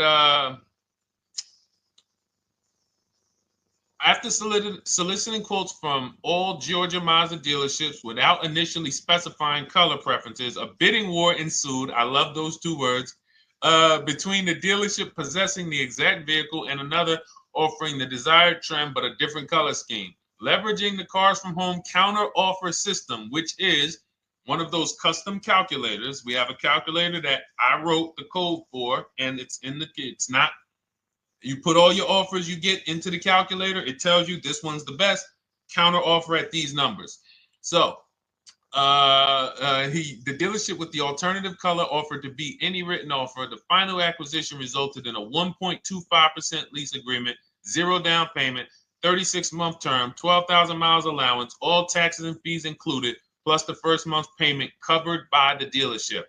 after soliciting quotes from all Georgia Mazda dealerships without initially specifying color preferences, a bidding war ensued. I love those 2 words. Between the dealership possessing the exact vehicle and another offering the desired trim but a different color scheme. Leveraging the Cars from Home counter offer system, which is one of those custom calculators. We have a calculator that I wrote the code for, and it's not. You put all your offers you get into the calculator. It tells you this one's the best. Counter offer at these numbers. So the dealership with the alternative color offered to beat any written offer. The final acquisition resulted in a 1.25% lease agreement, 0 down payment, 36-month term, 12,000 miles allowance, all taxes and fees included, plus the first month's payment covered by the dealership.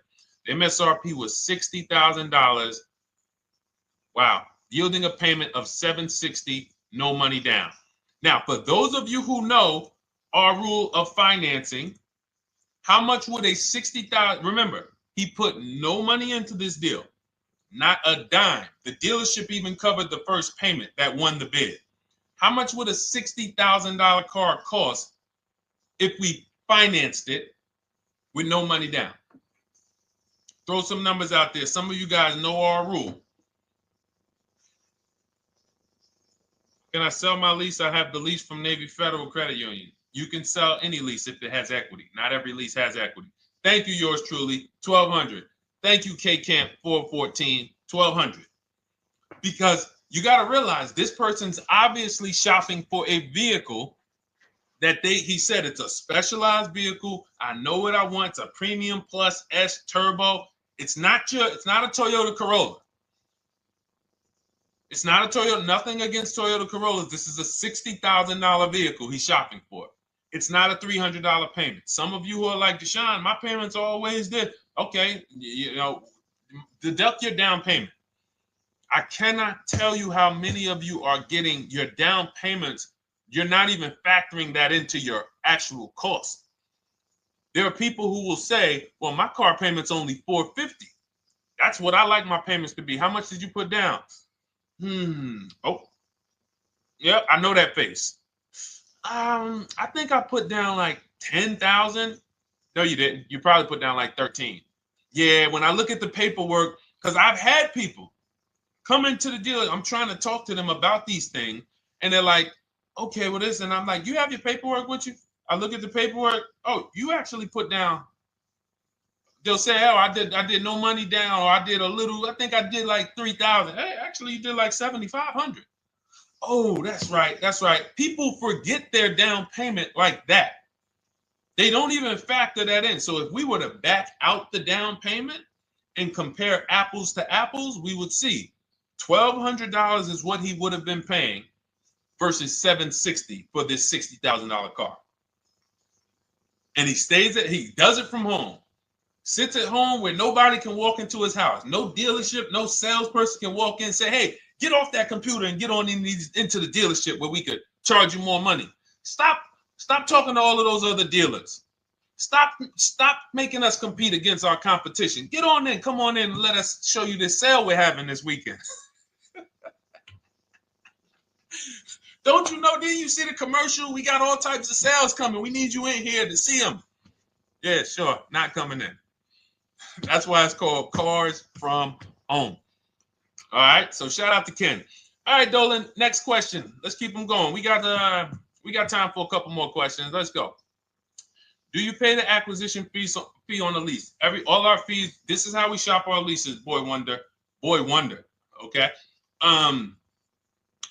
The MSRP was $60,000. Wow. Yielding a payment of $760, no money down. Now, for those of you who know our rule of financing, how much would a $60,000? Remember, he put no money into this deal, not a dime. The dealership even covered the first payment that won the bid. How much would a $60,000 car cost if we financed it with no money down? Throw some numbers out there. Some of you guys know our rule. Can I sell my lease? I have the lease from Navy Federal Credit Union. You can sell any lease if it has equity. Not every lease has equity. Thank you, yours truly, 1200. Thank you, K Camp 414, $1,200. Because you got to realize this person's obviously shopping for a vehicle that he said it's a specialized vehicle. I know what I want. It's a premium plus S turbo. It's not a Toyota Corolla. It's not a Toyota, nothing against Toyota Corollas. This is a $60,000 vehicle he's shopping for. It's not a $300 payment. Some of you who are like, Deshone, my payments are always there. Okay, deduct your down payment. I cannot tell you how many of you are getting your down payments. You're not even factoring that into your actual cost. There are people who will say, well, my car payment's only $450. That's what I like my payments to be. How much did you put down? Oh, yeah, I know that face. I think I put down like 10,000. No, you didn't. You probably put down like 13. Yeah, when I look at the paperwork, because I've had people come into the dealer, I'm trying to talk to them about these things, and they're like, okay, well, this, and I'm like, you have your paperwork with you? I look at the paperwork. Oh, you actually put down. They'll say, oh, I did no money down, or I did a little. I think I did like 3,000. Hey, actually, you did like 7,500. Oh, that's right. That's right. People forget their down payment like that. They don't even factor that in. So if we were to back out the down payment and compare apples to apples, we would see $1,200 is what he would have been paying versus $760 for this $60,000 car. And he does it from home. Sits at home where nobody can walk into his house. No dealership, no salesperson can walk in and say, hey, get off that computer and get on into the dealership where we could charge you more money. Stop talking to all of those other dealers. Stop making us compete against our competition. Get on in, come on in and let us show you this sale we're having this weekend. Don't you know, didn't you see the commercial? We got all types of sales coming. We need you in here to see them. Yeah, sure, not coming in. That's why it's called Cars from Home. All right, so shout out to Ken. All right, Dolan, next question. Let's keep them going. We got time for a couple more questions. Let's go. Do you pay the acquisition fee on the lease? All our fees, this is how we shop our leases, Boy Wonder. Okay.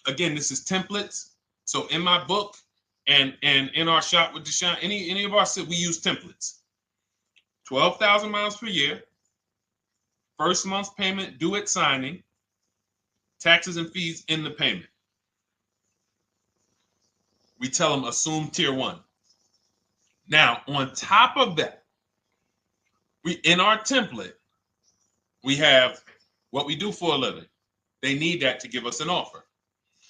Again, this is templates. So in my book and in our shop with Deshone, any of our we use templates. 12,000 miles per year, first month's payment due at signing, taxes and fees in the payment. We tell them assume tier 1. Now, on top of that, in our template, we have what we do for a living. They need that to give us an offer.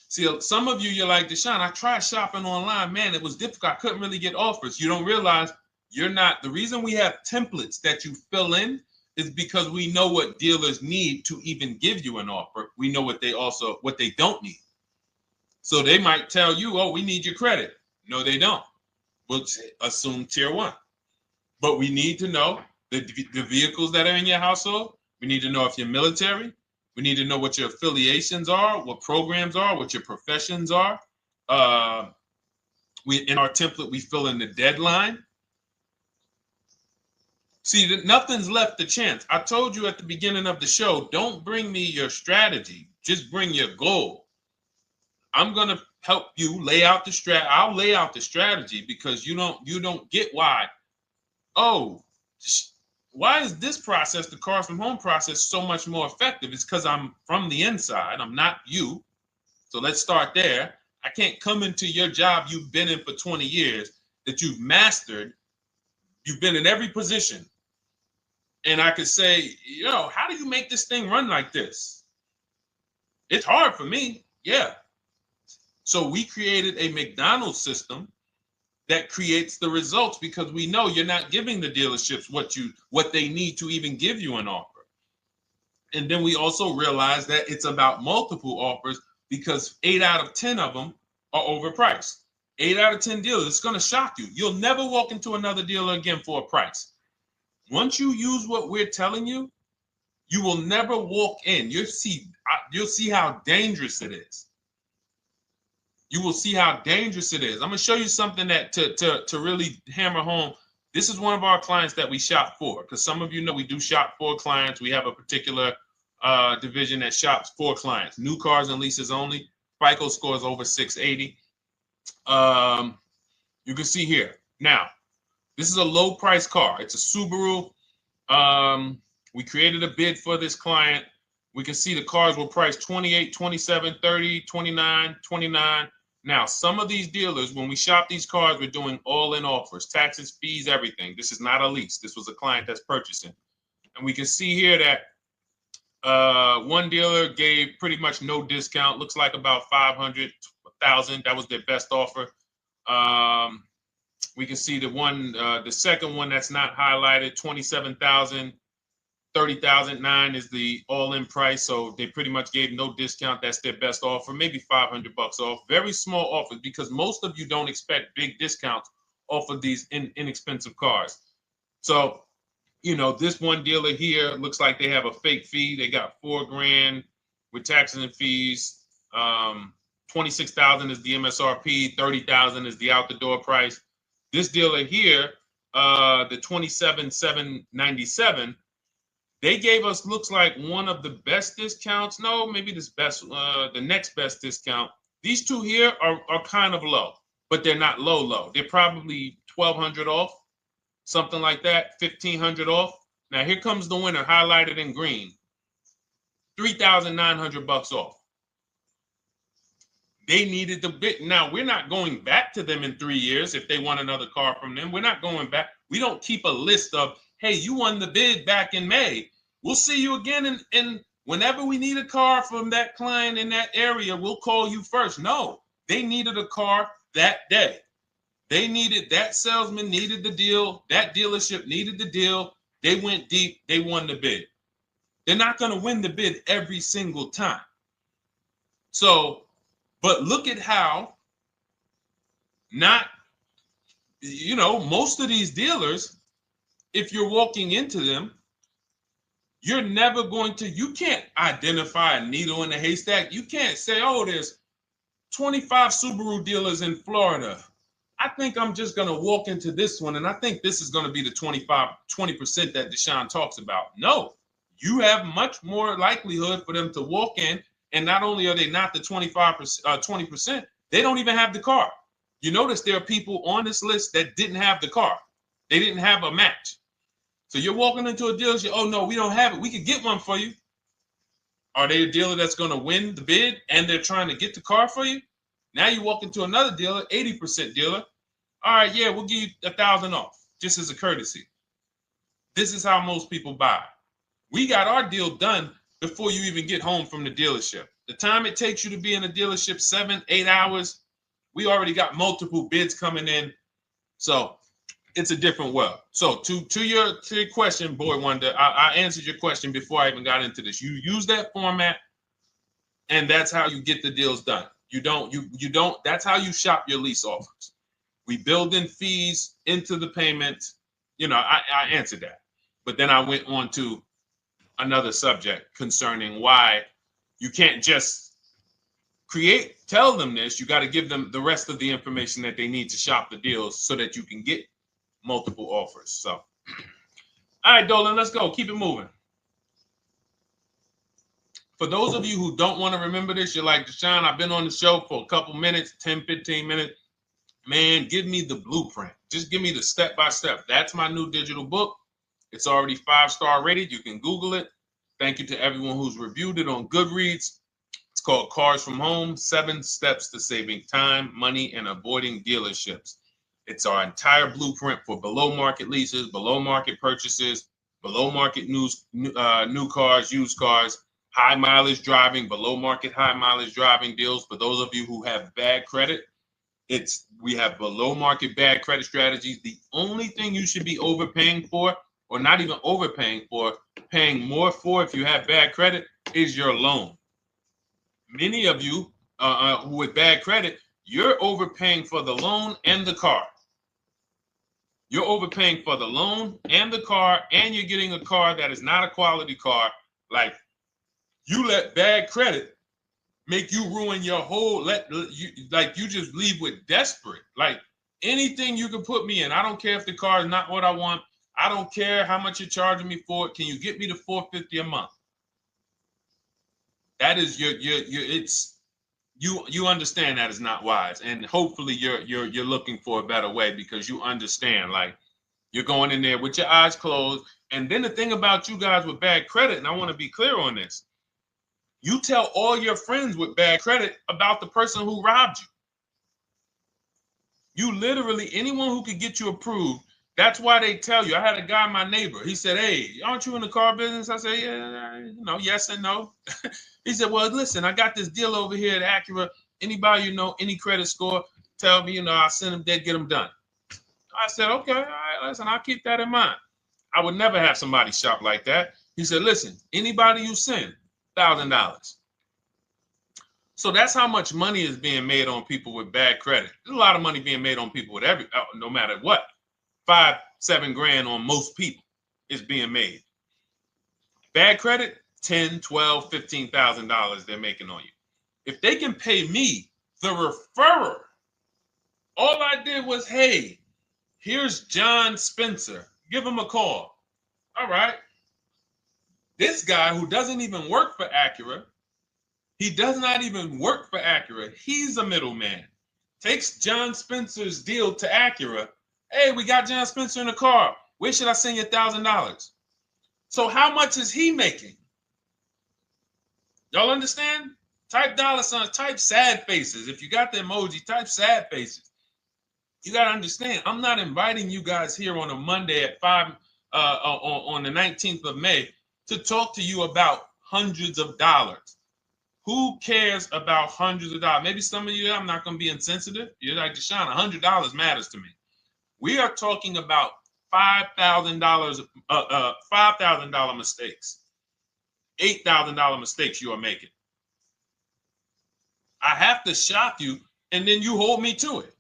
See, some of you, you're like, Deshone, I tried shopping online. Man, it was difficult. I couldn't really get offers. You don't realize you're not. The reason we have templates that you fill in is because we know what dealers need to even give you an offer. We know what they don't need. So they might tell you, oh, we need your credit. No, they don't. We'll assume tier 1. But we need to know the vehicles that are in your household. We need to know if you're military. We need to know what your affiliations are, what programs are, what your professions are. In our template, we fill in the deadline. See, nothing's left to chance. I told you at the beginning of the show, don't bring me your strategy. Just bring your goal. I'm going to help you lay out the strat. I'll lay out the strategy because you don't get why. Oh, why is this process, the Cars from Home process, so much more effective? It's because I'm from the inside. I'm not you. So let's start there. I can't come into your job you've been in for 20 years that you've mastered. You've been in every position. And I could say, how do you make this thing run like this? It's hard for me. Yeah. So we created a McDonald's system that creates the results because we know you're not giving the dealerships what they need to even give you an offer. And then we also realize that it's about multiple offers because 8 out of 10 of them are overpriced. 8 out of 10 dealers, it's going to shock you. You'll never walk into another dealer again for a price. Once you use what we're telling you, you will never walk in. You'll see how dangerous it is. You will see how dangerous it is. I'm going to show you something that to really hammer home. This is one of our clients that we shop for because some of you know we do shop for clients. We have a particular division that shops for clients. New cars and leases only. FICO scores over 680. You can see here. Now, this is a low price car. It's a Subaru. We created a bid for this client. We can see the cars were priced 28, 27, 30, 29, 29. Now, some of these dealers, when we shop these cars, we're doing all-in offers, taxes, fees, everything. This is not a lease. This was a client that's purchasing. And we can see here that one dealer gave pretty much no discount. Looks like about 500, 1,000. That was their best offer. We can see the second one that's not highlighted, 27,000. 30,009 is the all-in price, so they pretty much gave no discount. That's their best offer, maybe $500 off. Very small offers because most of you don't expect big discounts off of these inexpensive cars. So, you know, this one dealer here looks like they have a fake fee. They got $4,000 with taxes and fees. 26,000 is the MSRP. 30,000 is the out-the-door price. This dealer here, the 27,797. They gave us, looks like, one of the best discounts. No, maybe the next best discount. These two here are kind of low, but they're not low. They're probably 1,200 off, something like that, 1,500 off. Now here comes the winner, highlighted in green, 3,900 bucks off. They needed the bid. Now we're not going back to them in 3 years if they want another car from them. We're not going back. We don't keep a list of, hey, you won the bid back in May. We'll see you again. And whenever we need a car from that client in that area, we'll call you first. No, they needed a car that day. They needed, that salesman needed the deal. That dealership needed the deal. They went deep. They won the bid. They're not going to win the bid every single time. So, but look at how most of these dealers, if you're walking into them, you're never going to, you can't identify a needle in a haystack. You can't say, oh, there's 25 Subaru dealers in Florida. I think I'm just going to walk into this one, and I think this is going to be the 20% that Deshone talks about. No, you have much more likelihood for them to walk in, and not only are they not the 20%, they don't even have the car. You notice there are people on this list that didn't have the car. They didn't have a match. So you're walking into a dealership, oh no, we don't have it. We could get one for you. Are they a dealer that's going to win the bid and they're trying to get the car for you? Now you walk into another dealer, 80% dealer. All right, yeah, we'll give you 1,000 off, just as a courtesy. This is how most people buy. We got our deal done before you even get home from the dealership. The time it takes you to be in a dealership, 7-8 hours, we already got multiple bids coming in. So it's a different world. So to your question, Boy Wonder, I answered your question before I even got into this. You use that format, and that's how you get the deals done. You don't, that's how you shop your lease offers. We build in fees into the payments. I answered that. But then I went on to another subject concerning why you can't just tell them this. You got to give them the rest of the information that they need to shop the deals so that you can get multiple offers. So, all right, Dolan, let's go. Keep it moving. For those of you who don't want to remember this, you're like, Deshone, I've been on the show for a couple minutes, 10, 15 minutes. Man, give me the blueprint. Just give me the step-by-step. That's my new digital book. It's already 5-star rated. You can Google it. Thank you to everyone who's reviewed it on Goodreads. It's called Cars from Home, 7 Steps to Saving Time, Money, and Avoiding Dealerships. It's our entire blueprint for below market leases, below market purchases, below market new cars, used cars, high mileage driving, below market high mileage driving deals. For those of you who have bad credit, we have below market bad credit strategies. The only thing you should be overpaying for, or not even overpaying for, paying more for if you have bad credit, is your loan. Many of you who with bad credit, you're overpaying for the loan and the car. You're overpaying for the loan and the car, and you're getting a car that is not a quality car. Like, you let bad credit make you ruin your whole, you just leave with desperate. Like, anything you can put me in. I don't care if the car is not what I want. I don't care how much you're charging me for it. Can you get me to $450 a month? That is you understand that is not wise, and hopefully you're looking for a better way, because you understand, like, you're going in there with your eyes closed. And then the thing about you guys with bad credit, and I want to be clear on this, you tell all your friends with bad credit about the person who robbed you. You literally, anyone who could get you approved, that's why they tell you. I had a guy, my neighbor, he said, "Hey, aren't you in the car business?" I said, "Yeah, yes and no." He said, "Well, listen, I got this deal over here at Acura. Anybody any credit score, tell me, I'll send them there, get them done." I said, "Okay, all right, listen, I'll keep that in mind." I would never have somebody shop like that. He said, "Listen, anybody you send, $1,000. So that's how much money is being made on people with bad credit. There's a lot of money being made on people with no matter what. 5-7 grand on most people is being made. Bad credit, $10, $12, $15,000 they're making on you. If they can pay me, the referrer, all I did was, hey, here's John Spencer. Give him a call. All right. This guy who doesn't even work for Acura, he does not even work for Acura. He's a middleman. Takes John Spencer's deal to Acura. Hey, we got John Spencer in the car. Where should I send you $1,000? So how much is he making? Y'all understand? Type dollar signs, type sad faces. If you got the emoji, type sad faces. You got to understand, I'm not inviting you guys here on a Monday at 5 on the 19th of May to talk to you about hundreds of dollars. Who cares about hundreds of dollars? Maybe some of you, I'm not going to be insensitive. You're like, Deshone, $100 matters to me. We are talking about $5,000, $5,000 mistakes, $8,000 mistakes you are making. I have to shock you, and then you hold me to it.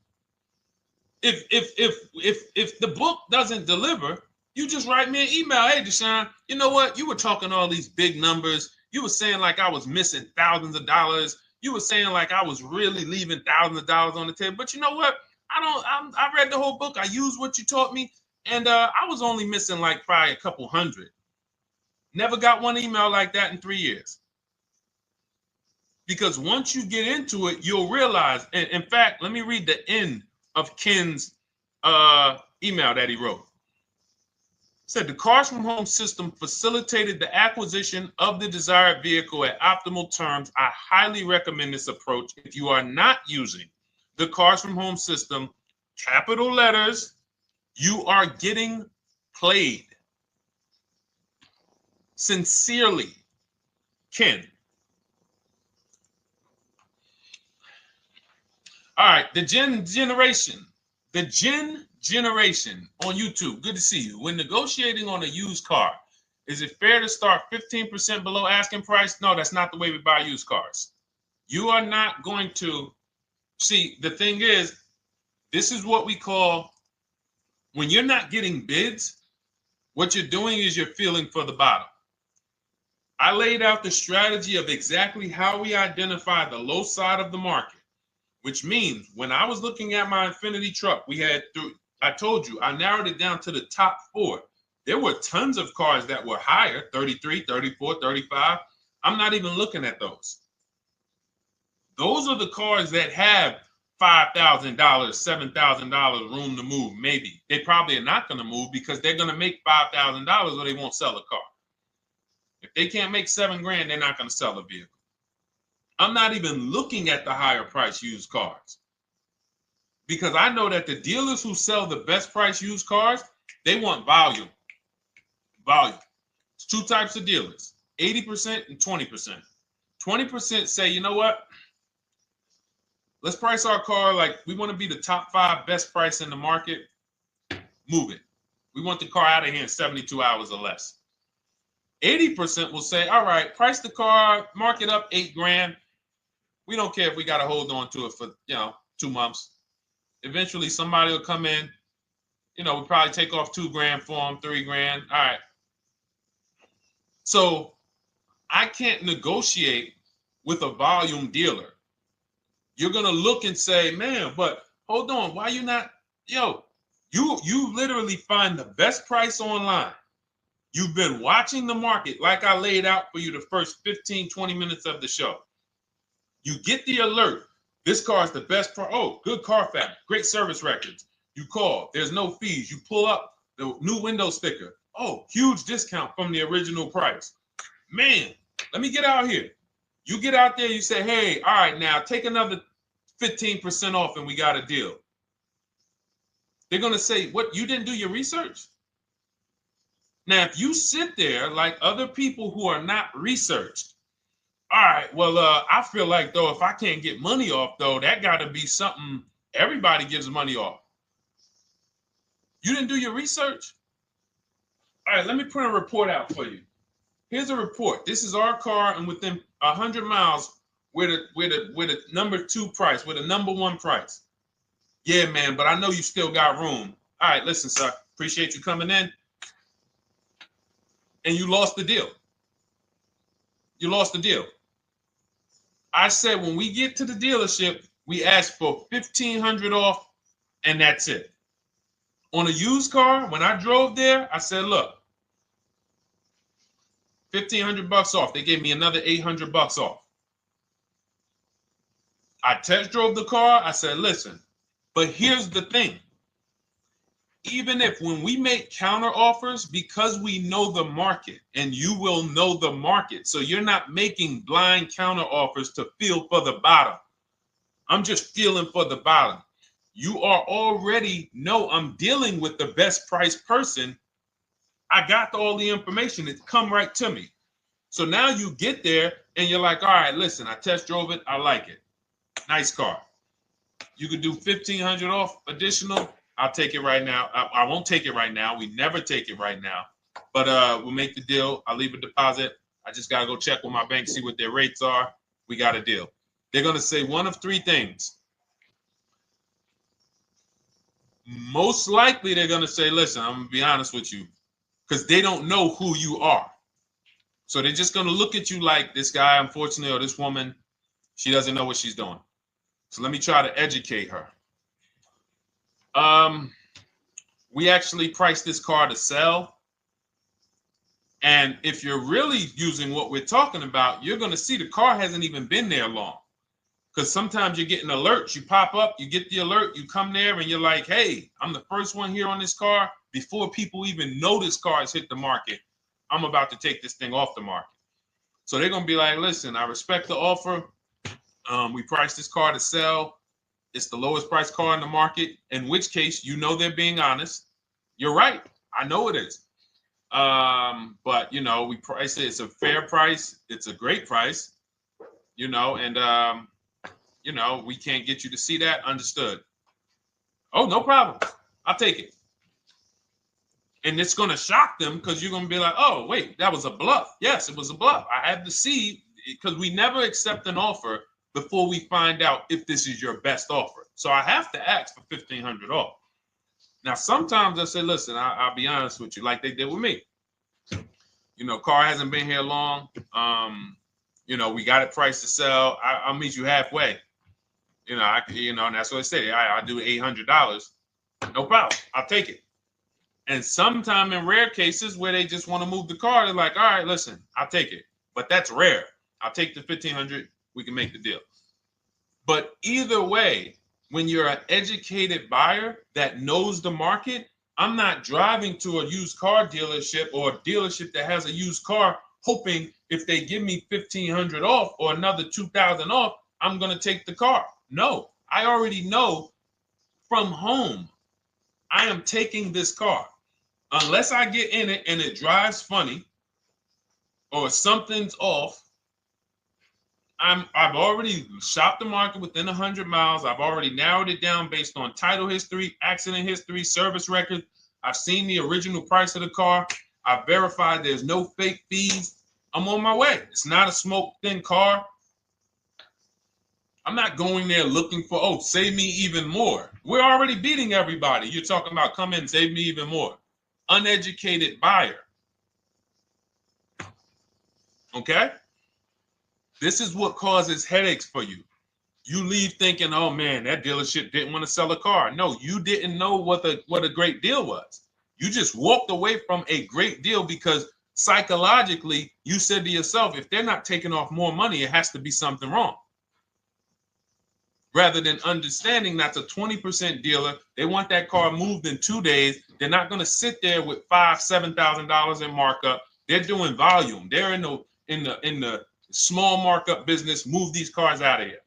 If the book doesn't deliver, you just write me an email. Hey, Deshone, you know what? You were talking all these big numbers. You were saying like I was missing thousands of dollars. You were saying like I was really leaving thousands of dollars on the table. But you know what? I read the whole book. I used what you taught me, and I was only missing like probably a couple hundred. Never got one email like that in 3 years. Because once you get into it, you'll realize. And in fact, let me read the end of Ken's email that he wrote. Said the Cars from Home system facilitated the acquisition of the desired vehicle at optimal terms. I highly recommend this approach. If you are not using the Cars from Home system, capital letters, you are getting played. Sincerely, Ken. All right, the Gen Generation on YouTube. Good to see you. When negotiating on a used car, is it fair to start 15% below asking price? No, that's not the way we buy used cars. You are not going to see. The thing is, this is what we call, when you're not getting bids, what you're doing is you're feeling for the bottom. I laid out the strategy of exactly how we identify the low side of the market, which means when I was looking at my Infiniti truck, I told you, I narrowed it down to the top 4. There were tons of cars that were higher, 33, 34, 35. I'm not even looking at those. Those are the cars that have $5,000, $7,000 room to move, maybe. They probably are not going to move because they're going to make $5,000 or they won't sell a car. If they can't make $7 grand, they're not going to sell a vehicle. I'm not even looking at the higher price used cars, because I know that the dealers who sell the best price used cars, they want volume. Volume. It's 2 types of dealers, 80% and 20%. 20% say, you know what? Let's price our car like we want to be the top 5 best price in the market. Move it. We want the car out of here in 72 hours or less. 80% will say, all right, price the car, mark it up 8 grand. We don't care if we got to hold on to it for, 2 months. Eventually, somebody will come in. We'll probably take off 2 grand for them, 3 grand. All right. So I can't negotiate with a volume dealer. You're going to look and say, man, but hold on. Why you not? You literally find the best price online. You've been watching the market like I laid out for you the first 15, 20 minutes of the show. You get the alert. This car is the best price. Oh, good Carfax, great service records. You call. There's no fees. You pull up the new window sticker. Oh, huge discount from the original price. Man, let me get out here. You get out there, you say, hey, all right, now take another 15% off and we got a deal. They're going to say, what, you didn't do your research? Now, if you sit there like other people who are not researched, all right, well, I feel like, though, if I can't get money off, though, that got to be something everybody gives money off. You didn't do your research? All right, let me print a report out for you. Here's a report. This is our car, and within 100 miles, we're the number 2 price, we're the number 1 price. Yeah, man, but I know you still got room. All right, listen, sir, appreciate you coming in. And you lost the deal. You lost the deal. I said when we get to the dealership, we ask for $1,500 off, and that's it. On a used car, when I drove there, I said, look, $1,500 off. They gave me another $800 off. I test drove the car. I said, listen, but here's the thing. Even if when we make counter offers, because we know the market, and you will know the market, so you're not making blind counter offers to feel for the bottom. I'm just feeling for the bottom. You are already know I'm dealing with the best price person. I got all the information. It come right to me. So now you get there and you're like, all right, listen, I test drove it. I like it. Nice car. You could do $1,500 off additional. I'll take it right now. I won't take it right now. We never take it right now. But we'll make the deal. I'll leave a deposit. I just got to go check with my bank, see what their rates are. We got a deal. They're going to say one of 3 things. Most likely they're going to say, listen, I'm going to be honest with you, because they don't know who you are. So they're just going to look at you like this guy, unfortunately, or this woman, she doesn't know what she's doing. So let me try to educate her. We actually priced this car to sell. And if you're really using what we're talking about, you're going to see the car hasn't even been there long. Because sometimes you're getting alerts. You pop up, you get the alert, you come there, and you're like, hey, I'm the first one here on this car. Before people even know this car has hit the market, I'm about to take this thing off the market. So they're going to be like, listen, I respect the offer. We priced this car to sell. It's the lowest price car in the market, in which case, you know, they're being honest. You're right. I know it is. But, you know, we price it. It's a fair price. It's a great price, you know, and, you know, we can't get you to see that. Understood. Oh, no problem. I'll take it. And it's going to shock them because you're going to be like, oh, wait, that was a bluff. Yes, it was a bluff. I had to see, because we never accept an offer before we find out if this is your best offer. So I have to ask for $1,500 off. Now, sometimes I say, listen, I'll be honest with you, like they did with me. You know, car hasn't been here long. You know, we got it priced to sell. I'll meet you halfway. You know, and that's what I say. I do $800. No problem. I'll take it. And sometimes in rare cases where they just want to move the car, they're like, all right, listen, I'll take it. But that's rare. I'll take the $1,500. We can make the deal. But either way, when you're an educated buyer that knows the market, I'm not driving to a used car dealership or a dealership that has a used car hoping if they give me $1,500 off or another $2,000 off, I'm going to take the car. No, I already know from home, I am taking this car. Unless I get in it and it drives funny or something's off, I've already shopped the market within 100 miles. I've already narrowed it down based on title history, accident history, service record. I've seen the original price of the car. I've verified there's no fake fees. I'm on my way. It's not a smoke thin car. I'm not going there looking for, oh, save me even more. We're already beating everybody. You're talking about come in, save me even more. Uneducated buyer. Okay? This is what causes headaches for you. You leave thinking, oh man, that dealership didn't want to sell a car. No, you didn't know what a great deal was. You just walked away from a great deal because psychologically you said to yourself, if they're not taking off more money, it has to be something wrong. Rather than understanding that's a 20% dealer, they want that car moved in 2 days. They're not going to sit there with $5,000-$7,000 in markup. They're doing volume. They're in the small markup business. Move these cars out of here.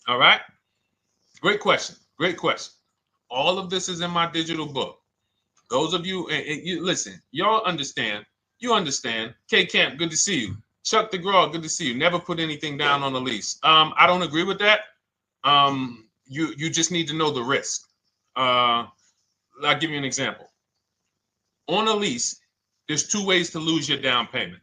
All right. Great question. Great question. All of this is in my digital book. Those of you, and you listen, y'all understand. You understand. K Camp, good to see you. Chuck DeGraw, good to see you. Never put anything down on a lease. I don't agree with that. You just need to know the risk. I'll give you an example. On a lease, there's 2 ways to lose your down payment.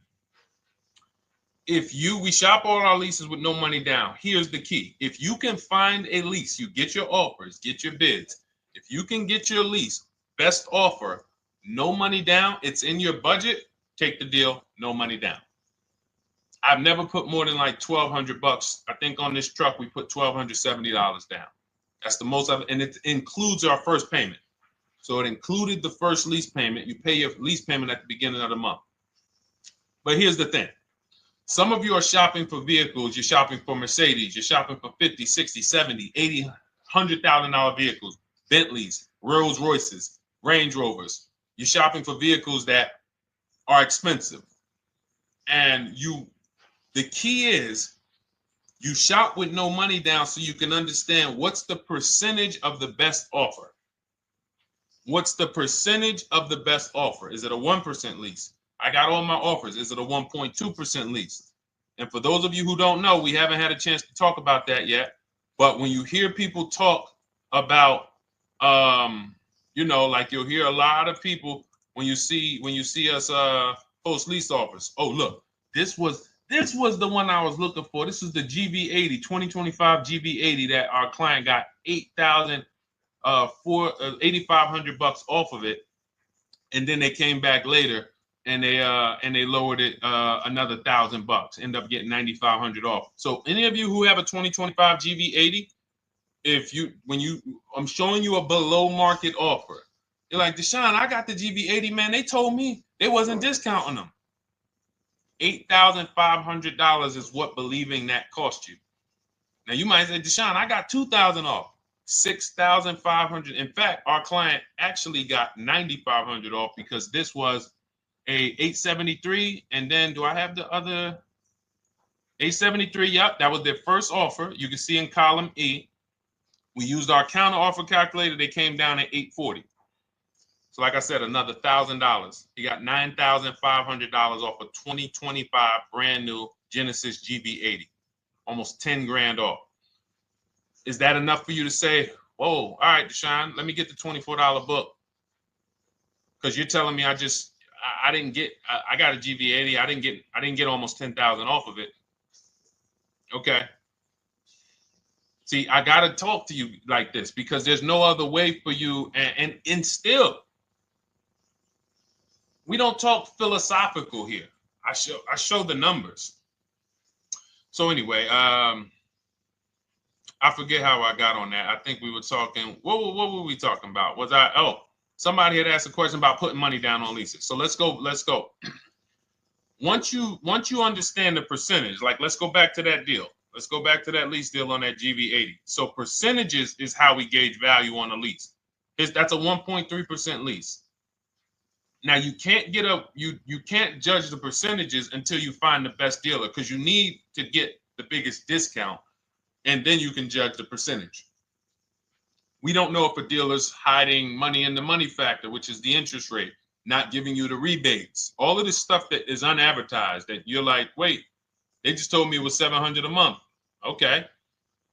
We shop all our leases with no money down. Here's the key. If you can find a lease, you get your offers, get your bids. If you can get your lease, best offer, no money down, it's in your budget, take the deal, no money down. I've never put more than like $1,200. I think on this truck, we put $1,270 down. That's the most of it. And it includes our first payment. So it included the first lease payment. You pay your lease payment at the beginning of the month. But here's the thing. Some of you are shopping for vehicles. You're shopping for Mercedes. You're shopping for 50, 60, 70, 80, $100,000 vehicles, Bentleys, Rolls Royces, Range Rovers. You're shopping for vehicles that are expensive. And the key is you shop with no money down so you can understand what's the percentage of the best offer. What's the percentage of the best offer? Is it a 1% lease? I got all my offers. Is it a 1.2% lease? And for those of you who don't know, we haven't had a chance to talk about that yet. But when you hear people talk about, like you'll hear a lot of people when you see us post lease offers. Oh, look, this was the one I was looking for. This is the GV80, 2025 GV80 that our client got $8,500 off of it, and then they came back later and they lowered it another $1,000. End up getting $9,500 off. So any of you who have a 2025 GV80, I'm showing you a below market offer. You're like, Deshone, I got the GV80, man. They told me they wasn't discounting them. $8,500 is what believing that cost you. Now you might say, Deshone, I got $2,000 off. $6,500. In fact, our client actually got $9,500 off because this was a 873. And then do I have the other 873? Yep, that was their first offer. You can see in column E. We used our counter offer calculator. They came down at 840. So like I said, another $1,000. He got $9,500 off a 2025 brand new Genesis GV80, almost 10 grand off. Is that enough for you to say, whoa, all right, Deshone, let me get the $24 book? Because you're telling me I got a GV80. I didn't get almost 10,000 off of it. Okay. See, I got to talk to you like this because there's no other way for you. And still, we don't talk philosophical here. I show the numbers. So anyway, I forget how I got on that. I think we were talking. What were we talking about? Somebody had asked a question about putting money down on leases. So let's go. Once you understand the percentage, like let's go back to that deal. Let's go back to that lease deal on that GV80. So percentages is how we gauge value on a lease. That's a 1.3% lease. Now you can't you can't judge the percentages until you find the best dealer because you need to get the biggest discount, and then you can judge the percentage. We don't know if a dealer's hiding money in the money factor, which is the interest rate, not giving you the rebates, all of this stuff that is unadvertised that you're like, wait, they just told me it was $700 a month. Okay.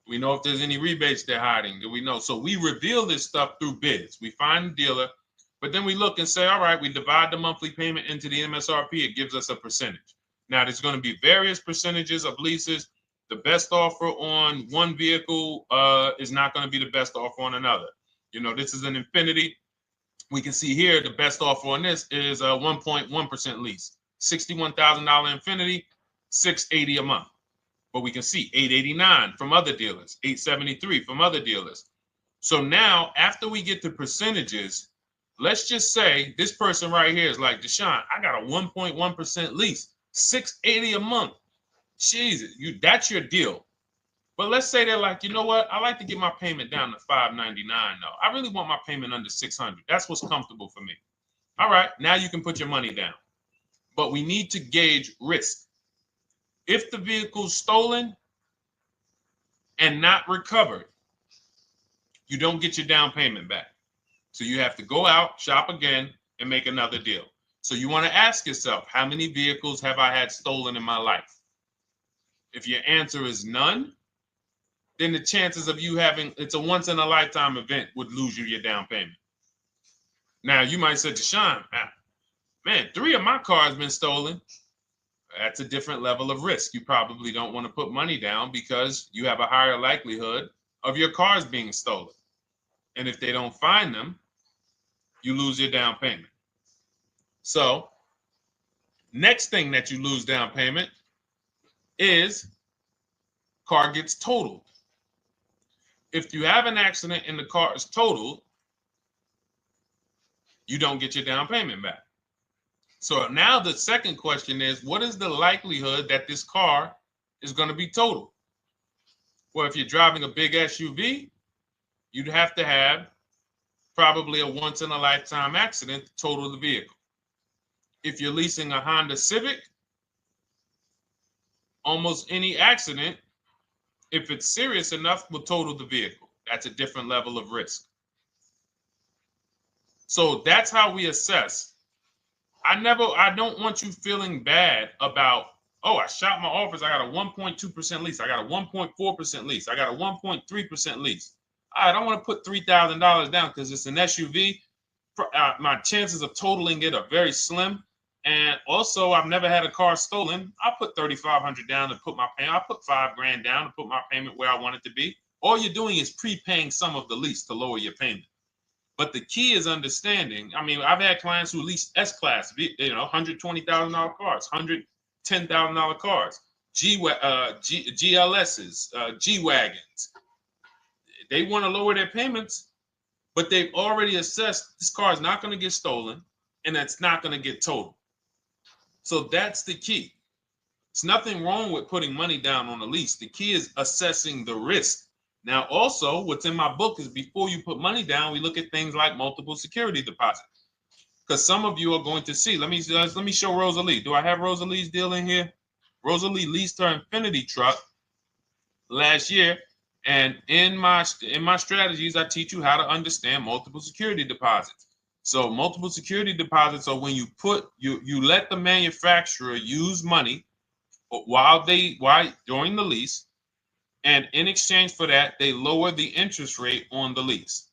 We know if there's any rebates they're hiding. Do we know? So we reveal this stuff through bids. We find the dealer, but then we look and say, all right, we divide the monthly payment into the MSRP. It gives us a percentage. Now, there's going to be various percentages of leases. The best offer on one vehicle is not going to be the best offer on another. This is an Infiniti. We can see here the best offer on this is a 1.1% lease. $61,000 Infiniti, $680 a month. But we can see $889 from other dealers, $873 from other dealers. So now, after we get the percentages, let's just say this person right here is like, Deshone, I got a 1.1% lease, $680 a month. Jesus, that's your deal. But let's say they're like, you know what? I like to get my payment down to $599 though. I really want my payment under $600. That's what's comfortable for me. All right, now you can put your money down. But we need to gauge risk. If the vehicle's stolen and not recovered, you don't get your down payment back. So you have to go out, shop again, and make another deal. So you want to ask yourself, how many vehicles have I had stolen in my life? If your answer is none, then the chances of you having, it's a once in a lifetime event, would lose you your down payment. Now you might say, Deshone, man, 3 of my cars been stolen. That's a different level of risk. You probably don't want to put money down because you have a higher likelihood of your cars being stolen. And if they don't find them, you lose your down payment. So next thing that you lose down payment is car gets totaled. If you have an accident and the car is totaled, you don't get your down payment back. So now the second question is, what is the likelihood that this car is going to be totaled? Well, if you're driving a big SUV, you'd have to have probably a once in a lifetime accident to total the vehicle. If you're leasing a Honda Civic, almost any accident, if it's serious enough, will total the vehicle. That's a different level of risk. So that's how we assess. I don't want you feeling bad about, oh, I shot my office, I got a 1.2% lease, I got a 1.4% lease, I got a 1.3% lease. I don't want to put $3,000 down because it's an SUV. My chances of totaling it are very slim. And also, I've never had a car stolen. I put $3,500 down to put my payment. I put $5,000 down to put my payment where I want it to be. All you're doing is prepaying some of the lease to lower your payment. But the key is understanding. I mean, I've had clients who lease S-Class, $120,000 cars, $110,000 cars, GLSs, G-Wagons. They want to lower their payments, but they've already assessed this car is not going to get stolen and it's not going to get totaled. So that's the key. It's nothing wrong with putting money down on a lease. The key is assessing the risk. Now, also, what's in my book is before you put money down, we look at things like multiple security deposit. Because some of you are going to see, let me show Rosalie. Do I have Rosalie's deal in here? Rosalie leased her Infinity truck last year. And in my strategies, I teach you how to understand multiple security deposits. So multiple security deposits are when you let the manufacturer use money during the lease, and in exchange for that, they lower the interest rate on the lease.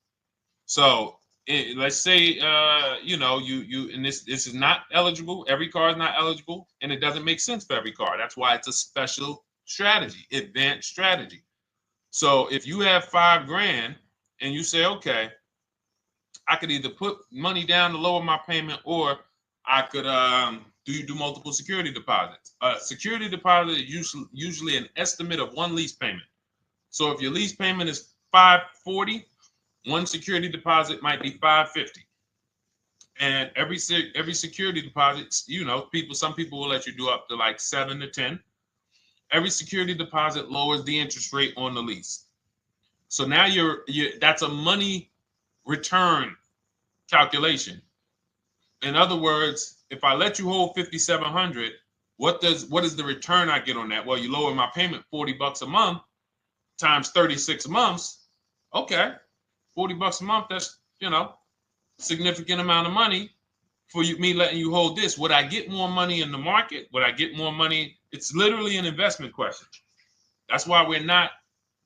So let's say and this is not eligible. Every car is not eligible, and it doesn't make sense for every car. That's why it's a special strategy, advanced strategy. So if you have $5,000 and you say, okay, I could either put money down to lower my payment, or I could do multiple security deposits. Security deposit is usually an estimate of one lease payment. So if your lease payment is $540, one security deposit might be $550. And every security deposit, some people will let you do up to like 7 to 10. Every security deposit lowers the interest rate on the lease. So now that's a money return calculation. In other words, if I let you hold $5,700, what is the return I get on that? Well, you lower my payment $40 a month times 36 months. Okay, $40 a month. That's significant amount of money for me letting you hold this. Would I get more money in the market? Would I get more money? It's literally an investment question. That's why we're not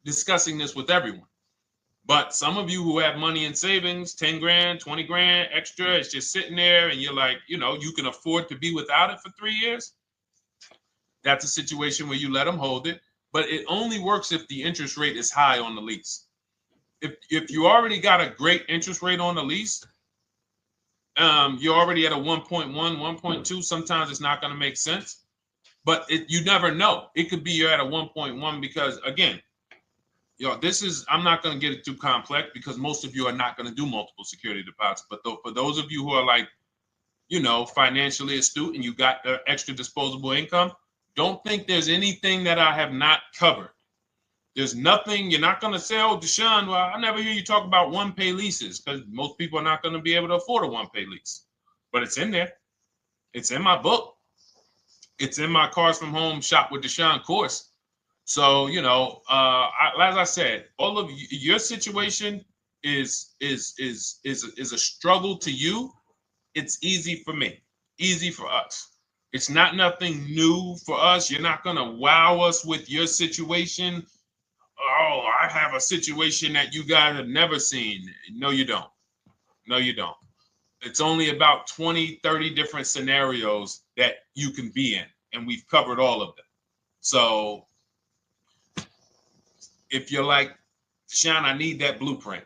discussing this with everyone. But some of you who have money in savings, 10 grand, 20 grand extra, it's just sitting there and you're like, you can afford to be without it for 3 years. That's a situation where you let them hold it, but it only works if the interest rate is high on the lease. If you already got a great interest rate on the lease, you're already at a 1.1, 1.2. Sometimes it's not going to make sense, but you never know. It could be you're at a 1.1 because, again, this is, I'm not going to get it too complex because most of you are not going to do multiple security deposits. But for those of you who are like, financially astute and you got extra disposable income, don't think there's anything that I have not covered. There's nothing. You're not going to say, oh, Deshone, well, I never hear you talk about one-pay leases, because most people are not going to be able to afford a one-pay lease. But it's in there. It's in my book. It's in my Cars from Home Shop with Deshone course. So, as I said, all of your situation is a struggle to you. It's easy for me, easy for us. It's not nothing new for us. You're not going to wow us with your situation. Oh, I have a situation that you guys have never seen. No, you don't. No, you don't. It's only about 20, 30 different scenarios that you can be in, and we've covered all of them. So if you're like, Deshone, I need that blueprint.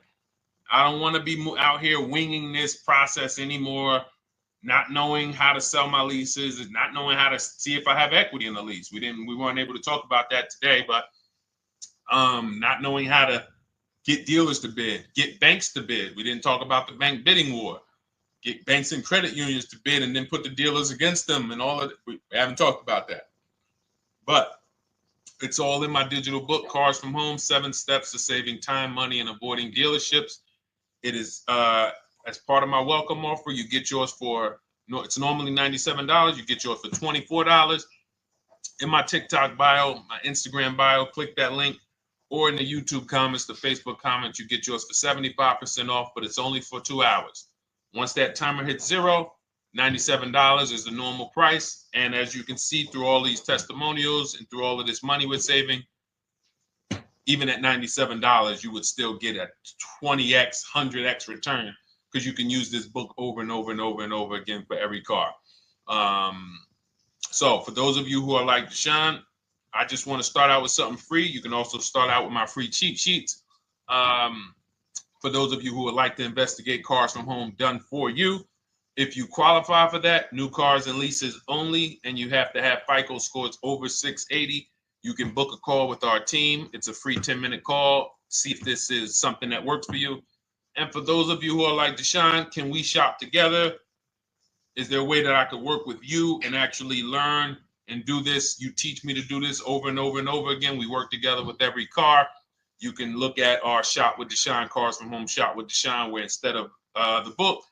I don't want to be out here winging this process anymore, not knowing how to sell my leases and not knowing how to see if I have equity in the lease. We weren't able to talk about that today, but not knowing how to get dealers to bid, get banks to bid. We didn't talk about the bank bidding war. Get banks and credit unions to bid and then put the dealers against them and all of it. We haven't talked about that. But it's all in my digital book, Cars from Home, 7 Steps to Saving Time, Money, and Avoiding Dealerships. It is as part of my welcome offer. You get yours it's normally $97. You get yours for $24. In my TikTok bio, my Instagram bio, click that link, or in the YouTube comments, the Facebook comments, you get yours for 75% off, but it's only for 2 hours. Once that timer hits 0, $97 is the normal price. And as you can see through all these testimonials and through all of this money we're saving, even at $97, you would still get a 20x, 100x return, because you can use this book over and over and over and over again for every car. So for those of you who are like, Deshone, I just want to start out with something free. You can also start out with my free cheat sheets. For those of you who would like to investigate Cars from Home done for you, if you qualify for that, new cars and leases only, and you have to have FICO scores over 680, you can book a call with our team. It's a free 10-minute call. See if this is something that works for you. And for those of you who are like, Deshone, can we shop together? Is there a way that I could work with you and actually learn and do this? You teach me to do this over and over and over again. We work together with every car. You can look at our Shop with Deshone, Cars from Home Shop with Deshone, where instead of the book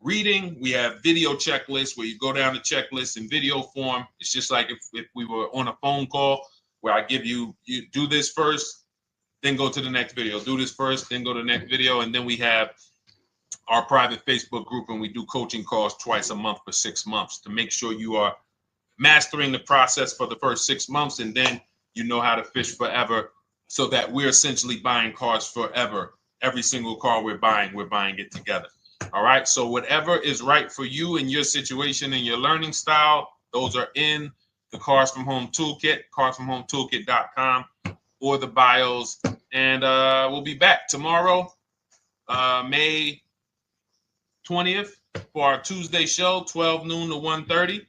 reading, we have video checklists where you go down the checklist in video form. It's just like if we were on a phone call, where I give you do this first, then go to the next video. Do this first, then go to the next video. And then we have our private Facebook group, and we do coaching calls twice a month for 6 months to make sure you are mastering the process for the first 6 months, and then you know how to fish forever, so that we're essentially buying cars forever. Every single car we're buying it together. All right. So whatever is right for you and your situation and your learning style, those are in the Cars from Home Toolkit, carsfromhometoolkit.com, or the bios. And we'll be back tomorrow, May 20th, for our Tuesday show, 12 noon to 1:30.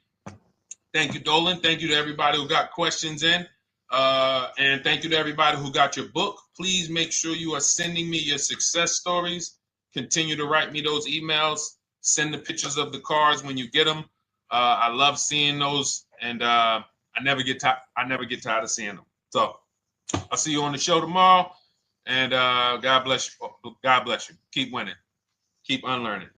Thank you, Dolan. Thank you to everybody who got questions in. And thank you to everybody who got your book. Please make sure you are sending me your success stories. Continue to write me those emails. Send the pictures of the cars when you get them. I love seeing those, and I never get tired of seeing them. So I'll see you on the show tomorrow, and God bless you. God bless you. Keep winning. Keep unlearning.